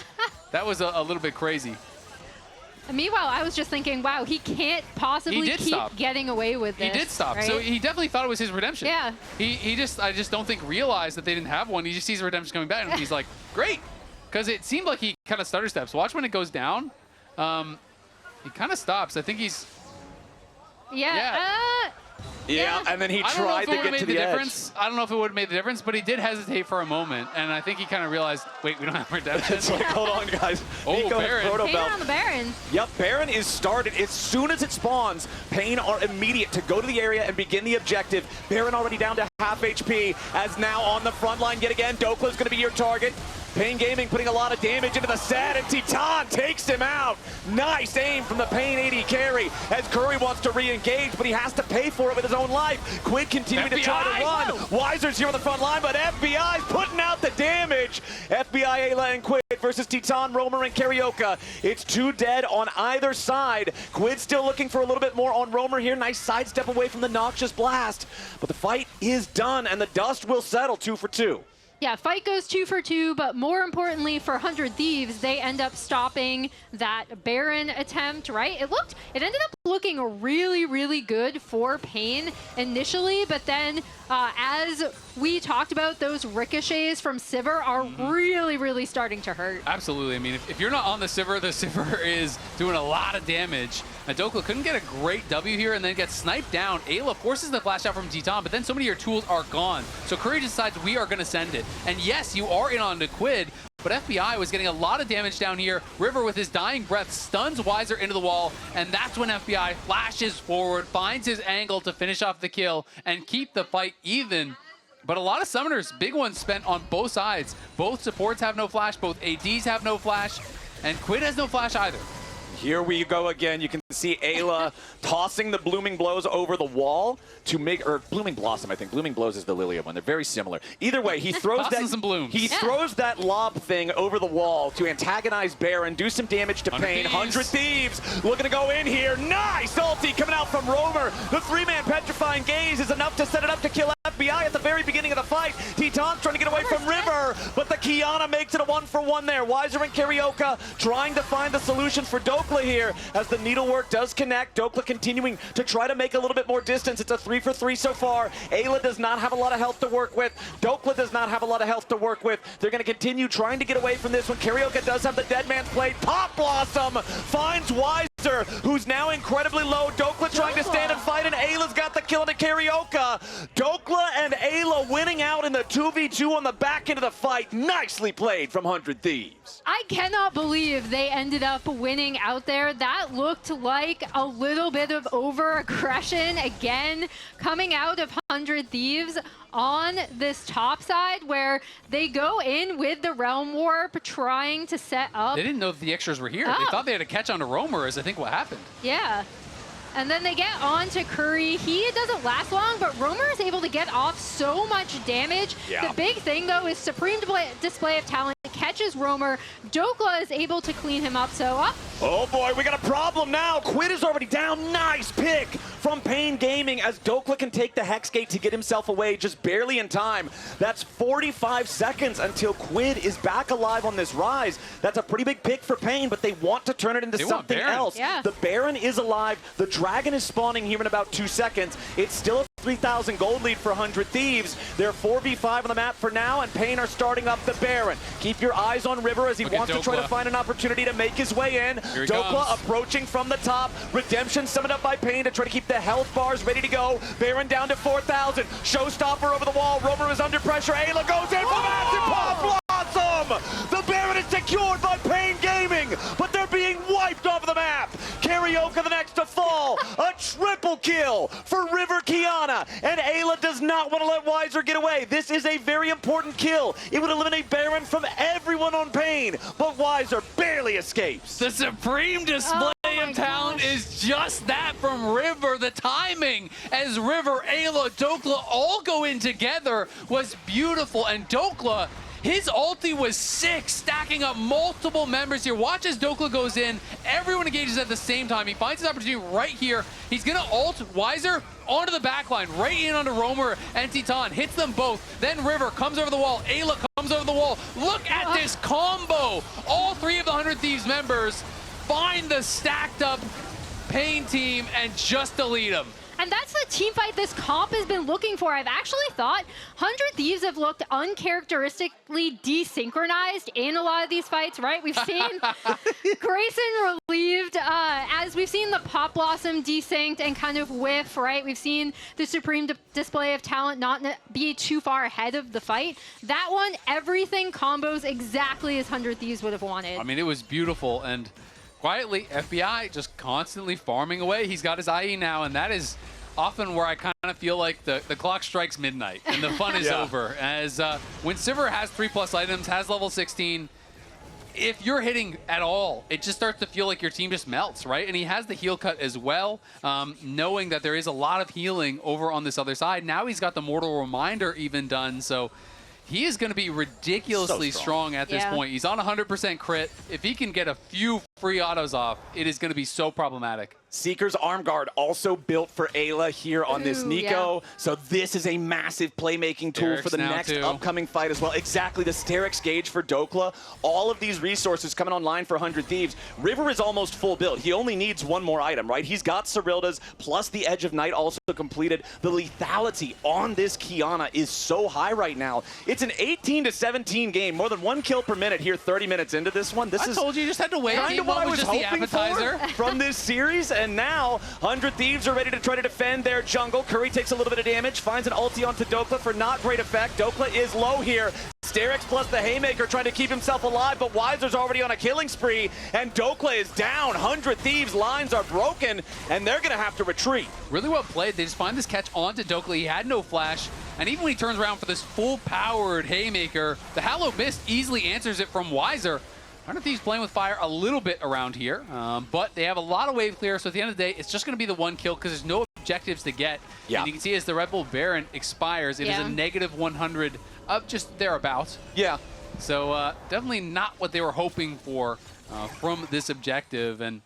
that was a little bit crazy. Meanwhile, I was just thinking, wow, he can't possibly keep getting away with this. He did stop. Right? So he definitely thought it was his redemption. Yeah. I just don't think realized that they didn't have one. He just sees the redemption coming back and he's like, great. Because it seemed like he kind of stutter steps. Watch when it goes down. He kind of stops. I think he's Yeah, and then he I don't know tried if to it would get have to made the the edge. difference. I don't know if it would have made the difference, but he did hesitate for a moment, and I think he kind of realized, wait, we don't have redemption. It's like, hold on, guys. Oh, Nico has Baron. Proto Pain Belt. on the Baron. Yep, Baron is started. As soon as it spawns, paiN are immediate to go to the area and begin the objective. Baron already down to half HP, as now on the front line yet again. Dokla's going to be your target. paiN Gaming putting a lot of damage into the set, and Titan takes him out. Nice aim from the paiN AD carry, as Curry wants to re-engage, but he has to pay for it with his own life. Quid continuing to try to run. Weiser's here on the front line, but FBI's putting out the damage. FBI, Ayla, and Quid versus Titan, Romer, and Carioca. It's 2 dead on either side. Quid still looking for a little bit more on Romer here. Nice sidestep away from the noxious blast. But the fight is done, and the dust will settle 2 for 2. Yeah, fight goes 2 for 2, but more importantly for 100 Thieves, they end up stopping that Baron attempt, right? It ended up looking really, really good for paiN initially, but then as we talked about, those ricochets from Sivir are really, really starting to hurt. Absolutely. I mean, if you're not on the Sivir is doing a lot of damage. Dokla couldn't get a great W here and then gets sniped down. Ayla forces the flash out from Titan, but then so many of your tools are gone. So Curry decides we are going to send it. And yes, you are in on the Quid, but FBI was getting a lot of damage down here. River with his dying breath stuns Weiser into the wall, and that's when FBI flashes forward, finds his angle to finish off the kill and keep the fight even. But a lot of summoners, big ones spent on both sides. Both supports have no flash, both ADs have no flash, and Quid has no flash either. Here we go again. You can see Ayla tossing the Blooming Blows over the wall to make, or Blooming Blossom, I think. Blooming Blows is the Lilia one. They're very similar. Either way, he throws that. Some blooms. He throws that lob thing over the wall to antagonize Baron, do some damage to paiN. 100 Thieves looking to go in here. Nice ulti coming out from Romer. The 3-man petrifying gaze is enough to set it up to kill FBI at the very beginning of the fight. Titan's trying to get away from River, but the Kiana makes it a 1-for-1 there. Weiser and Carioca trying to find the solutions for Dokla here as the needlework does connect. Dokla continuing to try to make a little bit more distance. It's a 3-for-3 so far. Ayla does not have a lot of health to work with. Dokla does not have a lot of health to work with. They're going to continue trying to get away from this one. Carioca does have the dead man's blade. Pop Blossom finds Weiser, who's now incredibly low. Dokla trying to stand and fight, and Ayla's got the kill into Carioca. Dokla and Ayla winning out in the 2v2 on the back end of the fight. Nicely played from 100 Thieves. I cannot believe they ended up winning out there. That looked like a little bit of over-aggression again coming out of 100 Thieves on this top side, where they go in with the Realm Warp trying to set up. They didn't know that the extras were here. They thought they had to catch on to Romer, is I think what happened. Yeah. And then they get on to Curry. He doesn't last long, but Romer is able to get off so much damage. Yeah. The big thing, though, is supreme display of talent. Catches Romer. Dokla is able to clean him up, so up. Oh boy, we got a problem now. Quid is already down. Nice pick from paiN Gaming as Dokla can take the Hex Gate to get himself away just barely in time. That's 45 seconds until Quid is back alive on this rise. That's a pretty big pick for paiN, but they want to turn it into something else. Yeah. The Baron is alive. The Dragon is spawning here in about 2 seconds. It's still a 3,000 gold lead for 100 Thieves. They're 4v5 on the map for now, and paiN are starting up the Baron. Keep your eyes on River as he wants to try to find an opportunity to make his way in. Dokla approaching from the top. Redemption summoned up by paiN to try to keep the health bars ready to go. Baron down to 4,000. Showstopper over the wall. Romer is under pressure. Ayla goes in for massive pop blossom. The Baron is secured by paiN Gaming, but they're being wiped off the map. Carioca the next to fall. A triple kill for River Kiana, and Ayla does not want to let Weiser get away. This is a very important kill. It would eliminate Baron from everyone on paiN, but Weiser barely escapes. The supreme display of talent is just that from River. The timing as River, Ayla, Dokla all go in together was beautiful, and Dokla, his ulti was sick, stacking up multiple members here. Watch as Dokla goes in. Everyone engages at the same time. He finds his opportunity right here. He's going to ult Weiser onto the backline, right in onto Romer and Titan. Hits them both. Then River comes over the wall. Ayla comes over the wall. Look at this combo. All 3 of the 100 Thieves members find the stacked up paiN team and just delete them. And that's the team fight this comp has been looking for. I've actually thought 100 Thieves have looked uncharacteristically desynchronized in a lot of these fights, right? We've seen Grayson relieved, as we've seen the Pop Blossom desynced and kind of whiff, right? We've seen the Supreme display of talent not be too far ahead of the fight. That one, everything combos exactly as 100 Thieves would have wanted. I mean, it was beautiful, and quietly, FBI just constantly farming away. He's got his IE now, and that is often where I kind of feel like the clock strikes midnight and the fun is over. As when Sivir has 3+ items, has level 16, if you're hitting at all, it just starts to feel like your team just melts, right? And he has the heal cut as well, knowing that there is a lot of healing over on this other side. Now he's got the Mortal Reminder even done, so he is going to be ridiculously strong at this point. He's on 100% crit. If he can get a few free autos off, it is going to be so problematic. Seeker's Arm Guard also built for Ayla here on this Nico. So this is a massive playmaking tool for the next upcoming fight as well. Exactly, the Sterix Gauge for Dokla. All of these resources coming online for 100 Thieves. River is almost full build. He only needs one more item, right? He's got Cyrilda's plus the Edge of Night also completed. The lethality on this Kiana is so high right now. It's an 18-17 game, more than 1 kill per minute here 30 minutes into this one. This I told you just had to wait. Kind of what I was hoping for from this series. And now 100 Thieves are ready to try to defend their jungle. Curry takes a little bit of damage, finds an ulti onto Dokla for not great effect. Dokla is low here. Sterix plus the Haymaker trying to keep himself alive, but Weiser's already on a killing spree, and Dokla is down. 100 Thieves lines are broken, and they're going to have to retreat. Really well played. They just find this catch onto Dokla. He had no flash, and even when he turns around for this full-powered Haymaker, the Hallowed Mist easily answers it from Weiser. 100 Thieves playing with fire a little bit around here, but they have a lot of wave clear, so at the end of the day, it's just going to be the 1 kill because there's no objectives to get. And you can see as the Red Bull Baron expires, it is a -100 up just thereabouts. So definitely not what they were hoping for from this objective. And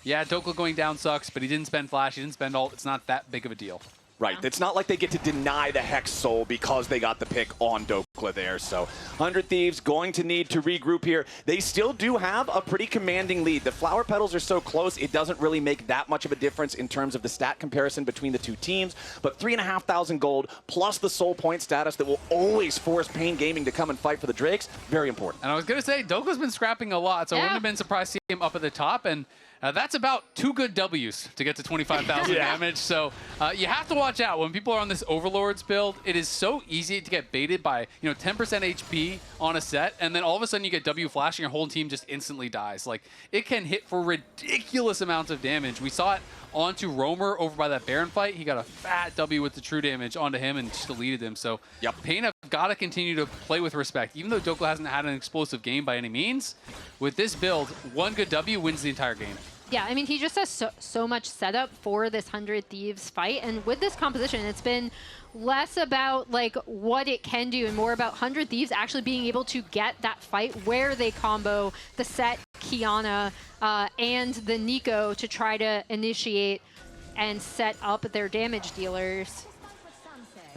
yeah, Dokla going down sucks, but he didn't spend flash, he didn't spend ult. It's not that big of a deal. Right, it's not like they get to deny the Hex Soul because they got the pick on Dokla there. So 100 Thieves going to need to regroup here. They still do have a pretty commanding lead. The Flower Petals are so close, it doesn't really make that much of a difference in terms of the stat comparison between the two teams. But 3,500 gold plus the soul point status that will always force paiN Gaming to come and fight for the Drakes, very important. And I was going to say, Dokla's been scrapping a lot, so I wouldn't have been surprised to see him up at the top. And that's about 2 good W's to get to 25,000 damage. So you have to watch out when people are on this Overlords build. It is so easy to get baited by 10% HP on a set, and then all of a sudden you get W flash and your whole team just instantly dies. Like, it can hit for ridiculous amounts of damage. We saw it onto Roamer over by that Baron fight. He got a fat W with the true damage onto him and just deleted him. So paiN have got to continue to play with respect. Even though Dokla hasn't had an explosive game by any means, with this build, 1 good W wins the entire game. Yeah, I mean, he just has so much setup for this 100 Thieves fight. And with this composition, it's been less about like what it can do and more about 100 Thieves actually being able to get that fight where they combo the set, Kiana, and the Nico to try to initiate and set up their damage dealers.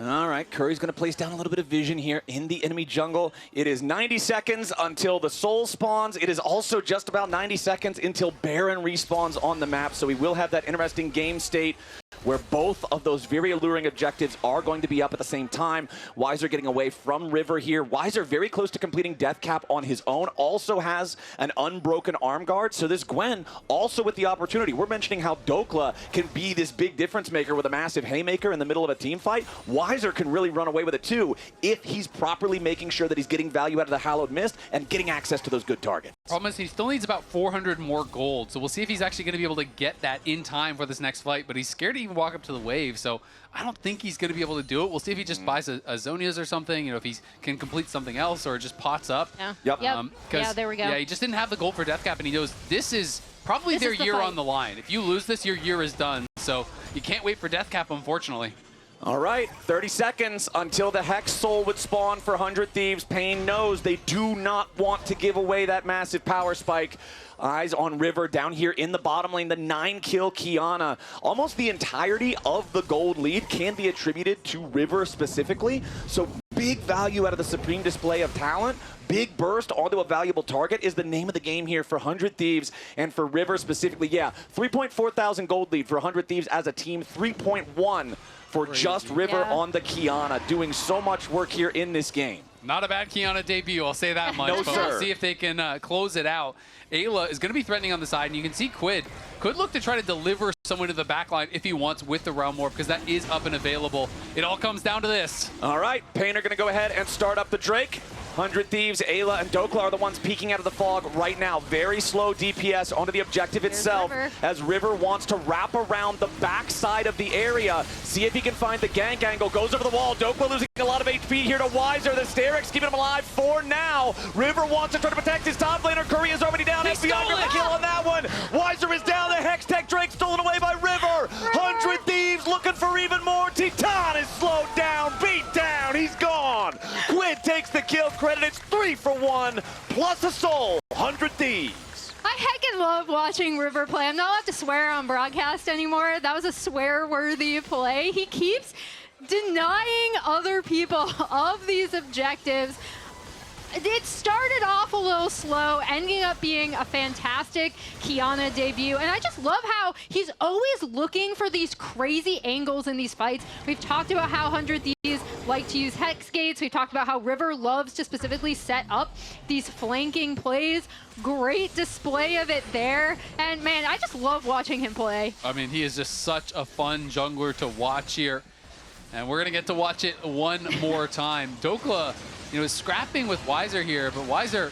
All right, Curry's going to place down a little bit of vision here in the enemy jungle. It is 90 seconds until the soul spawns. It is also just about 90 seconds until Baron respawns on the map. So we will have that interesting game state where both of those very alluring objectives are going to be up at the same time. Weiser getting away from River here. Weiser very close to completing Death Cap on his own. Also has an unbroken arm guard. So this Gwen also with the opportunity. We're mentioning how Dokla can be this big difference maker with a massive Haymaker in the middle of a team fight. Weiser can really run away with it too if he's properly making sure that he's getting value out of the Hallowed Mist and getting access to those good targets. Problem is he still needs about 400 more gold, so we'll see if he's actually going to be able to get that in time for this next fight, but he's scared to even walk up to the wave, so I don't think he's going to be able to do it. We'll see if he just buys a Zonia's or something, if he can complete something else or just pots up. Yeah, there we go. Yeah, he just didn't have the gold for Death Cap, and he knows this is probably their year on the line. If you lose this, your year is done, so you can't wait for Death Cap, unfortunately. All right, 30 seconds until the Hex Soul would spawn for 100 Thieves. paiN knows they do not want to give away that massive power spike. Eyes on River down here in the bottom lane. The 9-kill Kiana. Almost the entirety of the gold lead can be attributed to River specifically. So big value out of the supreme display of talent. Big burst onto a valuable target is the name of the game here for 100 Thieves and for River specifically. Yeah, 3.4 thousand gold lead for 100 Thieves as a team, 3.1 for just River on the Kiana, doing so much work here in this game. Not a bad Kiana debut, I'll say that much. No, but sir. We'll see if they can close it out. Ayla is going to be threatening on the side, and you can see Quid could look to try to deliver someone to the backline if he wants with the Realm Warp, because that is up and available. It all comes down to this. All right, paiN are going to go ahead and start up the Drake. 100 Thieves, Ayla, and Dokla are the ones peeking out of the fog right now. Very slow DPS onto the objective itself as River wants to wrap around the backside of the area. See if he can find the gank angle. Goes over the wall. Dokla losing a lot of HP here to Weiser. The Sterix keeping him alive for now. River wants to try to protect his top laner. Curry is already down. FBI got the kill on that one. Weiser is down. The Hextech Drake stolen away by River. 100 Thieves looking for even more. Titan is slowed down. Beat down. He's gone. Quid takes the kill. Credit, it's 3 for 1, plus a soul, 100 Thieves. I heckin' love watching River play. I'm not allowed to swear on broadcast anymore. That was a swear-worthy play. He keeps denying other people of these objectives. It started off a little slow, ending up being a fantastic Kiana debut. And I just love how he's always looking for these crazy angles in these fights. We've talked about how 100 Thieves like to use Hex Gates. We've talked about how River loves to specifically set up these flanking plays. Great display of it there. And man, I just love watching him play. I mean, he is just such a fun jungler to watch here. And we're going to get to watch it one more time. Dokla, is scrapping with Weiser here, but Weiser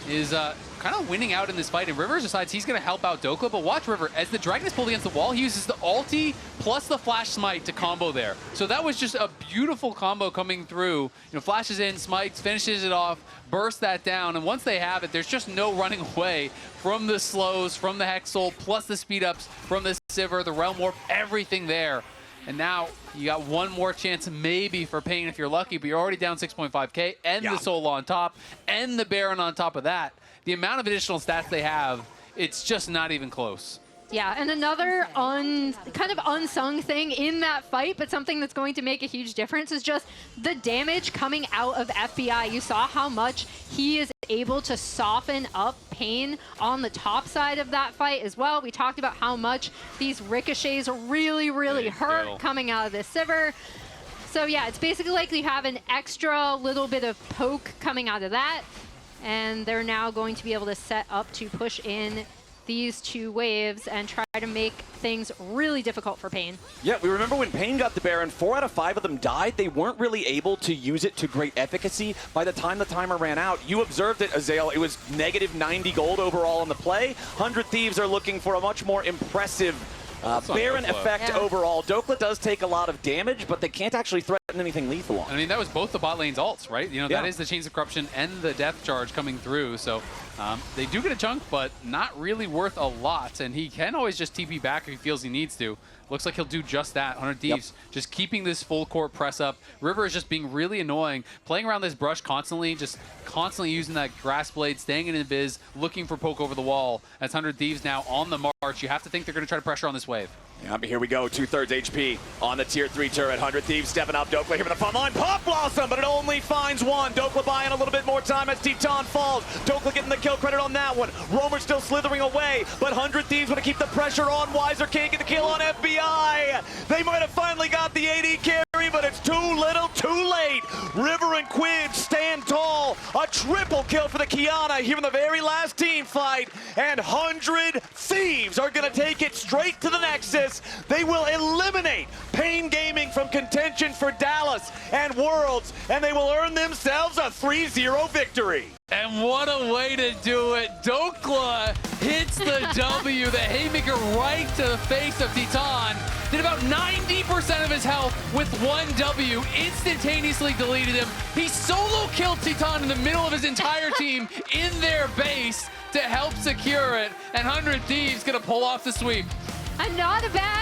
is kind of winning out in this fight, and River decides he's going to help out Dokla, but watch River. As the Dragon is pulled against the wall, he uses the ulti plus the Flash Smite to combo there. So that was just a beautiful combo coming through. Flashes in, smites, finishes it off, bursts that down, and once they have it, there's just no running away from the slows, from the Hexal, plus the speed ups, from the Sivir, the Realm Warp, everything there. And now you got one more chance maybe for paiN if you're lucky, but you're already down 6.5K and the Soul on top and the Baron on top of that. The amount of additional stats they have, it's just not even close. Yeah, and another kind of unsung thing in that fight, but something that's going to make a huge difference is just the damage coming out of FBI. You saw how much he is able to soften up paiN on the top side of that fight as well. We talked about how much these ricochets really hurt coming out of this Sivir. So yeah, it's basically like you have an extra little bit of poke coming out of that, and they're now going to be able to set up to push in these two waves and try to make things really difficult for paiN. Yeah, we remember when paiN got the Baron, 4 out of 5 of them died. They weren't really able to use it to great efficacy. By the time the timer ran out, you observed it, Azael. It was negative 90 gold overall in the play. 100 Thieves are looking for a much more impressive Baron effect overall. Dokla does take a lot of damage, but they can't actually threaten anything lethal on. I mean, that was both the bot lane's ults, right? That is the Chains of Corruption and the Death Charge coming through. So they do get a chunk, but not really worth a lot. And he can always just TP back if he feels he needs to. Looks like he'll do just that. 100 Thieves just keeping this full court press up. River is just being really annoying, playing around this brush constantly, just constantly using that grass blade, staying in invis, looking for poke over the wall. That's 100 Thieves now on the march. You have to think they're going to try to pressure on this wave. Yeah, here we go. 2/3 HP on the tier 3 turret. 100 Thieves stepping up. Dokla here from the front line. Pop Blossom, but it only finds one. Dokla buying a little bit more time as Titan falls. Dokla getting the kill credit on that one. Roamer still slithering away, but 100 Thieves want to keep the pressure on. Weiser can't get the kill on FBI. They might have finally got the AD carry, but it's too little, too late. River and Quid stand tall. A triple kill for the Kiana here in the very last team fight, and 100 Thieves are going to take it straight to the Nexus. They will eliminate paiN Gaming from contention for Dallas and Worlds, and they will earn themselves a 3-0 victory. And what a way to do it. Dokla hits the W, the haymaker right to the face of Titan. Did about 90% of his health with one W, instantaneously deleted him. He solo killed Titan in the middle of his entire team in their base to help secure it. And 100 Thieves gonna pull off the sweep. And not a bad